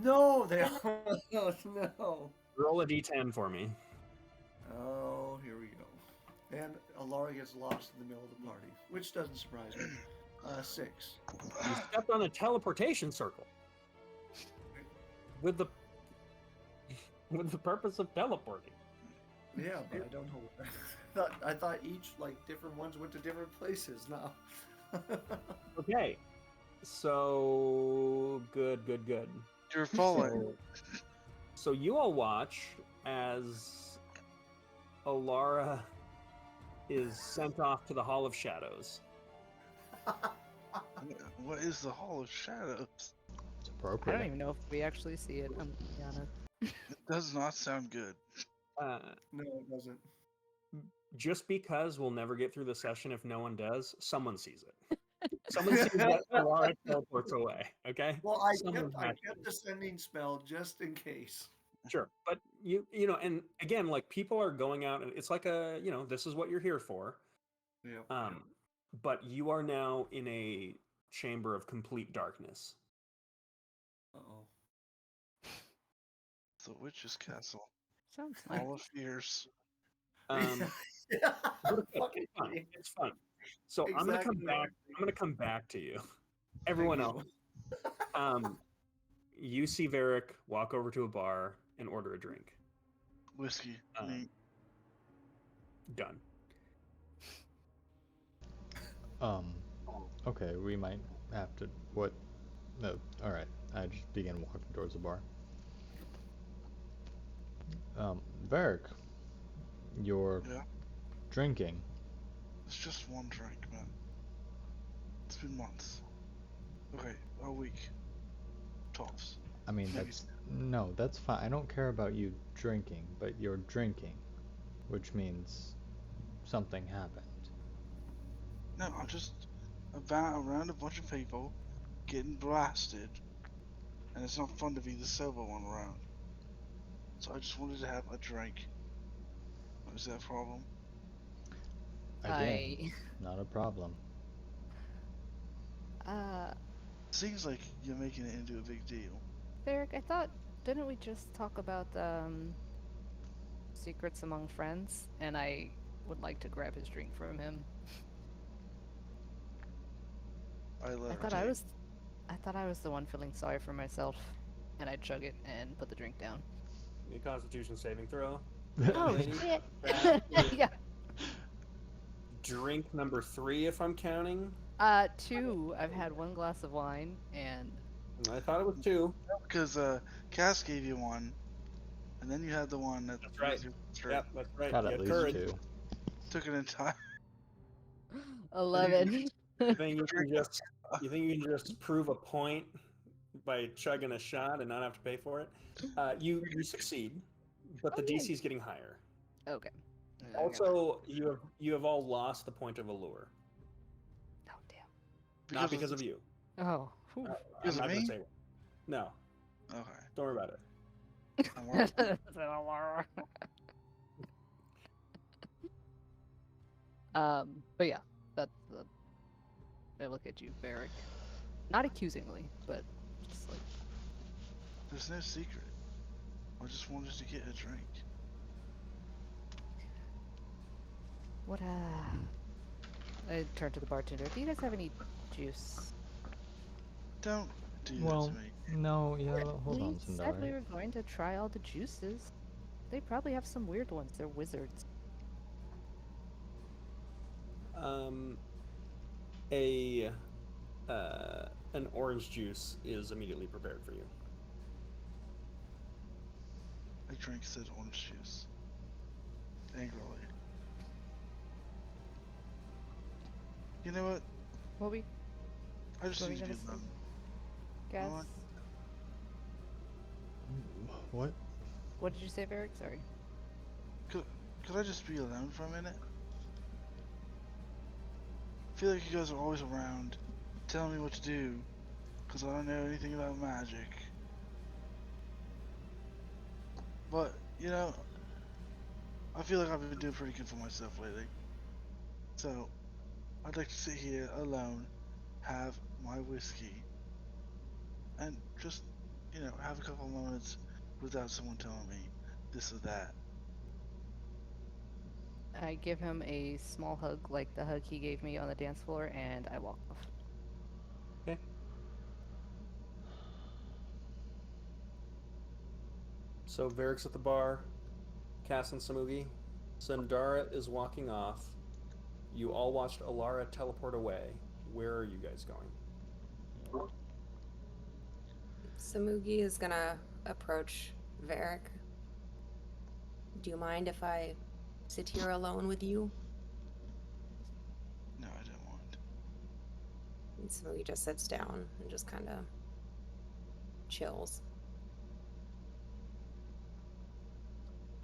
No, they are. Oh, no. Roll a d10 for me. Oh, here we go. And Alara gets lost in the middle of the party, which doesn't surprise me. 6. You stepped on a teleportation circle. With the purpose of teleporting. Yeah, but I don't know. I thought each different ones went to different places now. Okay. So good. You're falling. So you all watch as Alara is sent off to the Hall of Shadows. What is the Hall of Shadows? It's I appropriate. don't even know if we actually see it. I'm gonna be honest. It does not sound good. No, it doesn't. Just because we'll never get through the session if no one does, someone sees it. Someone sees that Alara teleports away, okay? Well, I Someone kept the sending spell just in case. Sure, but and again, people are going out, and it's like this is what you're here for. Yeah. But you are now in a chamber of complete darkness. Uh-oh. The Witch's Castle. Sounds like Hall of Fears. But it's fun. It's fun. So I'm gonna come back. I'm gonna come back to you. Everyone else. You see Varric walk over to a bar and order a drink. Whiskey. Done. Okay, we might have to. What? No. All right. I just begin walking towards the bar. Varric, you're Yeah. drinking. It's just one drink, man. It's been months. Okay, a week. Tops. I mean, that's fine. I don't care about you drinking, but you're drinking, which means something happened. No, I'm just around a bunch of people getting blasted, and it's not fun to be the sober one around. So I just wanted to have a drink. Is that a problem? Again, not a problem. Seems like you're making it into a big deal. Varric, I thought, didn't we just talk about secrets among friends? And I would like to grab his drink from him. I thought I was the one feeling sorry for myself, and I chug it and put the drink down. A Constitution saving throw. Oh shit! Yeah. Drink number 3, if I'm counting. Two. I've had one glass of wine, and I thought it was 2. Because Cass gave you one, and then you had the one that That's with right. your sister. Yep, that's right. Got You at had least courage. 2. Took an entire 11. You think you drink. can just prove a point by chugging a shot and not have to pay for it? You succeed, but the Oh, yay. DC is getting higher. Okay. Also, you have all lost the point of allure, Oh, damn. not because of you. Oh. Whew. I'm Because of not going me? to say what. No, Okay. don't worry about it. I'm working. But yeah, that's the. I look at you, Varric. Not accusingly, but just like, There's no secret. I just wanted to get a drink. what, I turn to the bartender. Do you guys have any juice? Don't do that Well, to me. no, yeah, hold We on, said we Sundari. were going to try all the juices. They probably have some weird ones. They're wizards. A an orange juice is immediately prepared for you. I drank said orange juice. Angrily. You know what? What we I just What were need you to be gonna say? alone. guess? What? What? What did you say, Varric? Sorry. Could I just be alone for a minute? I feel like you guys are always around, telling me what to do, because I don't know anything about magic. But, you know, I feel like I've been doing pretty good for myself lately. So, I'd like to sit here alone, have my whiskey, and just, have a couple moments without someone telling me this or that. I give him a small hug, like the hug he gave me on the dance floor, and I walk off. Okay. So Varric's at the bar, Cass and Samugi. Sundara is walking off. You all watched Alara teleport away. Where are you guys going? Samugi is gonna approach Varric. Do you mind if I sit here alone with you? No, I don't want. And Samugi just sits down and just kind of chills.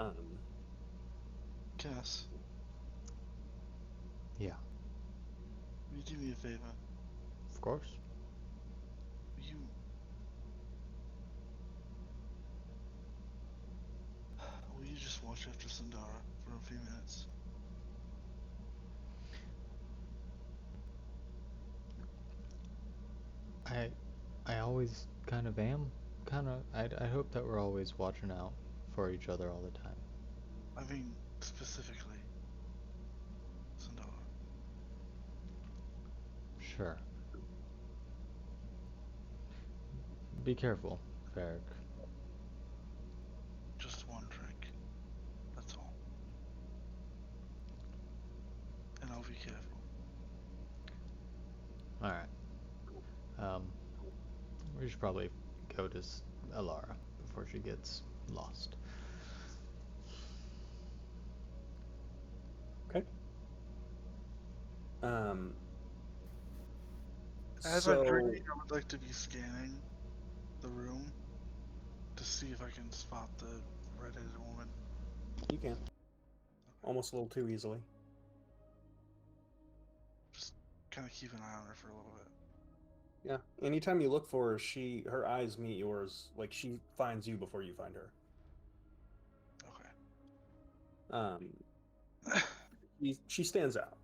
Um, Cass, Yeah, will you do me a favor? of course. Will you... Will you just watch after Sundara for a few minutes? I I always kind of am. I hope that we're always watching out for each other all the time. I mean, specifically, Sundara. Sure. Be careful, Varric. Just one drink. That's all. And I'll be careful. Alright. Um, we should probably go to Alara before she gets lost. okay. Um, As I'm so drinking, I would like to be scanning the room to see if I can spot the red-headed woman. you can almost a little too easily. Just kind of keep an eye on her for a little bit. Yeah. Anytime you look for her, her eyes meet yours. Like she finds you before you find her. Um, Okay. she stands out.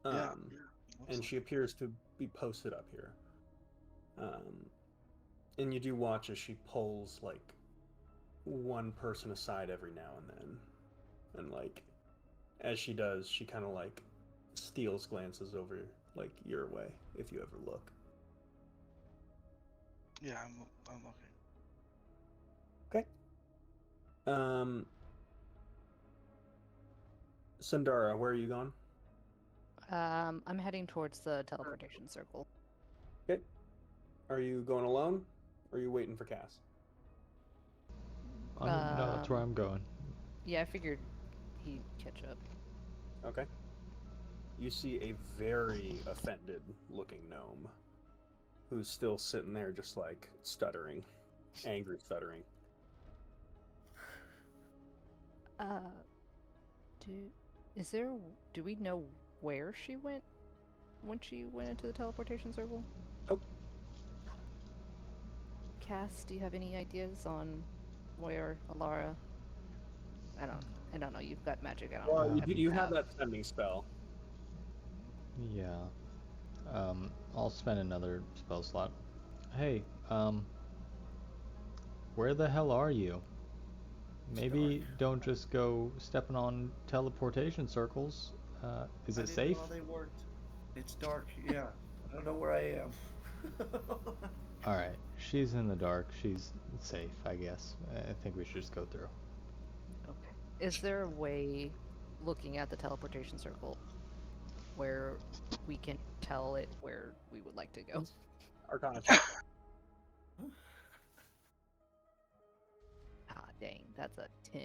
Yeah. And she appears to be posted up here. And you do watch as she pulls like one person aside every now and then, and like as she does, she kind of like steals glances over like your way if you ever look. Yeah, I'm looking. Okay. Um, Sundara, where are you going? I'm heading towards the teleportation circle. Okay. Are you going alone? Or are you waiting for Cass? No, that's where I'm going. Yeah, I figured he'd catch up. Okay. You see a very offended looking gnome who's still sitting there just like stuttering, angry stuttering. Do is there? Do we know where she went when she went into the teleportation circle? Oh, Cass, do you have any ideas on where Alara? I don't know. You've got magic. I don't. well, I don't you have have. that sending spell. Yeah. I'll spend another spell slot. Hey, where the hell are you? It's dark. Maybe don't just go stepping on teleportation circles. Is I it didn't know safe? how they worked. It's dark. Yeah. I don't know where I am. Alright, she's in the dark. She's safe, I guess. I think we should just go through. Okay. Is there a way, looking at the teleportation circle, where we can tell it where we would like to go? Arcana check. Ah, dang, that's a 10.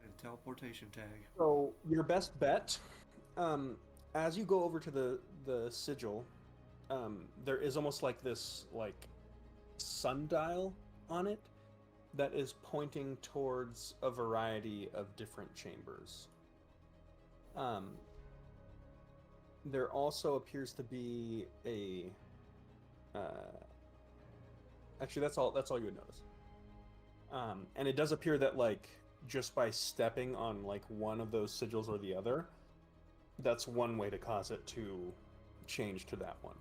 And teleportation tag. So your best bet, as you go over to the sigil, there is almost like this like sundial on it that is pointing towards a variety of different chambers. There also appears to be a. Actually, that's all. That's all you would notice. And it does appear that like just by stepping on like one of those sigils or the other, that's one way to cause it to change to that one.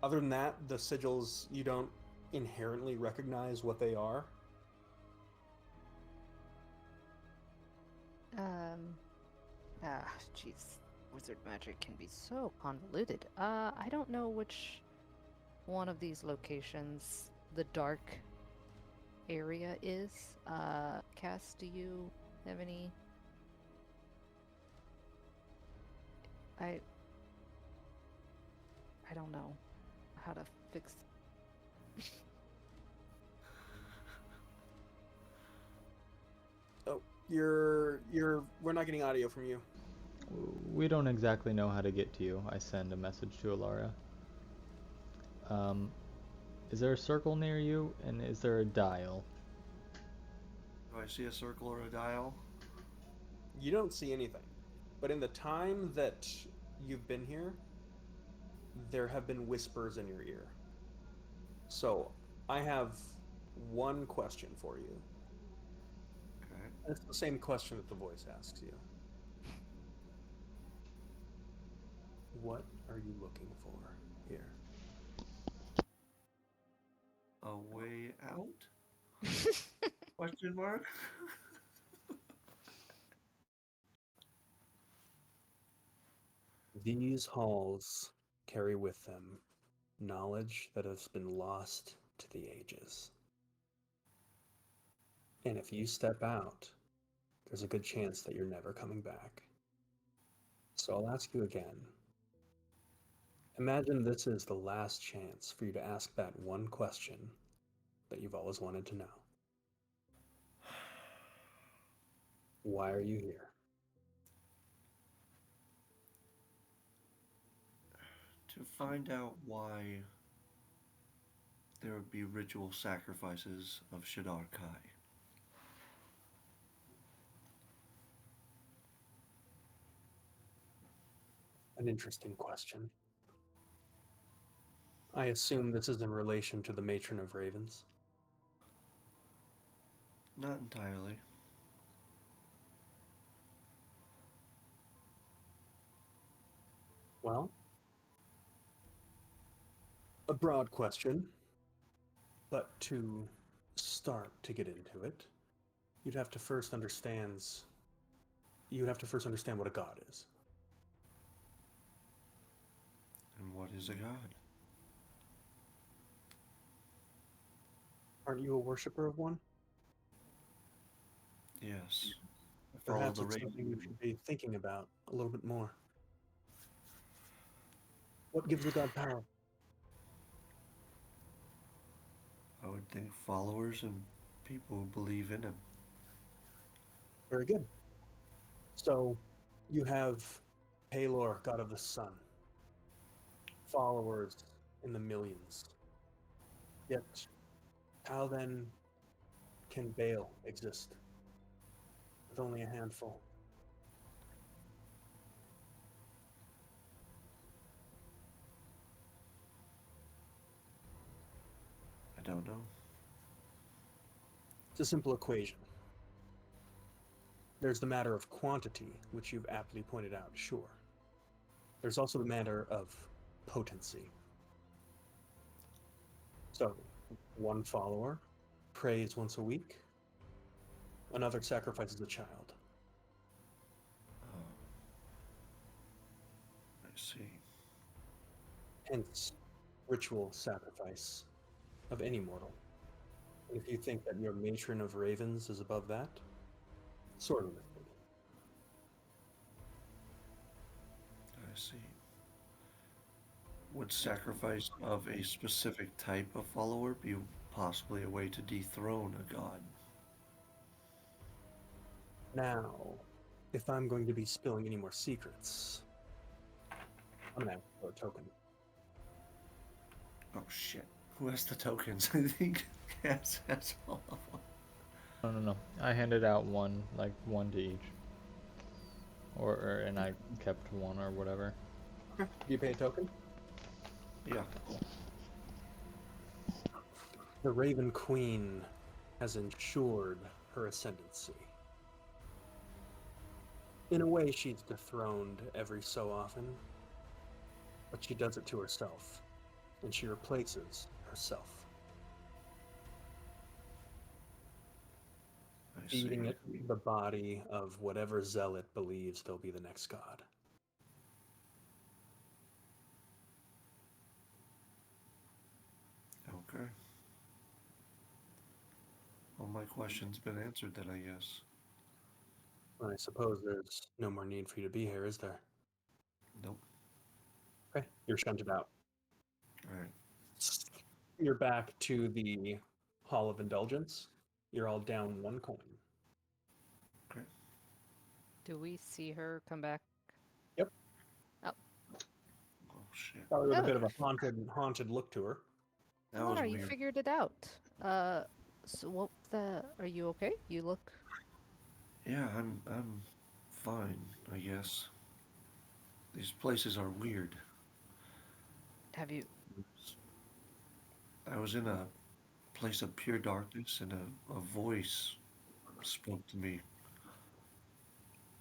Other than that, the sigils, you don't inherently recognize what they are. Jeez. Wizard magic can be so convoluted. I don't know which one of these locations the dark area is. Cass, do you have any? I don't know how to fix. Oh, we're not getting audio from you. We don't exactly know how to get to you. I send a message to Alara. Is there a circle near you, and is there a dial? Do I see a circle or a dial? You don't see anything. But in the time that you've been here, there have been whispers in your ear. So, I have one question for you. Okay. It's the same question that the voice asks you. What are you looking for here? A way out? Question mark? These halls carry with them knowledge that has been lost to the ages. And if you step out, there's a good chance that you're never coming back. So I'll ask you again. Imagine this is the last chance for you to ask that one question that you've always wanted to know. Why are you here? To find out why there would be ritual sacrifices of Shadar Kai. An interesting question. I assume this is in relation to the Matron of Ravens. Not entirely. Well, a broad question, but to start to get into it, you'd have to first understand what a god is. And what is a god? Aren't you a worshiper of one? Yes. Follow Perhaps the it's something you raven. should be thinking about a little bit more. What gives a god power? I would think followers and people who believe in him. Very good. So you have Palor, god of the sun, followers in the millions. Yet, how then can Baal exist with only a handful? I don't know. It's a simple equation. There's the matter of quantity, which you've aptly pointed out, sure. There's also the matter of potency. So, one follower prays once a week, another sacrifices a child. Oh, I see. Hence, ritual sacrifice of any mortal. And if you think that your matron of ravens is above that, sort of. I see. Would sacrifice of a specific type of follower be possibly a way to dethrone a god? Now, if I'm going to be spilling any more secrets, I'm gonna ask for a token. Oh shit. Who has the tokens? I think Cass has all of them. No. I handed out one, like one to each. And I kept one or whatever. Do you pay a token? Yeah. The Raven Queen has ensured her ascendancy. In a way, she's dethroned every so often, but she does it to herself, and she replaces herself, I feeding see. it the body of whatever zealot believes they'll be the next god. Okay. All my questions been answered then, I guess. I suppose there's no more need for you to be here, is there? Nope. Okay, you're shunted out. Alright. You're back to the Hall of Indulgence. You're all down one coin. Okay. Do we see her come back? Yep. Oh, Oh shit. Probably with a Oh. bit of a haunted look to her. That was Laura, you weird. figured it out. So what the? Are you okay? You look. Yeah, I'm fine, I guess. These places are weird. Have you? I was in a place of pure darkness and a voice spoke to me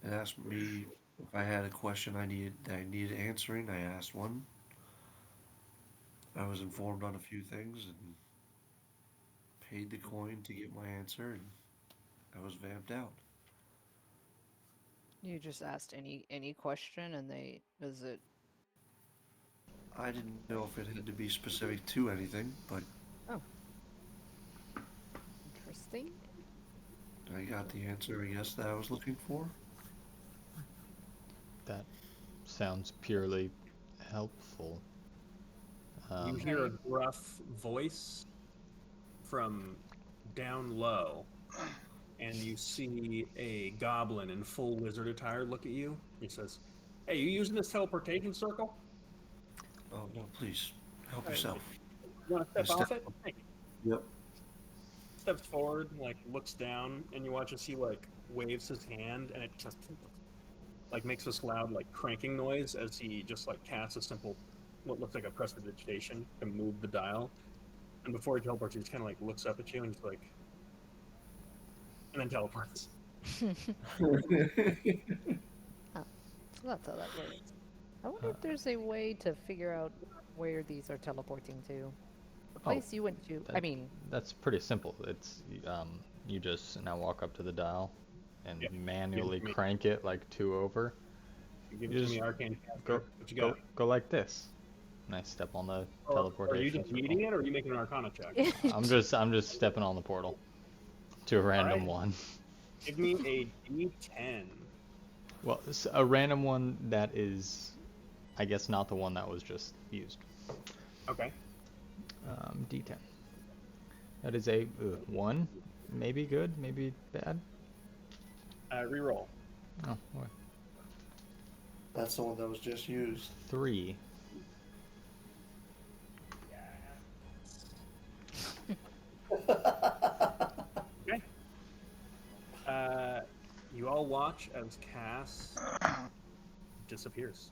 and asked me if I had a question I needed answering. I asked one. I was informed on a few things and paid the coin to get my answer, and I was vamped out. You just asked any question, and they was it? I didn't know if it had to be specific to anything, but Oh, interesting. I got the answer, I guess, that I was looking for. That sounds purely helpful. You hear a Okay. gruff voice from down low, and you see a goblin in full wizard attire look at you. He says, "Hey, you using this teleportation circle? Oh, no, please, help Hey, yourself. you want to I step step off it?" Hey, Yep. steps forward and like looks down, and you watch as he like waves his hand, and it just like makes this loud like cranking noise as he just like casts a simple what looks like a prestidigitation to move the dial. And before he teleports, he just kind of like looks up at you and just like, and then teleports. Oh, so that's how that works. I wonder Uh, if there's a way to figure out where these are teleporting to. The oh, place you went to. I that mean, that's pretty simple. It's you just now walk up to the dial and Yeah, give it manually to me. crank it like 2 over. Give it You to just me, Arcane go Caster. What you go got? go like this. And I step on the Or are you teleportation just circle. reading it, or are you making an Arcana check? I'm just stepping on the portal to a All random right, one. Give me a D10. Well, a random one that is, I guess, not the one that was just used. Okay. D10. That is a 1. Maybe good, maybe bad. Reroll. Oh, what? That's the one that was just used. 3. Okay. You all watch as Cass disappears.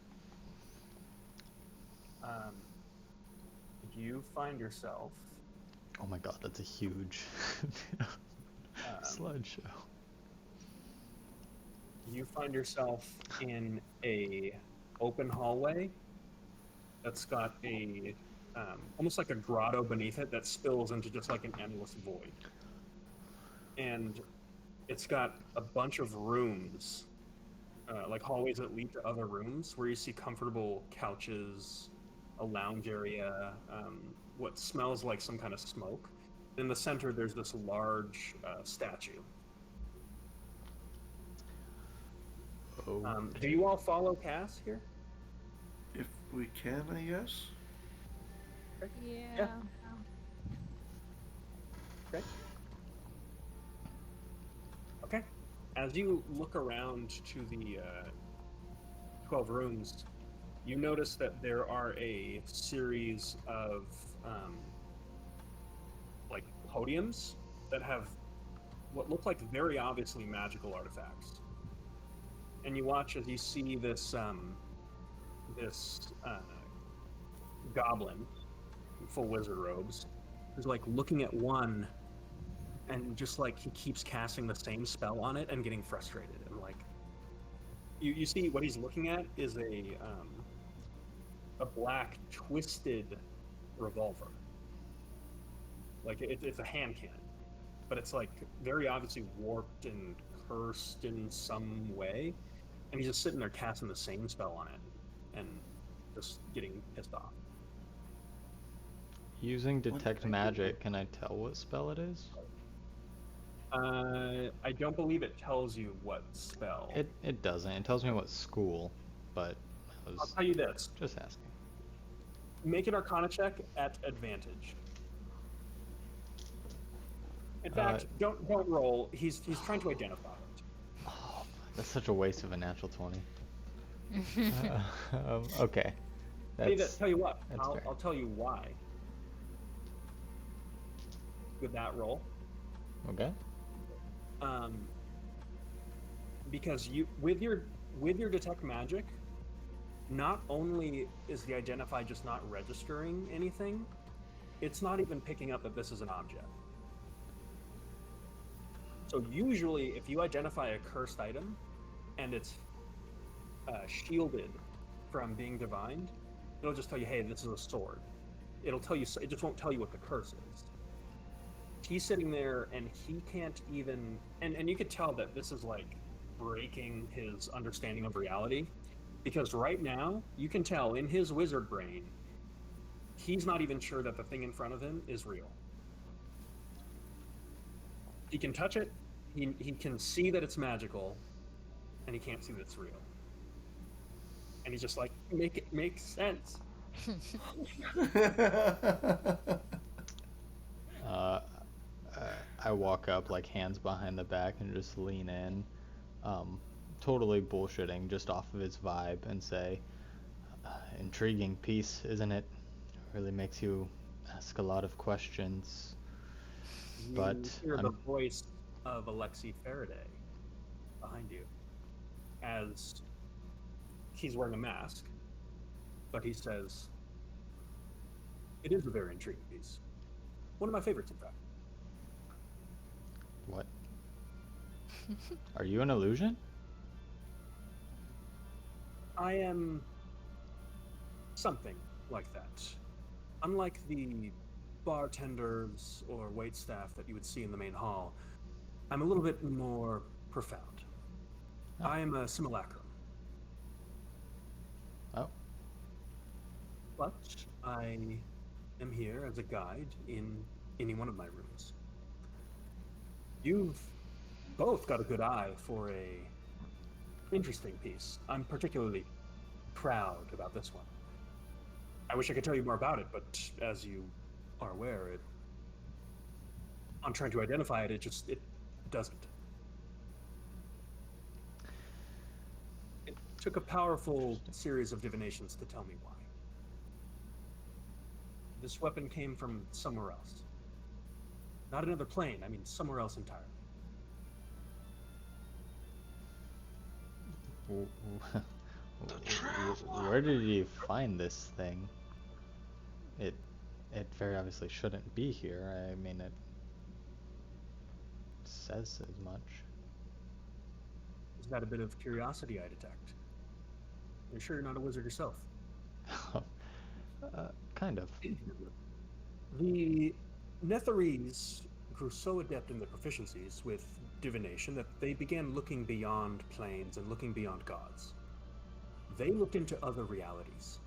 Um, you find yourself Oh my god, that's a huge sludge show. you find yourself in a open hallway that's got a almost like a grotto beneath it that spills into just like an endless void. And it's got a bunch of rooms, like hallways that lead to other rooms where you see comfortable couches, a lounge area, what smells like some kind of smoke. In the center, there's this large statue. Okay. Do you all follow Cass here? If we can, I guess. Yeah. Okay. Okay. As you look around to the 12 rooms, you notice that there are a series of like podiums that have what look like very obviously magical artifacts. And you watch as you see this goblin in full wizard robes who's like looking at one, and just like he keeps casting the same spell on it and getting frustrated, and like you see what he's looking at is a black twisted revolver. Like it's a hand cannon, but it's like very obviously warped and cursed in some way, and he's just sitting there casting the same spell on it and just getting pissed off. Using detect magic, can I tell what spell it is? I don't believe it tells you what spell. It doesn't. It tells me what school, but I I'll was tell you this. just asking. Make an Arcana check at advantage. In fact, don't roll. He's trying to identify it. Oh, that's such a waste of a natural 20. Okay. Tell you what, that's fair. I'll tell you why. With that roll, Okay. Because you with your detect magic, not only is the identify just not registering anything, it's not even picking up that this is an object. So usually, if you identify a cursed item, and it's shielded from being divined, it'll just tell you, "Hey, this is a sword." It'll tell you. It just won't tell you what the curse is. He's sitting there, and he can't even. And you could tell that this is like breaking his understanding of reality, because right now you can tell in his wizard brain, he's not even sure that the thing in front of him is real. He can touch it. He can see that it's magical, and he can't see that it's real. And he's just like, make it make sense. I walk up, like hands behind the back, and just lean in, totally bullshitting, just off of his vibe, and say, "Intriguing piece, isn't it? Really makes you ask a lot of questions." But You hear the voice of Alexei Faraday behind you, as he's wearing a mask, but he says, "It is a very intriguing piece. One of my favorites, in fact." What? Are you an illusion? I am something like that. Unlike the bartenders or waitstaff that you would see in the main hall, I'm a little bit more profound. Oh. I am a simulacrum. Oh. But I am here as a guide in any one of my rooms. You've both got a good eye for a interesting piece. I'm particularly proud about this one. I wish I could tell you more about it, but as you are aware, I'm trying to identify it. It doesn't. It took a powerful series of divinations to tell me why. This weapon came from somewhere else. Not another plane, I mean somewhere else entirely. The Traveler. Where did you find this thing? It it very obviously shouldn't be here. I mean, it says as much. Is that a bit of curiosity I detect? You're sure you're not a wizard yourself? Kind of. The Netherese grew so adept in their proficiencies with divination that they began looking beyond planes and looking beyond gods. They looked into other realities,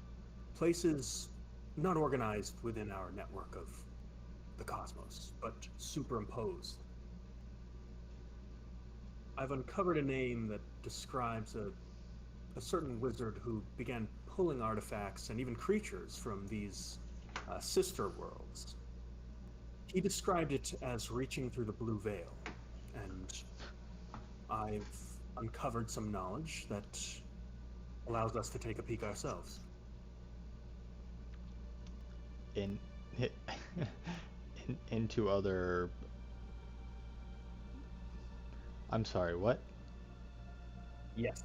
places not organized within our network of the cosmos, but superimposed. I've uncovered a name that describes a certain wizard who began pulling artifacts and even creatures from these sister worlds. He described it as reaching through the blue veil, and I've uncovered some knowledge that allows us to take a peek ourselves. In, into other. I'm sorry. What? Yes.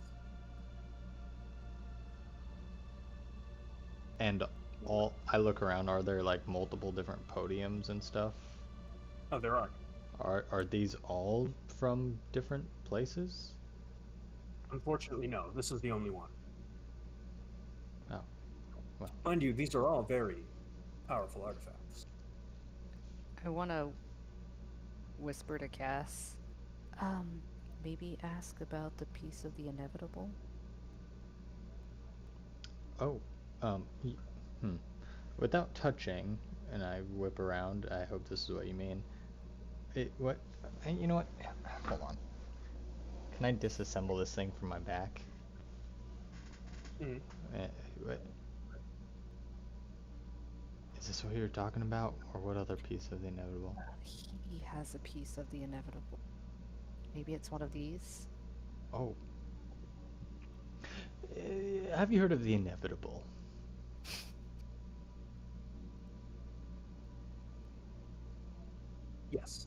And all I look around. Are there like multiple different podiums and stuff? Oh, there are. Are these all from different places? Unfortunately, no. This is the only one. Oh, well. Mind you, these are all very powerful artifacts. I want to whisper to Cass. Maybe ask about the piece of the inevitable. Oh, hmm. Without touching, and I whip around. I hope this is what you mean. What? You know what? Hold on. Can I disassemble this thing from my back? Mm. What? Is this what you're talking about, or what other piece of the inevitable? He has a piece of the inevitable. Maybe it's one of these. Oh. Have you heard of the inevitable? Yes.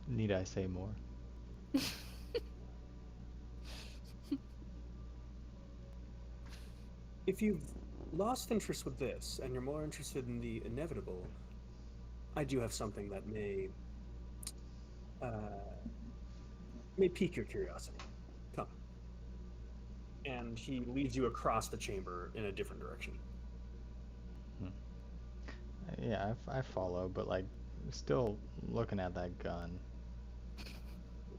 Need I say more? If you've lost interest with this and you're more interested in the inevitable, I do have something that uh, may pique your curiosity. Come. And he leads you across the chamber in a different direction. Yeah, I follow, but like, still looking at that gun.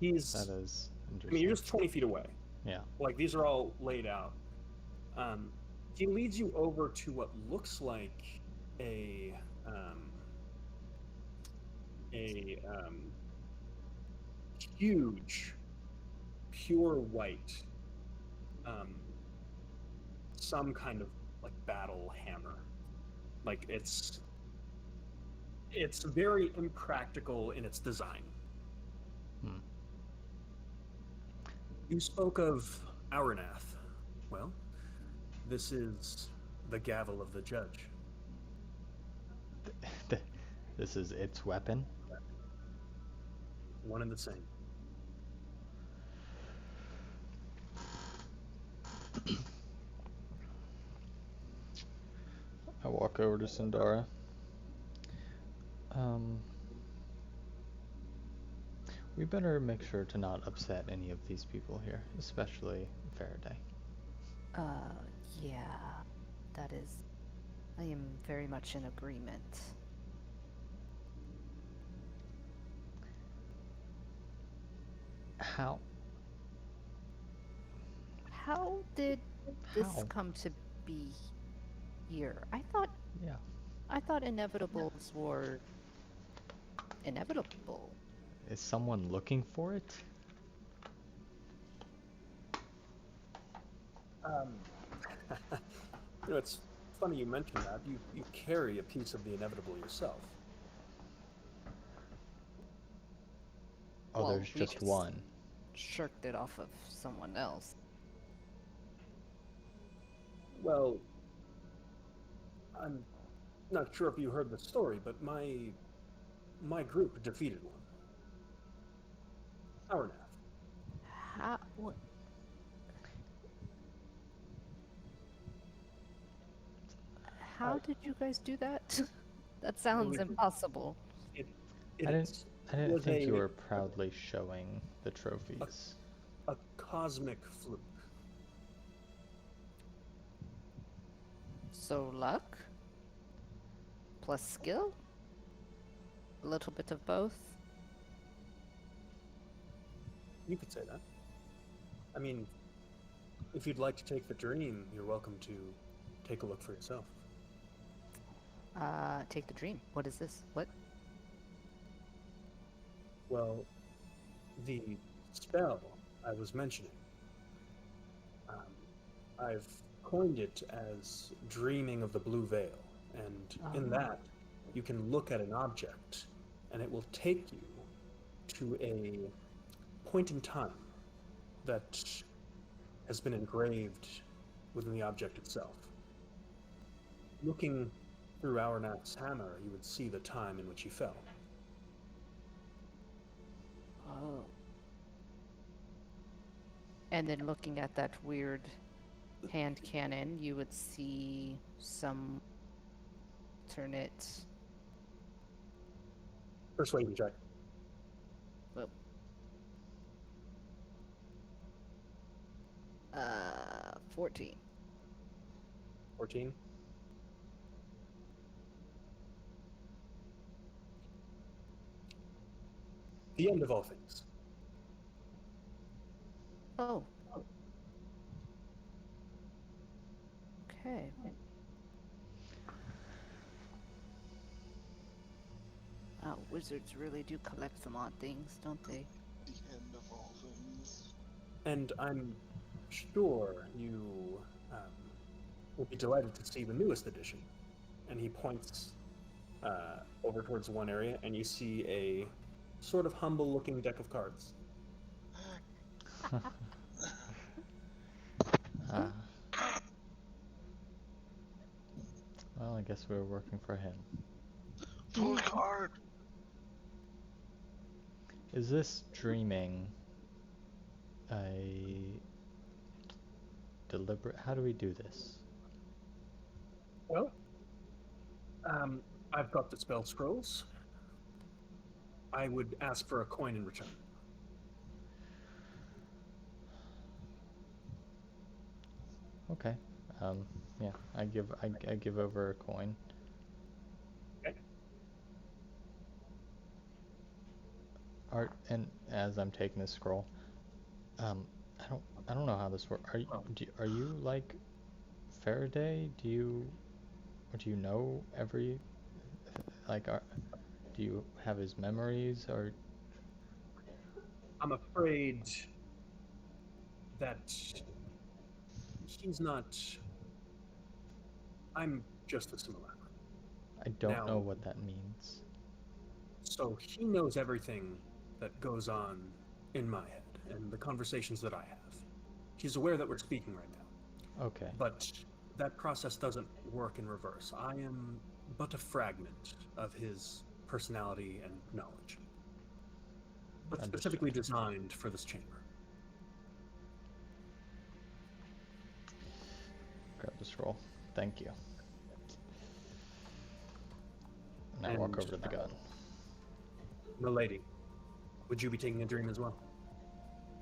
That is I mean, interesting. you're just 20 feet away. Yeah. Like, these are all laid out. He leads you over to what looks like a huge, pure white, some kind of like battle hammer. Like it's very impractical in its design. Hmm. You spoke of Auernath. Well, this is the gavel of the judge. This is its weapon? One and the same. I walk over to Sindara. We better make sure to not upset any of these people here, especially Faraday. Yeah. That is. I am very much in agreement. How? How did this How? come to be here? Yeah. I thought inevitables were inevitable. Is someone looking for it? Um, it's funny you mention that. You carry a piece of the inevitable yourself. Oh, Well, there's we just just one. shirked it off of someone else. Well, I'm not sure if you heard the story, but my group defeated one. Our NAF. How? What? I, How did you guys do that? That it sounds was impossible. it I didn't it I didn't was think you were proudly showing the trophies. a cosmic fluke. So luck plus skill? A little bit of both? You could say that. I mean, if you'd like to take the dream, you're welcome to take a look for yourself. Take the dream. What is this? What? Well, the spell I was mentioning, I've coined it as dreaming of the blue veil, and in that, you can look at an object, and it will take you to a point in time that has been engraved within the object itself. Looking through Auernach's hammer, you would see the time in which he fell. Oh. And then looking at that weird hand cannon, you would see some alternate. Persuasion check. Well, 14. 14. The end of all things. Oh. Okay. Wizards really do collect some odd things, don't they? The end of all things. And I'm sure you will be delighted to see the newest edition. And he points over towards one area, and you see a sort of humble-looking deck of cards. Ah. Well, I guess we're working for him. Full card. Is this dreaming a deliberate? How do we do this? Well, I've got the spell scrolls. I would ask for a coin in return. Okay. Yeah, I give over a coin. Okay. Art, and as I'm taking this scroll, I don't know how this works. Are you like Faraday? Do you know every like do you have his memories or? I'm afraid that he's not. I'm just a simulacrum. I don't know Now, what that means. so he knows everything that goes on in my head and the conversations that I have. He's aware that we're speaking right now. Okay. But that process doesn't work in reverse. I am but a fragment of his personality and knowledge, but specifically designed for this chamber. Grab the scroll. Thank you. And I walk And, over to the gun. Milady, would you be taking a dream as well?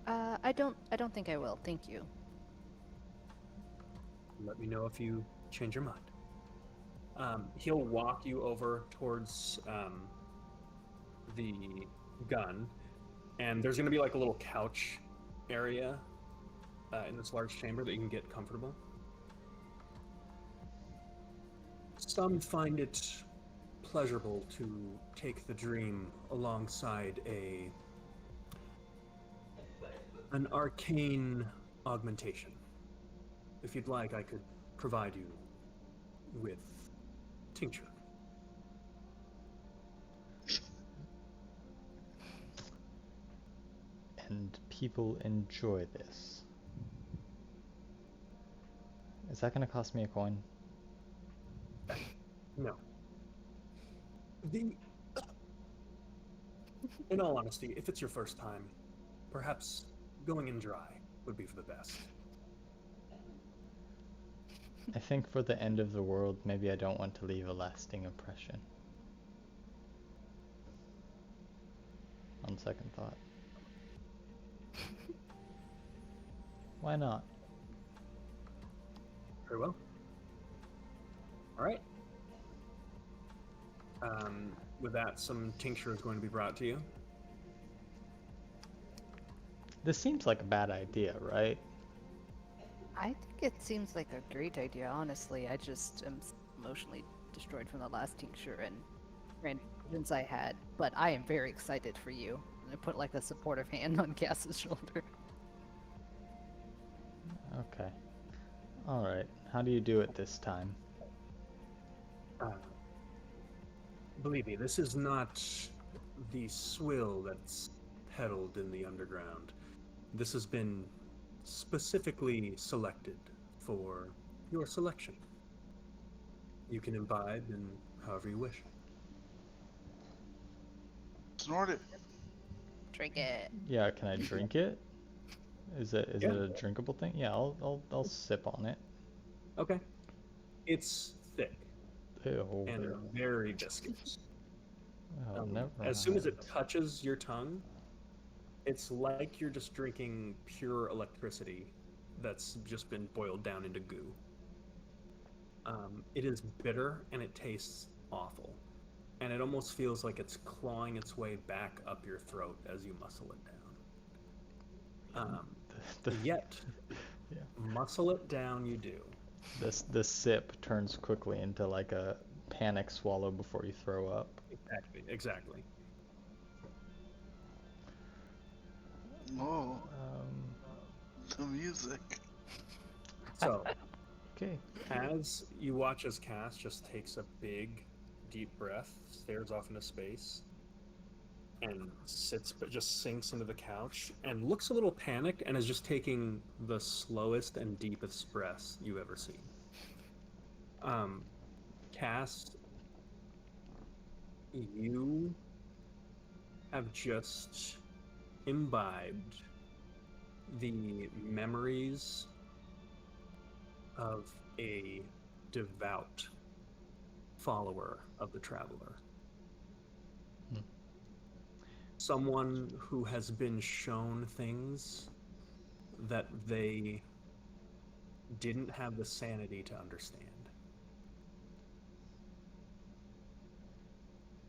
I don't think I will. Thank you. Let me know if you change your mind. He'll walk you over towards the gun, and there's going to be like a little couch area in this large chamber that you can get comfortable. Some find it pleasurable to take the dream alongside an arcane augmentation. If you'd like, I could provide you with tincture. And people enjoy this. Is that going to cost me a coin? No. In all honesty, if it's your first time, perhaps going in dry would be for the best. I think for the end of the world, maybe I don't want to leave a lasting impression. On second thought. Why not? Very well. All right. With that, some tincture is going to be brought to you. This seems like a bad idea, right? I think it seems like a great idea, honestly. I just am emotionally destroyed from the last tincture and random visions I had, but I am very excited for you. And I put like a supportive hand on Cass's shoulder. Okay. Alright. How do you do it this time? Believe me, this is not the swill that's peddled in the underground. This has been specifically selected for your selection. You can imbibe in however you wish. Snort it. Drink it. Yeah, can I drink it? Is it Yeah. a drinkable thing? Yeah, I'll sip on it. Okay. It's thick Ew. and very viscous. Oh, never As soon as mind. it touches your tongue, it's like you're just drinking pure electricity that's just been boiled down into goo. It is bitter and it tastes awful. And it almost feels like it's clawing its way back up your throat as you muscle it down. Yet, Yeah. muscle it down you do. This sip turns quickly into like a panic swallow before you throw up. Exactly. Oh, the music. So, Okay. as you watch as Cass just takes a big, deep breath, stares off into space, and sits, but just sinks into the couch, and looks a little panicked, and is just taking the slowest and deepest breaths you've ever seen. Cass, you have just imbibed the memories of a devout follower of the Traveler. Someone who has been shown things that they didn't have the sanity to understand.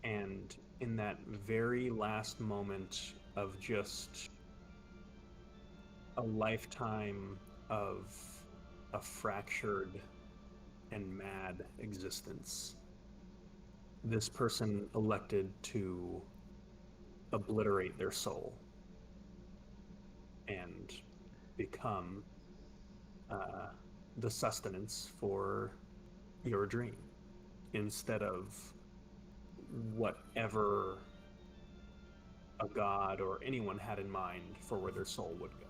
And in that very last moment of just a lifetime of a fractured and mad existence, this person elected to obliterate their soul and become the sustenance for your dream instead of whatever a god or anyone had in mind for where their soul would go.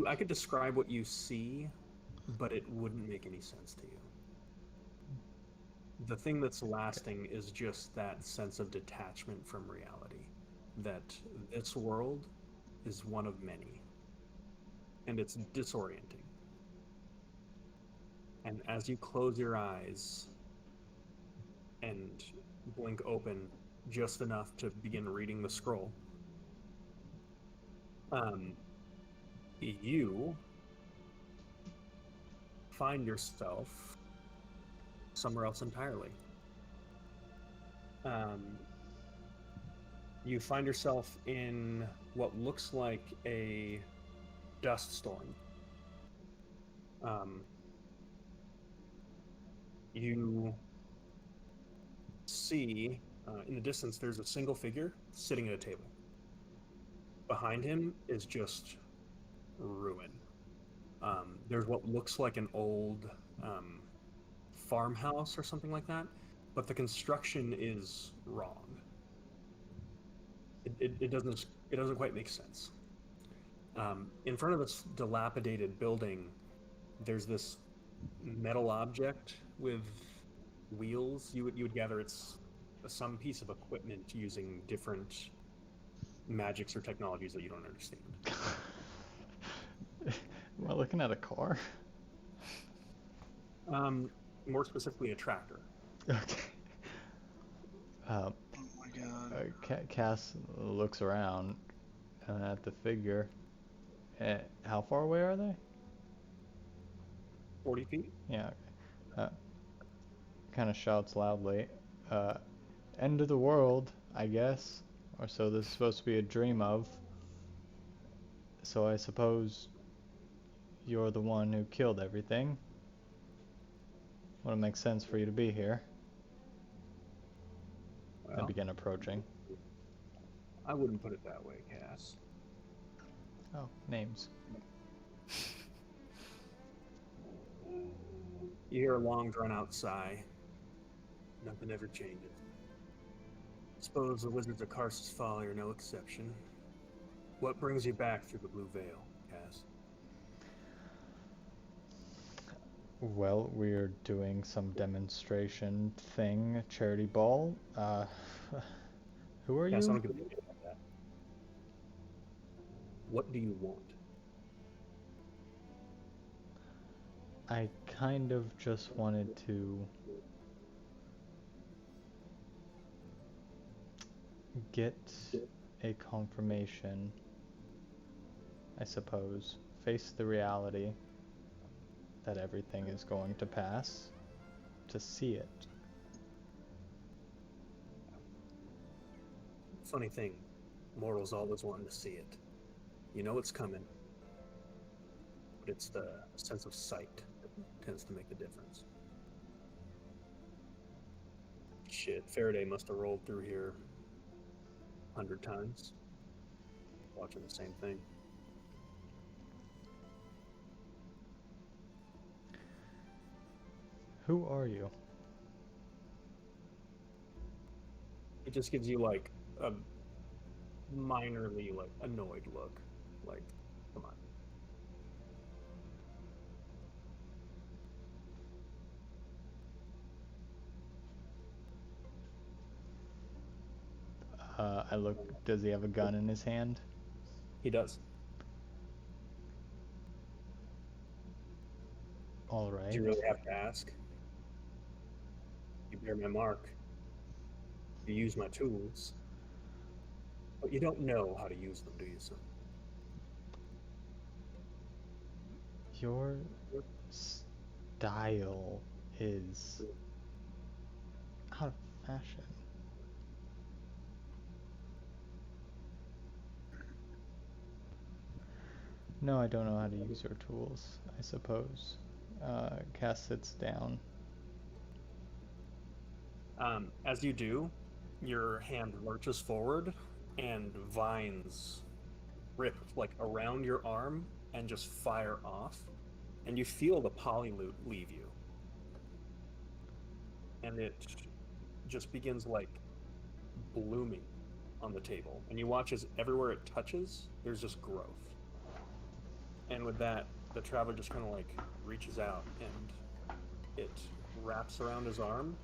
I could describe what you see, but it wouldn't make any sense to you. The thing that's lasting is just that sense of detachment from reality, that this world is one of many, and it's disorienting. And as you close your eyes and blink open just enough to begin reading the scroll, you find yourself somewhere else entirely. You find yourself in what looks like a dust storm. You see in the distance there's a single figure sitting at a table. Behind him is just ruin. There's what looks like an old farmhouse or something like that, but the construction is wrong. It doesn't quite make sense. In front of this dilapidated building, there's this metal object with wheels. You would gather it's some piece of equipment using different magics or technologies that you don't understand. Am I looking at a car? More specifically, a tractor. Okay. Oh my god. Cass looks around at the figure. How far away are they? 40 feet. Yeah. Okay. Kind of shouts loudly. Uh, End of the world, I guess. Or so this is supposed to be a dream of. So I suppose you're the one who killed everything. Would it make sense for you to be here? I Well, begin approaching. I wouldn't put it that way, Cass. Oh, names. You hear a long, drawn-out sigh. Nothing ever changes. Suppose the Wizards of Karsus Folly are no exception. What brings you back through the Blue Veil, Cass? Well, we're doing some demonstration thing, charity ball. Who are Cass, I you? don't give a shit about that. What do you want? I kind of just wanted to get a confirmation, I suppose. Face the reality that everything is going to pass. To see it. Funny thing, mortals always wanting to see it. You know it's coming, but it's the sense of sight that tends to make the difference. Shit, Faraday must have rolled through here 100 times, watching the same thing. Who are you? It just gives you like a minorly like annoyed look. Like, come on. I look. Does he have a gun in his hand? He does. All Do right. you really have to ask? You bear my mark. You use my tools. But you don't know how to use them, do you, son? Your style is out of fashion. No, I don't know how to use your tools, I suppose. Cass sits down. As you do, your hand lurches forward, and vines rip like around your arm and just fire off, and you feel the polylute leave you, and it just begins like blooming on the table, and you watch as everywhere it touches, there's just growth. And with that, the traveler just kind of like reaches out and it wraps around his arm,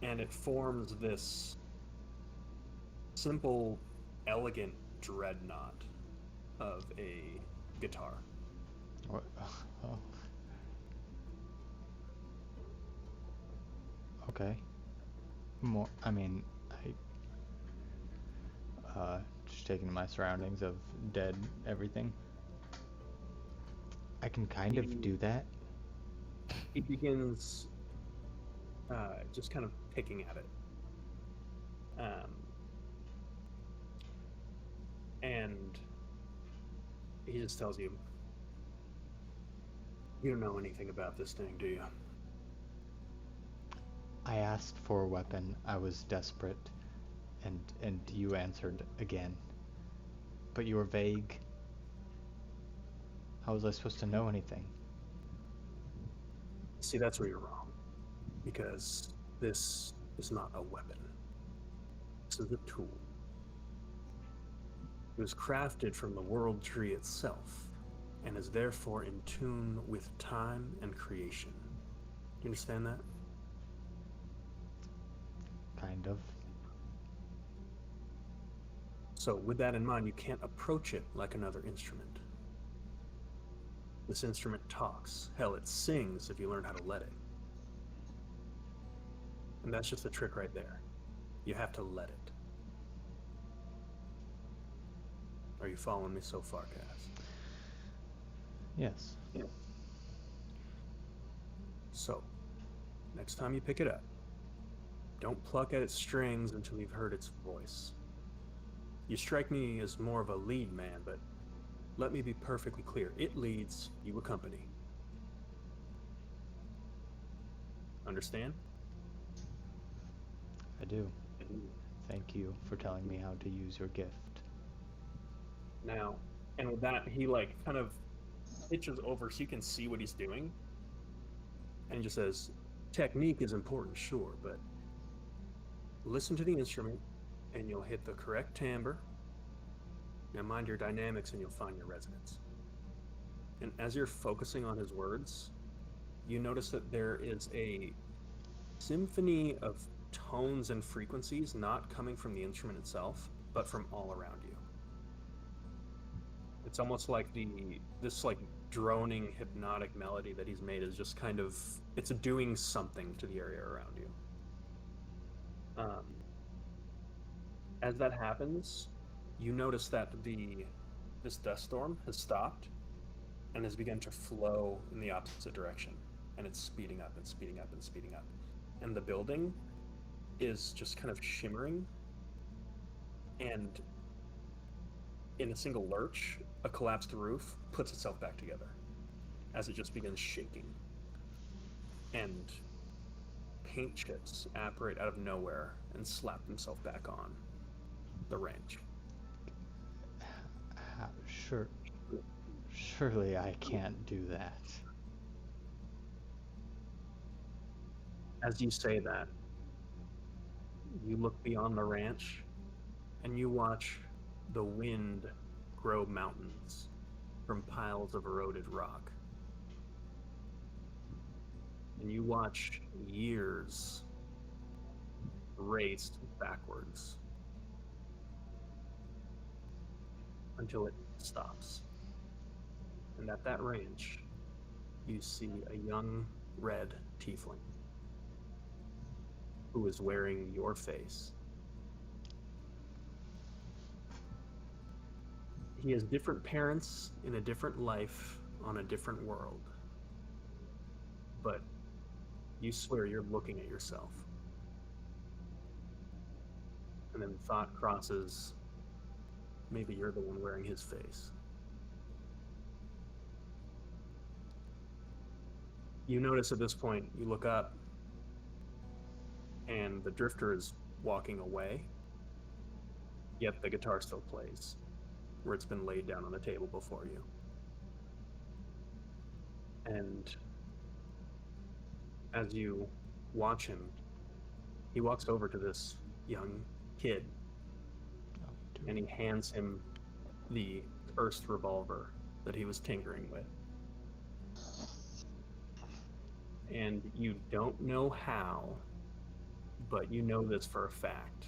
and it forms this simple, elegant dreadnought of a guitar. What? Oh. Okay. More. I mean, just taking my surroundings of dead everything. I can kind of He, do that. he begins just kind of picking at it. And he just tells you, "You don't know anything about this thing, do you?" I asked for a weapon. I was desperate, and you answered again. But you were vague. How was I supposed to know anything? See, that's where you're wrong. Because this is not a weapon. This is a tool. It was crafted from the world tree itself, and is therefore in tune with time and creation. Do you understand that? Kind of. So, with that in mind, you can't approach it like another instrument. This instrument talks. Hell, it sings if you learn how to let it. And that's just the trick right there. You have to let it. Are you following me so far, Cass? Yes. Yeah. So, next time you pick it up, don't pluck at its strings until you've heard its voice. You strike me as more of a lead man, but let me be perfectly clear. It leads, you accompany. Understand? I do. Thank you for telling me how to use your gift. Now, and with that, he like kind of pitches over so you can see what he's doing. And he just says, technique is important, sure, but listen to the instrument and you'll hit the correct timbre. Now mind your dynamics and you'll find your resonance. And as you're focusing on his words, you notice that there is a symphony of tones and frequencies not coming from the instrument itself, but from all around you. It's almost like this like droning hypnotic melody that he's made is just kind of, it's doing something to the area around you. As that happens, you notice that this dust storm has stopped and has begun to flow in the opposite direction, and it's speeding up and speeding up and speeding up, and the building is just kind of shimmering, and in a single lurch, a collapsed roof puts itself back together as it just begins shaking, and paint chips apparate out of nowhere and slap themselves back on the ranch. Sure. Surely I can't do that. As you say that, you look beyond the ranch and you watch the wind grow mountains from piles of eroded rock. And you watch years race backwards until it stops. And at that ranch, you see a young red tiefling who is wearing your face. He has different parents in a different life on a different world. But you swear you're looking at yourself. And then thought crosses, maybe you're the one wearing his face. You notice at this point, you look up, and the drifter is walking away, yet the guitar still plays, where it's been laid down on the table before you. And as you watch him, he walks over to this young kid, and he hands him the cursed revolver that he was tinkering with. And you don't know how, but you know this for a fact.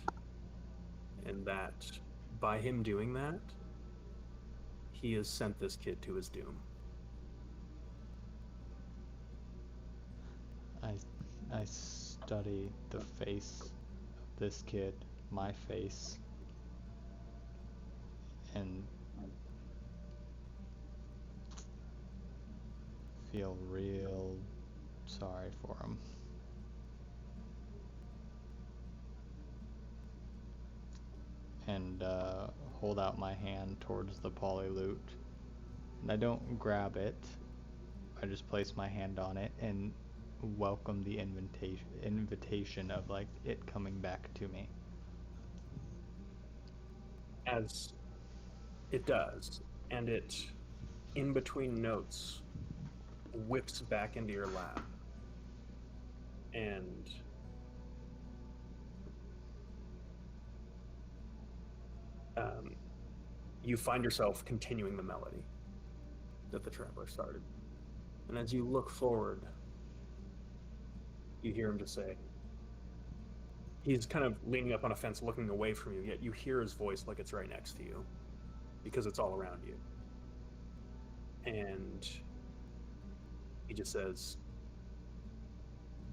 And that by him doing that, he has sent this kid to his doom. I study the face of this kid, my face, and feel real sorry for him. And hold out my hand towards the polylute. And I don't grab it. I just place my hand on it, and welcome the invitation of like it coming back to me. As it does, and it, in between notes, whips back into your lap. And you find yourself continuing the melody that the traveler started. And as you look forward, you hear him just say, he's kind of leaning up on a fence looking away from you, yet you hear his voice like it's right next to you because it's all around you. And he just says,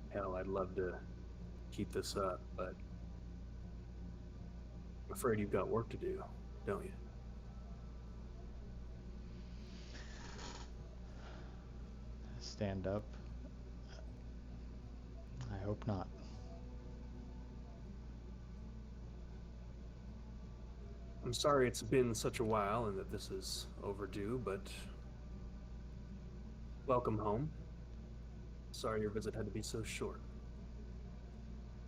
hell, I'd love to keep this up, but I'm afraid you've got work to do, don't you? Stand up. I hope not. I'm sorry it's been such a while and that this is overdue, but welcome home. Sorry your visit had to be so short.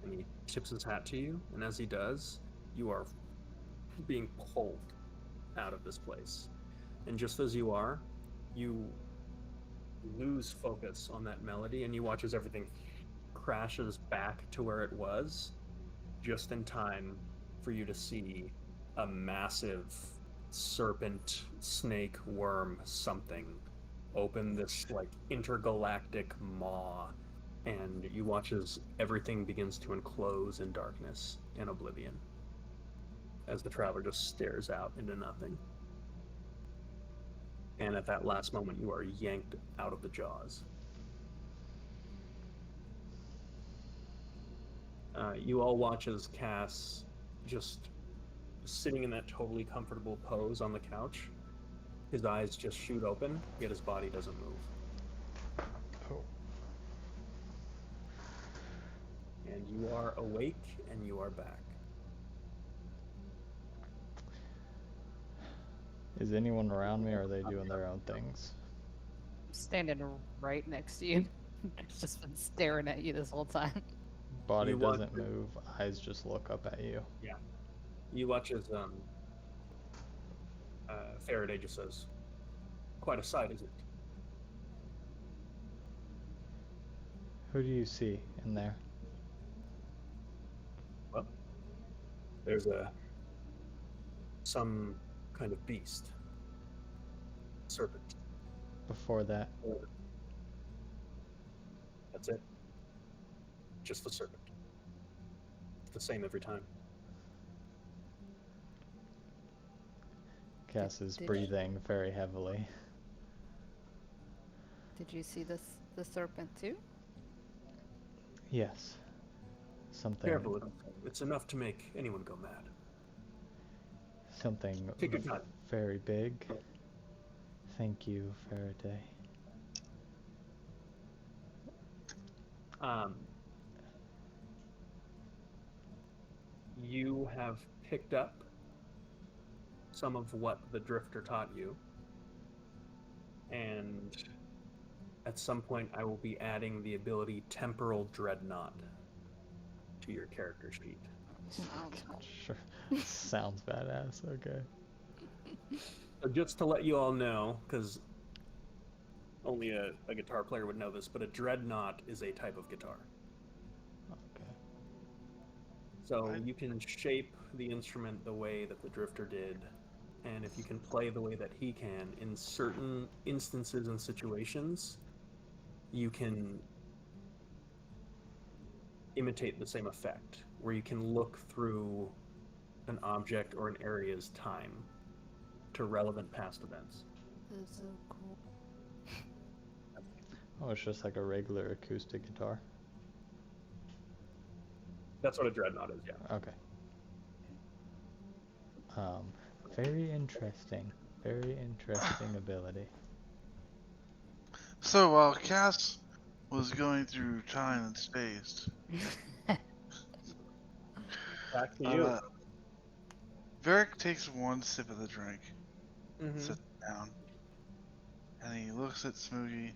And he tips his hat to you, and as he does, you are being pulled out of this place. And just as you are, you lose focus on that melody, and you watch as everything crashes back to where it was, just in time for you to see a massive serpent, snake, worm, something open this like intergalactic maw, and you watch as everything begins to enclose in darkness and oblivion as the traveler just stares out into nothing. And at that last moment, you are yanked out of the jaws. You all watch as Cass, just sitting in that totally comfortable pose on the couch, his eyes just shoot open, yet his body doesn't move. Oh. And you are awake and you are back. Is anyone around me or are they doing their own things? I'm standing right next to you. Just been staring at you this whole time. Body You watch, doesn't move, eyes just look up at you. yeah. You watch as Faraday just says, "Quite a sight, isn't it?" Who do you see in there? Well, there's some kind of beast, serpent. Before that, That's it. Just the serpent. It's the same every time. Cass is Did breathing very heavily. Did you see the serpent too? Yes. Something Careful, it's enough to make anyone go mad. something Take your time. very big. Thank you, Faraday. You have picked up some of what the Drifter taught you, and at some point I will be adding the ability Temporal Dreadnought to your character sheet. Sounds cool. Sure. Sounds badass. Okay. So just to let you all know, because only a guitar player would know this, but a Dreadnought is a type of guitar. Okay. So you can shape the instrument the way that the Drifter did, and if you can play the way that he can, in certain instances and situations, you can imitate the same effect, where you can look through an object or an area's time to relevant past events. That's so cool. Oh, it's just like a regular acoustic guitar. That's what a Dreadnought is, yeah. Okay. Very interesting. Very interesting ability. So while Cass was going through time and space, Back to you. Varric takes one sip of the drink, Mm-hmm. sits down, and he looks at Smoogie,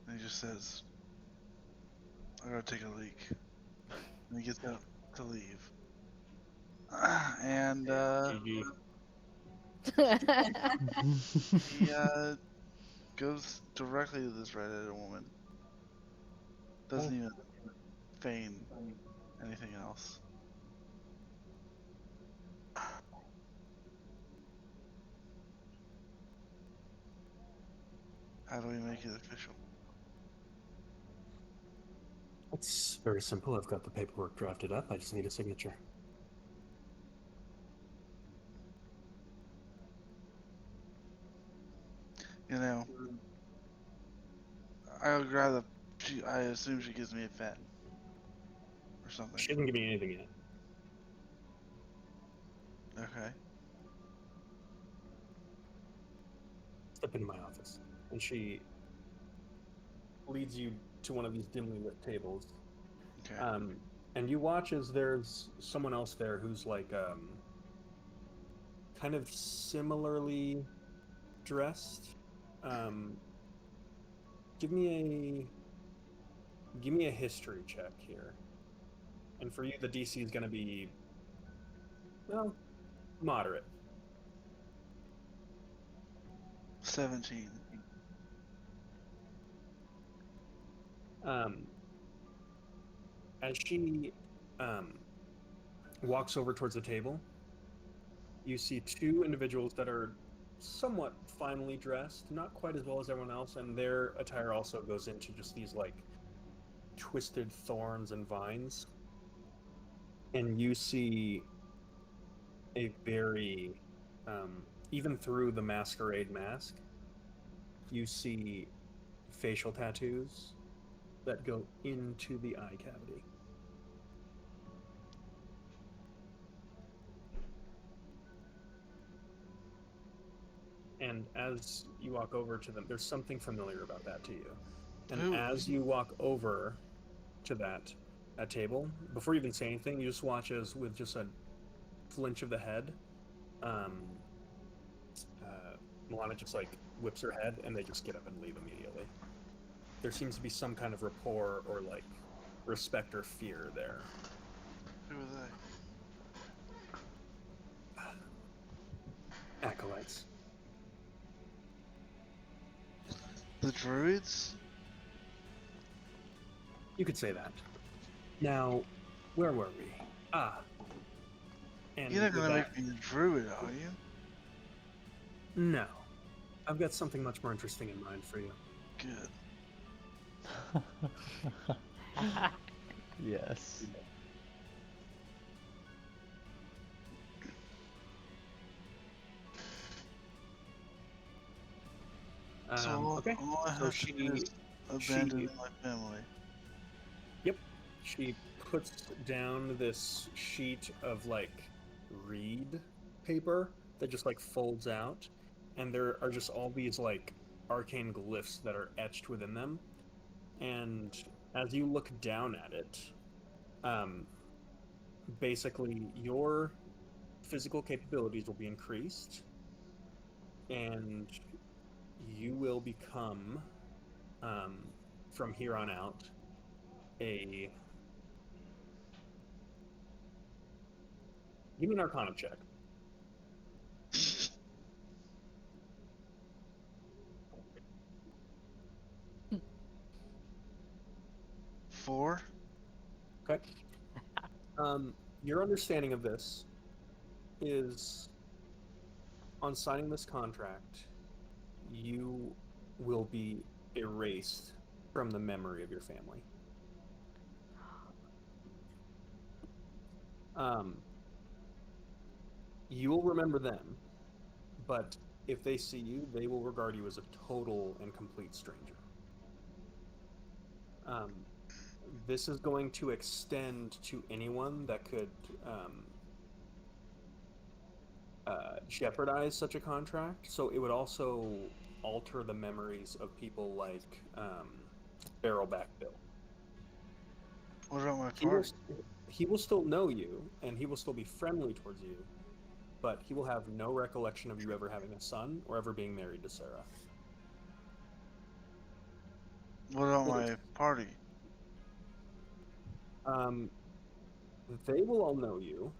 and he just says, I gotta take a leak. And he gets up to leave. And GG. he goes directly to this red-headed woman. Doesn't even feign anything else. How do we make it official? It's very simple. I've got the paperwork drafted up. I just need a signature. You know, I'll grab the. I assume she gives me a pen or something. She hasn't given me anything yet. Okay. Step into my office. And she leads you to one of these dimly lit tables. Okay. And you watch as there's someone else there who's like kind of similarly dressed. Give me a history check here. And for you, the DC is going to be, well, moderate. 17. As she walks over towards the table, you see two individuals that are somewhat finely dressed, not quite as well as everyone else, and their attire also goes into just these like twisted thorns and vines. And you see a very, even through the masquerade mask, you see facial tattoos that go into the eye cavity. And as you walk over to them, there's something familiar about that to you. And Ooh. as you walk over to that table, before you even say anything, you just watch as, with just a flinch of the head, Milana just like whips her head, and they just get up and leave immediately. There seems to be some kind of rapport or like respect or fear there. Who are they? Acolytes. The druids? You could say that. Now, where were we? And You're not with gonna that, make me a druid, are you? no. I've got something much more interesting in mind for you. Good. Yes. So Okay. all I So have to do is abandon my family. Yep. She puts down this sheet of like reed paper that just like folds out, and there are just all these like arcane glyphs that are etched within them. And as you look down at it, basically your physical capabilities will be increased, and you will become, from here on out, a. Give me an Arcana check. Four? Okay. Your understanding of this is, on signing this contract, you will be erased from the memory of your family. You will remember them, but if they see you, they will regard you as a total and complete stranger. This is going to extend to anyone that could jeopardize such a contract. So it would also alter the memories of people like Barrelback Bill. What about my He will, party? he will still know you, and he will still be friendly towards you, but he will have no recollection of you ever having a son or ever being married to Sarah. What about my party? They will all know you.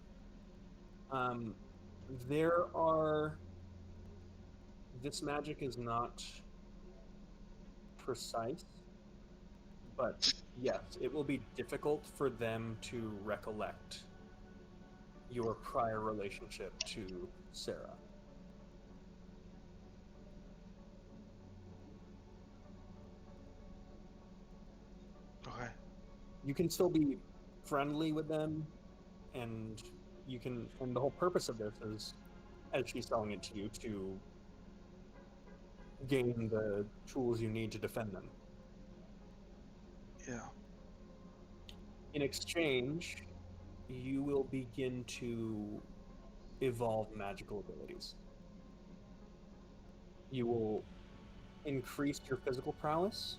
There are. This magic is not precise, but yes, it will be difficult for them to recollect your prior relationship to Sarah. Okay. You can still be friendly with them, and you can. And the whole purpose of this is, as she's selling it to you, to gain the tools you need to defend them. Yeah. In exchange, you will begin to evolve magical abilities. You will increase your physical prowess,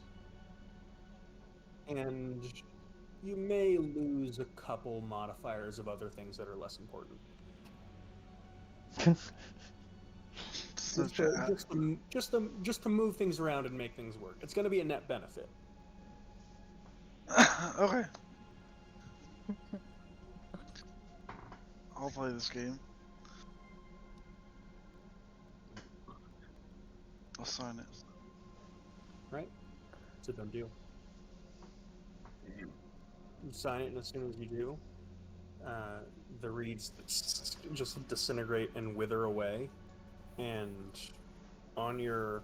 and you may lose a couple modifiers of other things that are less important. Such a. Just to move things around and make things work. It's going to be a net benefit. Okay. I'll play this game. I'll sign it. Right? It's a done deal. You sign it, and as soon as you do, the reeds just disintegrate and wither away, and on your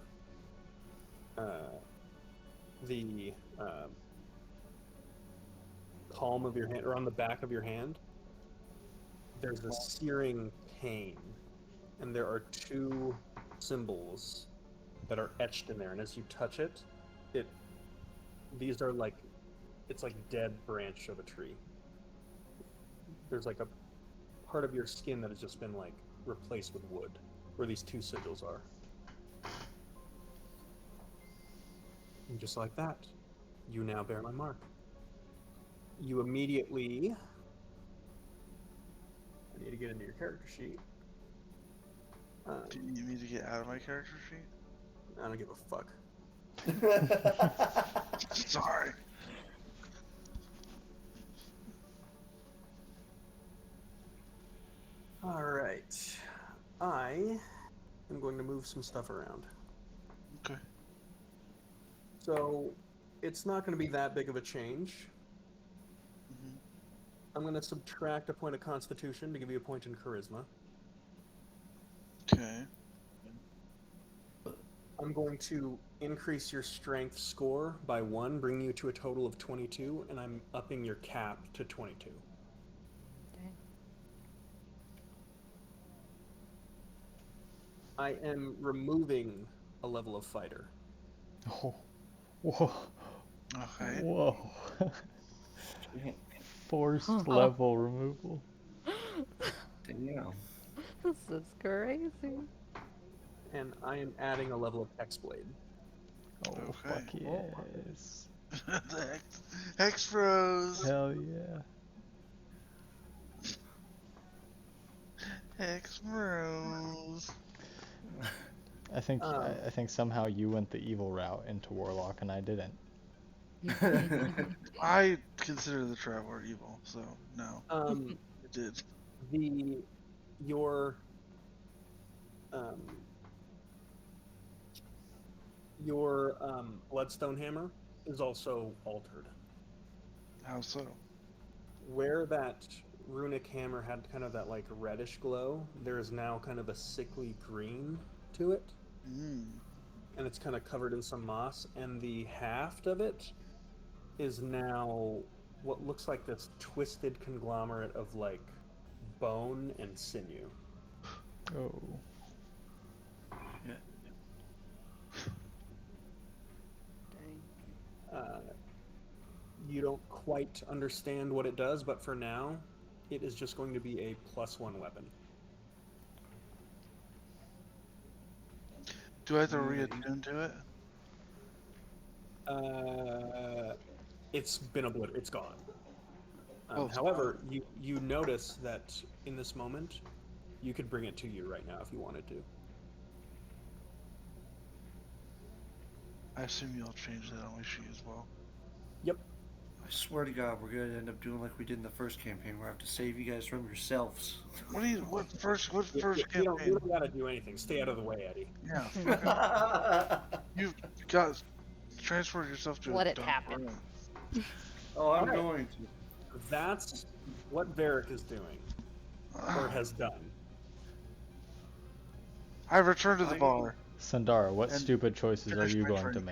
the palm of your hand, or on the back of your hand, there's a searing pain, and there are two symbols that are etched in there, and as you touch it, these are like, it's like dead branch of a tree. There's like a part of your skin that has just been like replaced with wood, where these two sigils are. And just like that, you now bear my mark. You immediately. I need to get into your character sheet. Do you need me to get out of my character sheet? I don't give a fuck. Sorry. All right. I am going to move some stuff around. Okay. So it's not going to be that big of a change. Mm-hmm. I'm going to subtract a point of Constitution to give you a point in Charisma. Okay. I'm going to increase your Strength score by 1, bringing you to a total of 22, and I'm upping your cap to 22. Dang. I am removing a level of Fighter. Oh. Whoa. Okay. Whoa. Forced level removal. Damn. This is crazy. And I am adding a level of Hexblade. Oh, Okay. fuck yes. The Hex Bros. Hell yeah. Hex Bros. I think somehow you went the evil route into Warlock and I didn't. I consider the Traveler evil, so no. It did. Your Bloodstone Hammer is also altered. How so? Where that runic hammer had kind of that like reddish glow, there is now kind of a sickly green to it. And it's kind of covered in some moss, and the haft of it is now what looks like this twisted conglomerate of like bone and sinew. Oh. Dang. You don't quite understand what it does, but for now, it is just going to be a +1 weapon. Do I have to reattune to it? It's been obliterated. It's gone. It's However, you notice that in this moment, you could bring it to you right now if you wanted to. I assume you'll change that on my sheet as well. Yep. I I swear to God, we're gonna end up doing like we did in the first campaign, where I have to save you guys from yourselves. What do you? What first? What You, first you campaign? don't gotta do anything. Stay out of the way, Eddie. Yeah, fucking. You've got transferred yourself to a Let it dark happen. room. Oh, I'm All right. going to. That's what Varric is doing, or has done. I returned to the I bar. Sandara, what And stupid choices are finish you my going to drink.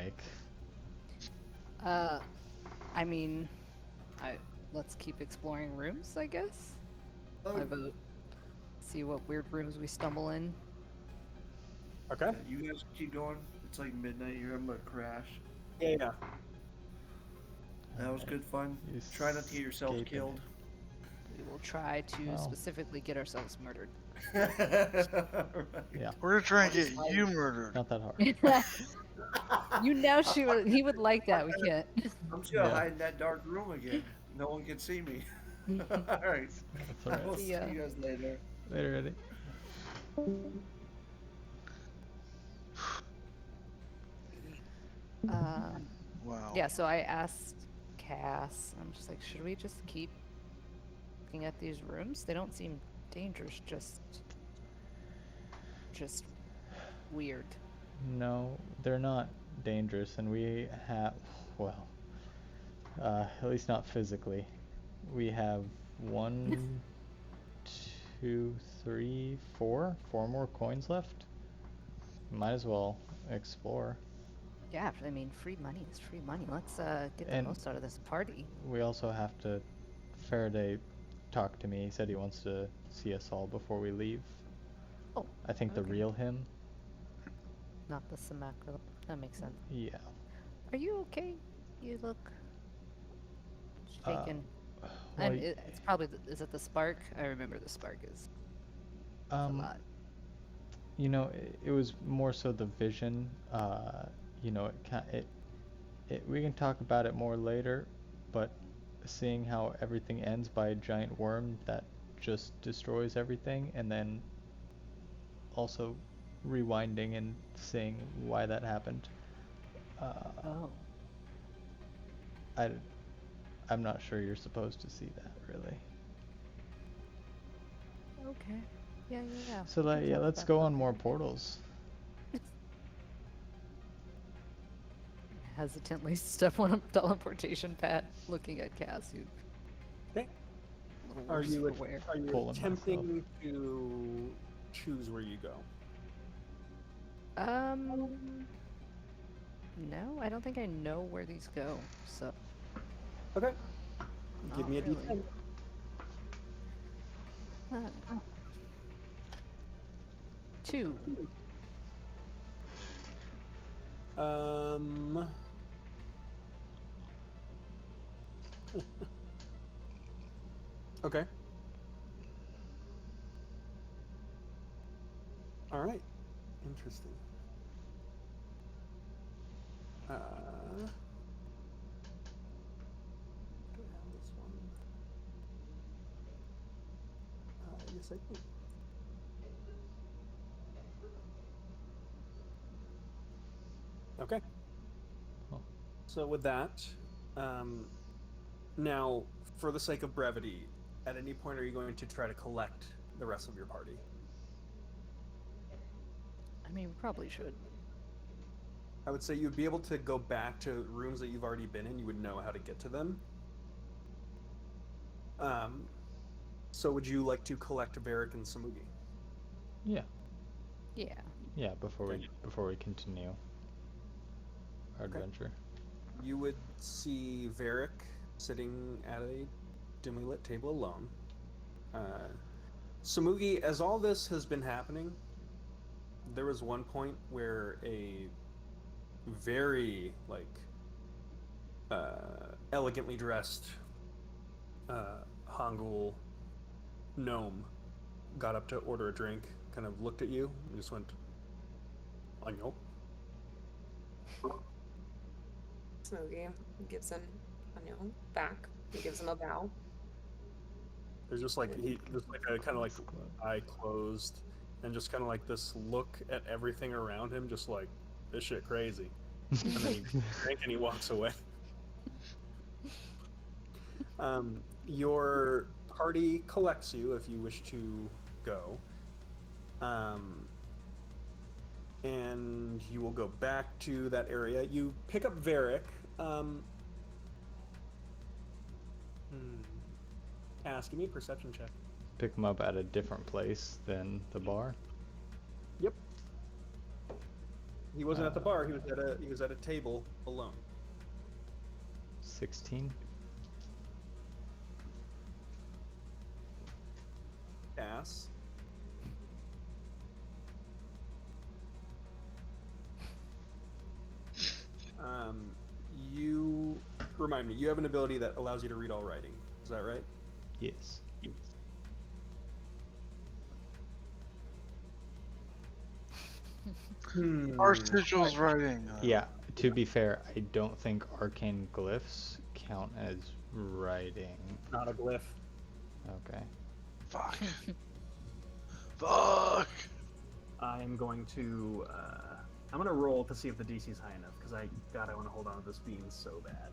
make? I mean, let's keep exploring rooms, I guess. I Oh, vote. See what weird rooms we stumble in. Okay. you guys keep going. It's like midnight here. I'm gonna crash. Yeah. That was good fun. You Try not to get yourselves escaping. killed. We will try to Well. specifically get ourselves murdered. Right. Yeah, We're gonna try and I'll get just hide. you murdered. not that hard. You know he would like that. We can't. I'm just gonna Yeah. hide in that dark room again. No one can see me. Alright. That's I will alright. see See ya. you guys later. Later, Eddie. Wow. Yeah, so I asked Cass, I'm just like, should we just keep looking at these rooms? They don't seem dangerous, just weird. No, they're not dangerous, and we have, well, at least not physically. We have one, two, three, four more coins left. Might as well explore. Yeah, I mean, free money is free money. Let's get the And- most out of this party. We also have to. Faraday talked to me. He said he wants to see us all before we leave. Oh, I think the okay. real him. Not the Samacro. That makes sense. Yeah. Are you okay? You look shaken. Well, And it's probably is it the spark? I remember the spark is a lot. You know, it was more so the vision. You know, we can talk about it more later, but seeing how everything ends by a giant worm that just destroys everything, and then also rewinding and seeing why that happened. Oh. I'm not sure you're supposed to see that, really. Okay. Yeah. So We can yeah, talk let's about go that on more later. portals. Hesitantly step on a teleportation pad, looking at Cass, who Okay. a little Are worse you for wear. are you Pulling attempting to choose where you go? No, I don't think I know where these go. So Okay. Give not me a really. D10. Uh, 2. Okay. All right. Interesting. Do I have this one? Yes, I do. Okay. Oh. So with that, now for the sake of brevity, at any point are you going to try to collect the rest of your party? I mean, we probably should. I would say you'd be able to go back to rooms that you've already been in. You would know how to get to them. So would you like to collect Varric and Samugi? Yeah. Yeah. Yeah. Before Okay. we continue our Okay. adventure. You would see Varric sitting at a dimly lit table alone. Samugi, as all this has been happening, there was one point where a very elegantly dressed Hangul gnome got up to order a drink, kind of looked at you, and just went, "Anyo." Smokey gives him a no back. He gives him a bow. There's just like a kind of like eye closed, and just kind of like this look at everything around him, just like this shit crazy. And then he drinks and he walks away. Your party collects you if you wish to go. And you will go back to that area. You pick up Varric. Ask, give me a perception check. Pick him up at a different place than the bar. Yep. He wasn't at the bar. He was at a table alone. 16. Pass. You remind me. You have an ability that allows you to read all writing. Is that right? Yes. Our sigil's writing. Yeah, to be fair, I don't think arcane glyphs count as writing. Not a glyph. Okay. Fuck. Fuck. I am going to. I'm gonna roll to see if the DC is high enough because I want to hold on to this beam so bad.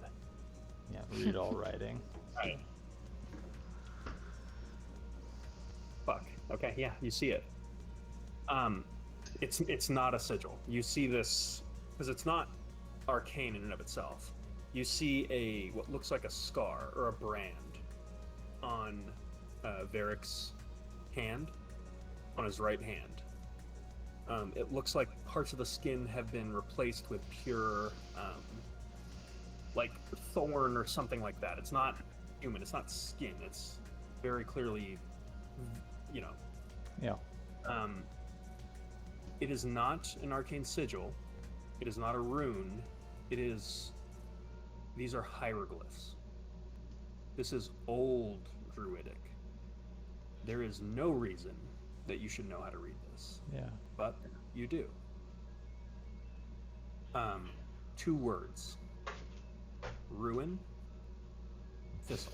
Yeah, read all writing. Right. Fuck. Okay. Yeah, you see it. It's not a sigil. You see this because it's not arcane in and of itself. You see what looks like a scar or a brand on Varric's hand, on his right hand. It looks like parts of the skin have been replaced with pure, like thorn or something like that. It's not human. It's not skin. It's very clearly, Yeah. It is not an arcane sigil. It is not a rune. These are hieroglyphs. This is old Druidic. There is no reason that you should know how to read this. Yeah. But you do. 2 words. Ruin. Thistle.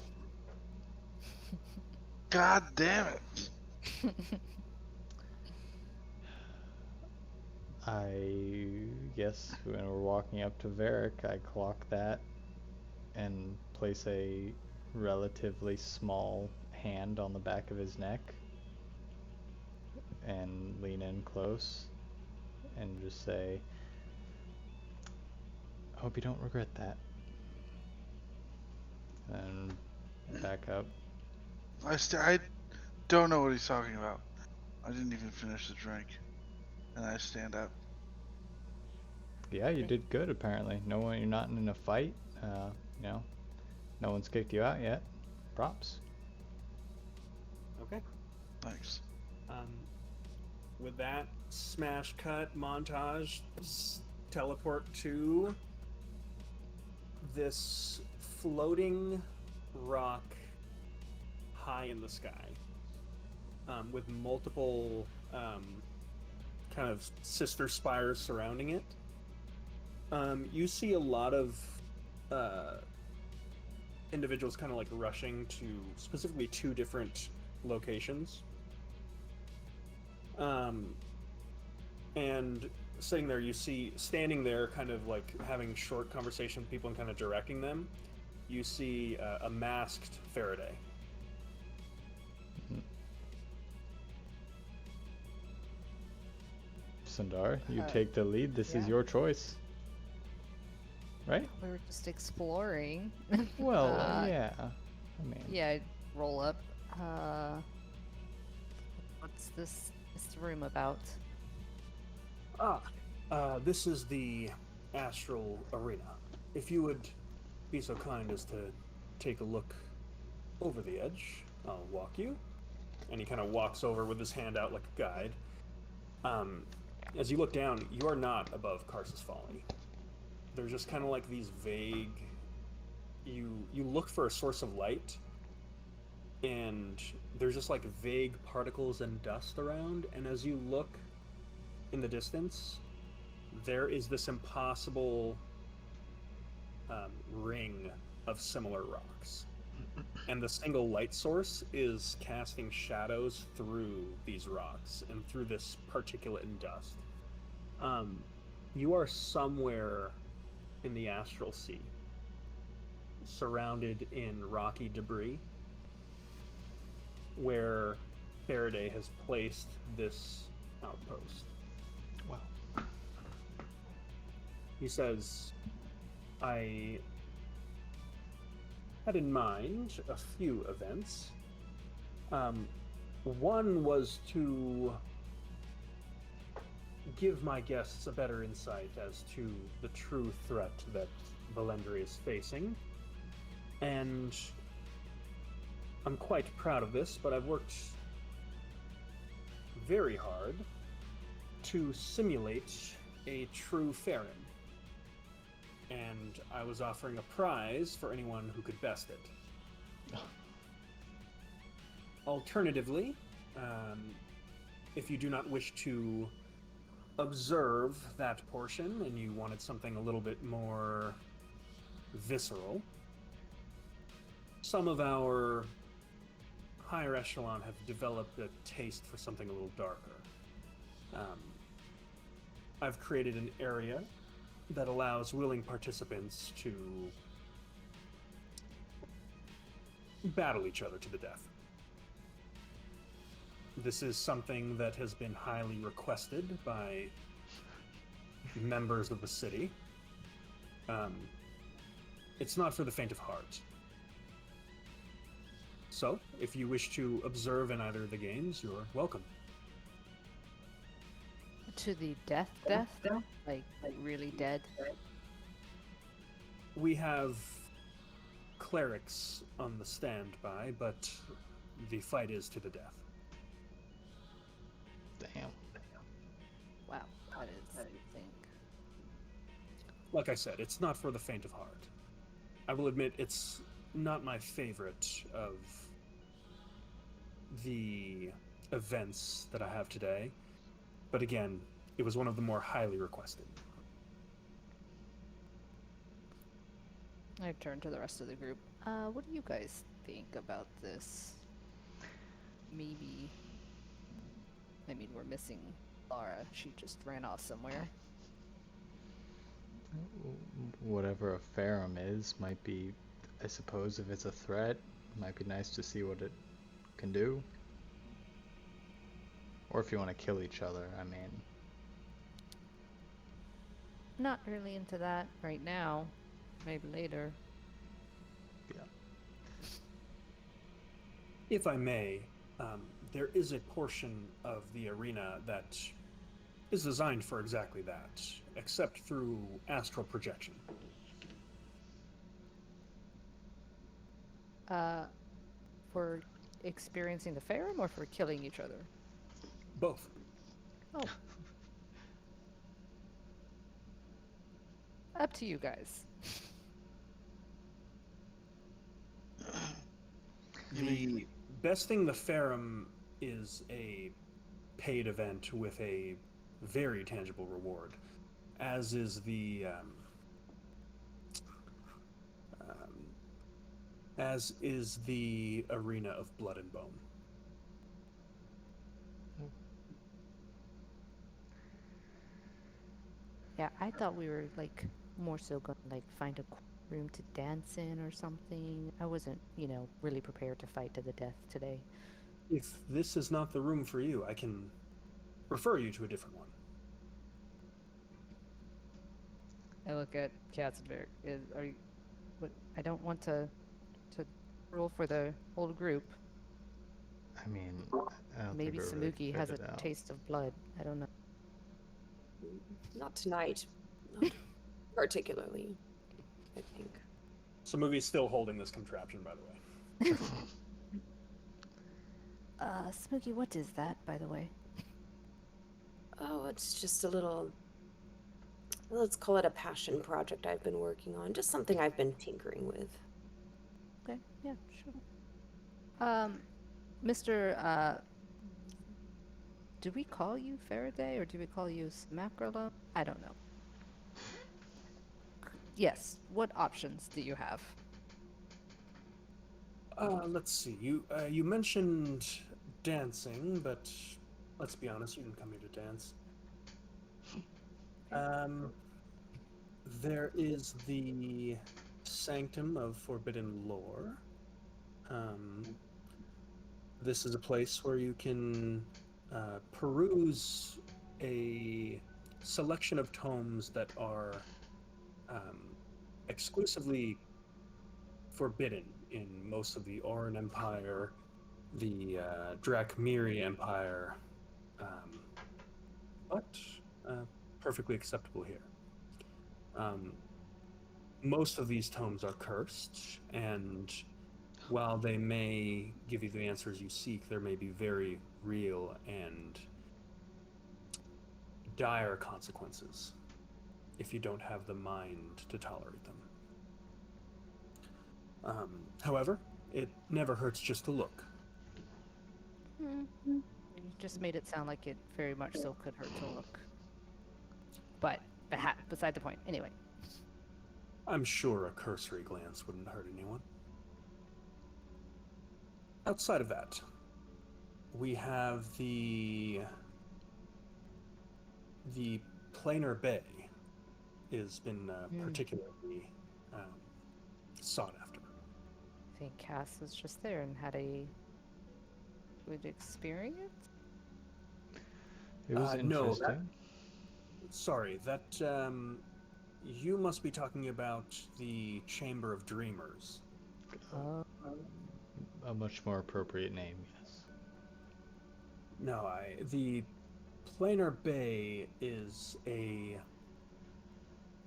God damn it. I guess when we're walking up to Varric, I clock that and place a relatively small hand on the back of his neck and lean in close and just say, I hope you don't regret that. And back up. I don't know what he's talking about. I didn't even finish the drink. And I stand up. Yeah, you did good apparently. You're not in a fight. No one's kicked you out yet. Props. Okay. Thanks. With that smash cut montage, teleport to this floating rock high in the sky, with multiple kind of sister spires surrounding it. You see a lot of individuals kind of like rushing to specifically 2 different locations. And sitting there, you see, standing there, kind of like having short conversation with people and kind of directing them, you see a masked Faraday. Sundar, you take the lead. This is your choice. Right? We were just exploring. Well, yeah. I mean, Yeah, I'd roll up. What's this room about? This is the Astral Arena. If you would be so kind as to take a look over the edge, I'll walk you. And he kind of walks over with his hand out like a guide. As you look down, you are not above Karsus Folly. They're just kind of like these vague... You look for a source of light, and there's just like vague particles and dust around, and as you look in the distance, there is this impossible ring of similar rocks. And the single light source is casting shadows through these rocks and through this particulate and dust. You are somewhere in the astral sea. surrounded in rocky debris, where Faraday has placed this outpost. Wow. He says, I had in mind a few events. One was to give my guests a better insight as to the true threat that Valendry is facing. And I'm quite proud of this, but I've worked very hard to simulate a true Farron. And I was offering a prize for anyone who could best it. Alternatively, if you do not wish to observe that portion and you wanted something a little bit more visceral, some of our higher echelon have developed a taste for something a little darker. I've created an area that allows willing participants to battle each other to the death. This is something that has been highly requested by members of the city. It's not for the faint of heart. So, if you wish to observe in either of the games, you're welcome. To the death? Like really dead? We have clerics on the standby, but the fight is to the death. Damn. Wow, that is a thing. Like I said, it's not for the faint of heart. I will admit it's not my favorite of the events that I have today, but again, it was one of the more highly requested. I turn to the rest of the group. What do you guys think about this? Maybe. I mean, we're missing Laura. She just ran off somewhere. Whatever a Ferrum is might be, I suppose, if it's a threat, might be nice to see what it can do. Or if you want to kill each other, I mean. Not really into that right now. Maybe later. Yeah. If I may, there is a portion of the arena that is designed for exactly that, except through astral projection. For experiencing the Ferrum or for killing each other? Both. Oh. Up to you guys. The best thing the Ferrum is a paid event with a very tangible reward, as is the arena of Blood and Bone. Yeah, I thought we were like more so gonna like find a room to dance in or something. I wasn't, really prepared to fight to the death today. If this is not the room for you, I can refer you to a different one. I look at Katzenberg. Are you? What? I don't want to rule for the whole group. I mean, I don't Maybe think we're really Samuki has a figured out. taste of blood. I don't know. Not tonight. Not particularly, I think. Samugi's still holding this contraption, by the way. Smokey, what is that, by the way? Oh, it's just a little, let's call it a passion project I've been working on. Just something I've been tinkering with. Okay, yeah, sure. Mr. Do we call you Faraday or do we call you Macrolo? I don't know. Yes, what options do you have? Let's see. You mentioned dancing, but let's be honest, you didn't come here to dance. There is the Sanctum of Forbidden Lore. This is a place where you can peruse a selection of tomes that are exclusively forbidden in most of the Oran Empire, the Drakmiri Empire, but perfectly acceptable here. Most of these tomes are cursed, and while they may give you the answers you seek, there may be very real and dire consequences if you don't have the mind to tolerate them. However, it never hurts just to look. You just made it sound like it very much so could hurt to look. But beside the point. Anyway. I'm sure a cursory glance wouldn't hurt anyone. Outside of that, we have the planar bay has been particularly sought after. I think Cass was just there and had a good experience. It was No, interesting. sorry, that you must be talking about the Chamber of Dreamers. A much more appropriate name, yes. No, the planar bay is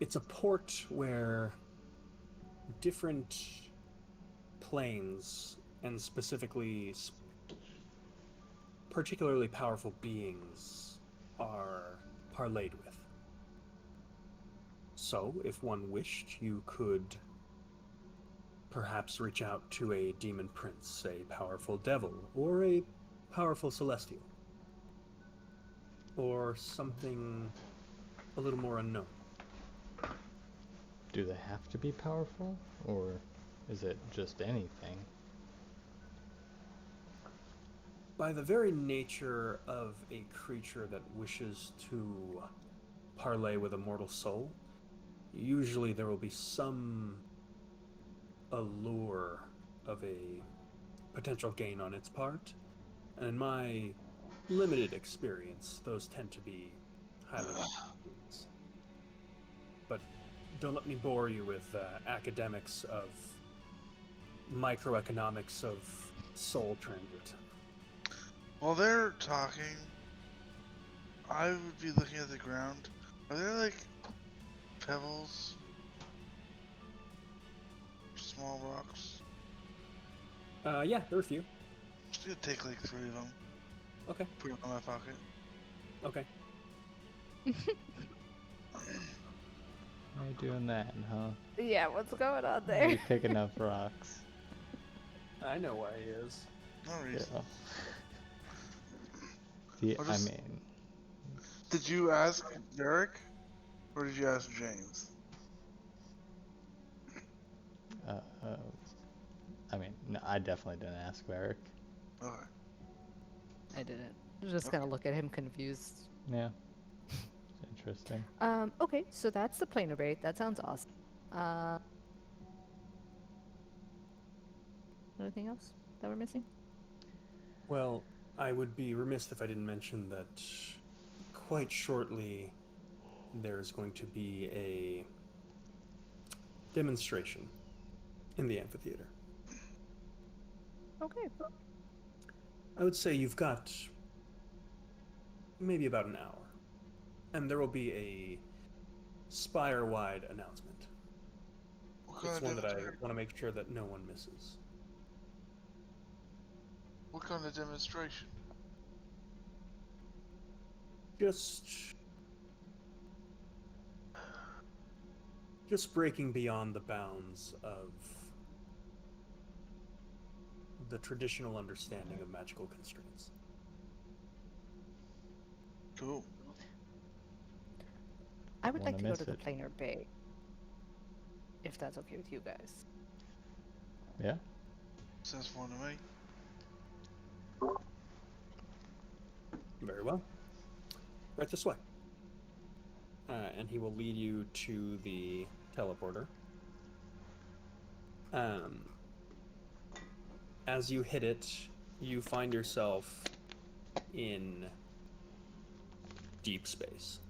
it's a port where different planes, and specifically particularly powerful beings, are parlayed with. So, if one wished, you could perhaps reach out to a demon prince, a powerful devil, or a powerful celestial, or something a little more unknown. Do they have to be powerful, or is it just anything? By the very nature of a creature that wishes to parlay with a mortal soul, usually there will be some allure of a potential gain on its part. And in my limited experience, those tend to be highly beings. But don't let me bore you with academics of microeconomics of soul transit. While they're talking, I would be looking at the ground. Are there like pebbles? Small rocks? Yeah, there are a few. Just gonna take like 3 of them. Okay. Put them in my pocket. Okay. Why are you doing that, huh? Yeah, what's going on Why are you there? picking up rocks? I know why he is. No reason. Yeah. I'll I just- mean, Did you ask Derek? Or did you ask James? I mean, no, I definitely didn't ask Varric. Okay. I didn't. Just gonna look at him confused. Yeah. Interesting. Okay, so that's the planar bait. That sounds awesome. Anything else that we're missing? Well, I would be remiss if I didn't mention that quite shortly there's going to be a demonstration in the amphitheater. Okay. I would say you've got maybe about an hour, and there will be a spire-wide announcement. It's one that I want to make sure that no one misses. What kind of demonstration? Just breaking beyond the bounds of the traditional understanding of magical constraints. Cool. I would like Wanna to go miss to the it. planar bay. If that's okay with you guys. Yeah. Sounds fun to me. Very well. Right this way. And he will lead you to the teleporter. Um, as you hit it, you find yourself in deep space.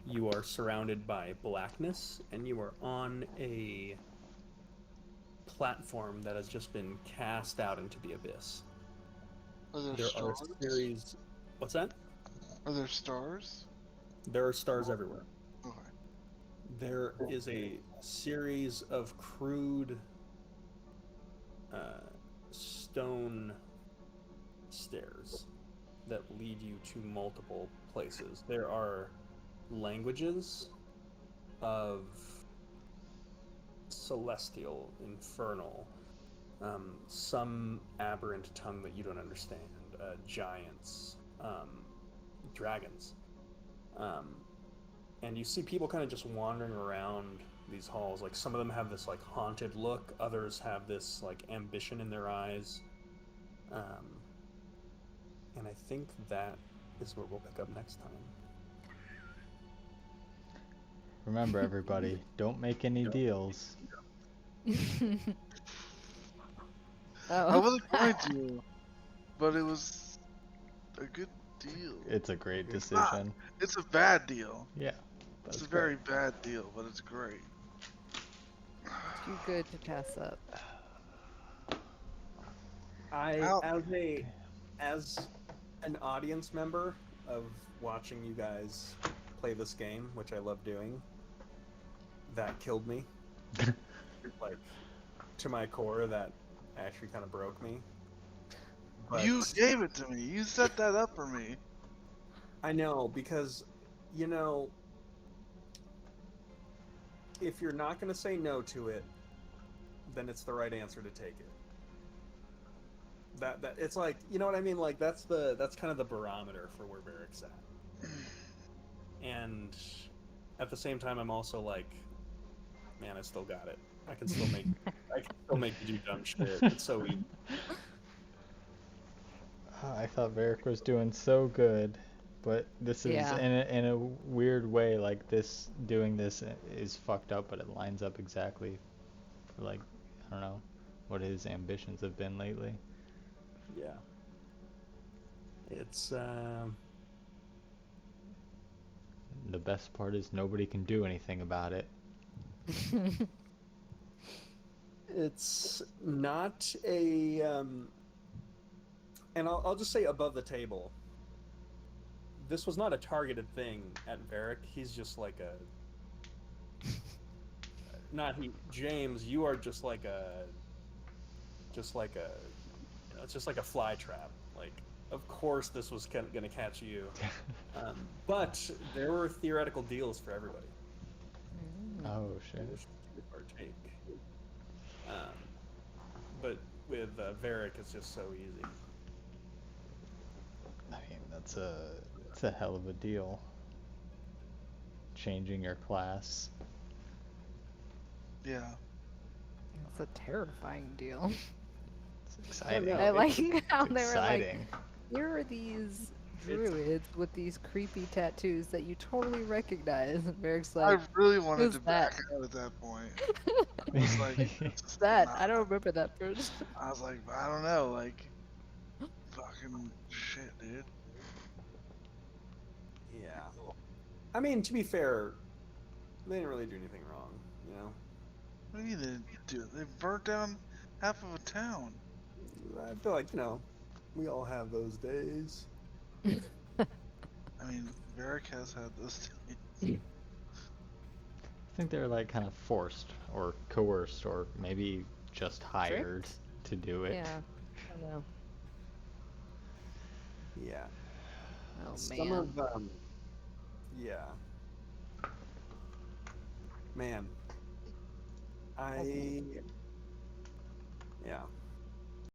You are surrounded by blackness, and you are on a platform that has just been cast out into the abyss. Are there There are a stars? series. What's that? Are there stars? There are stars everywhere. Okay. There is a series of crude uh, stone stairs that lead you to multiple places. There are languages of celestial, infernal, some aberrant tongue that you don't understand, giants, dragons. Um, and you see people kind of just wandering around these halls. Like some of them have this like haunted look, others have this like ambition in their eyes. Um, and I think that is where we'll pick up next time. Remember, everybody, don't make any deals. I Oh. wasn't going to, but it was a good deal. It's a great It's Not. decision. It's a bad deal. Yeah, It's that's a great. very bad deal, but it's great. Too good to pass up. I How? as an audience member of watching you guys play this game, which I love doing, that killed me. Like to my core, that actually kind of broke me. But You gave it to me. You set that up for me. I know because, you know, if you're not going to say no to it, then it's the right answer to take it. That it's like, you know what I mean? Like that's kind of the barometer for where Barrick's at. And at the same time, I'm also like, man, I still got it. I can still make you do dumb shit. It's so easy. I thought Varric was doing so good, but this is Yeah. in a weird way. Like this, doing this is fucked up, but it lines up exactly for like I don't know what his ambitions have been lately. Yeah. It's The best part is nobody can do anything about it. it's not a and I'll just say above the table. This was not a targeted thing at Varric. He's just like a not he James, you are just like a it's just like a fly trap. Like of course this was going to catch you. But there were theoretical deals for everybody. Oh shit. Partake. Um, but with Varric, it's just so easy. I mean, that's a hell of a deal. Changing your class. Yeah. It's a terrifying deal. It's exciting. no. I like how they were like, Exciting. here are these druids with these creepy tattoos that you totally recognize. And Merrick's I like, really wanted who's to that? back out at that point. I was like, this is That not. I don't remember that person. I was like, I don't know, like, fucking shit, dude. Yeah. I mean, to be fair, they didn't really do anything wrong, you know? What do you mean they burnt down half of a town? I feel like, you know, we all have those days. I mean, Varric has had those days. I think they're like kind of forced or coerced or maybe just hired Tricked? to do it. Yeah. I don't know. Yeah. Oh Some man. of yeah. Man. I yeah.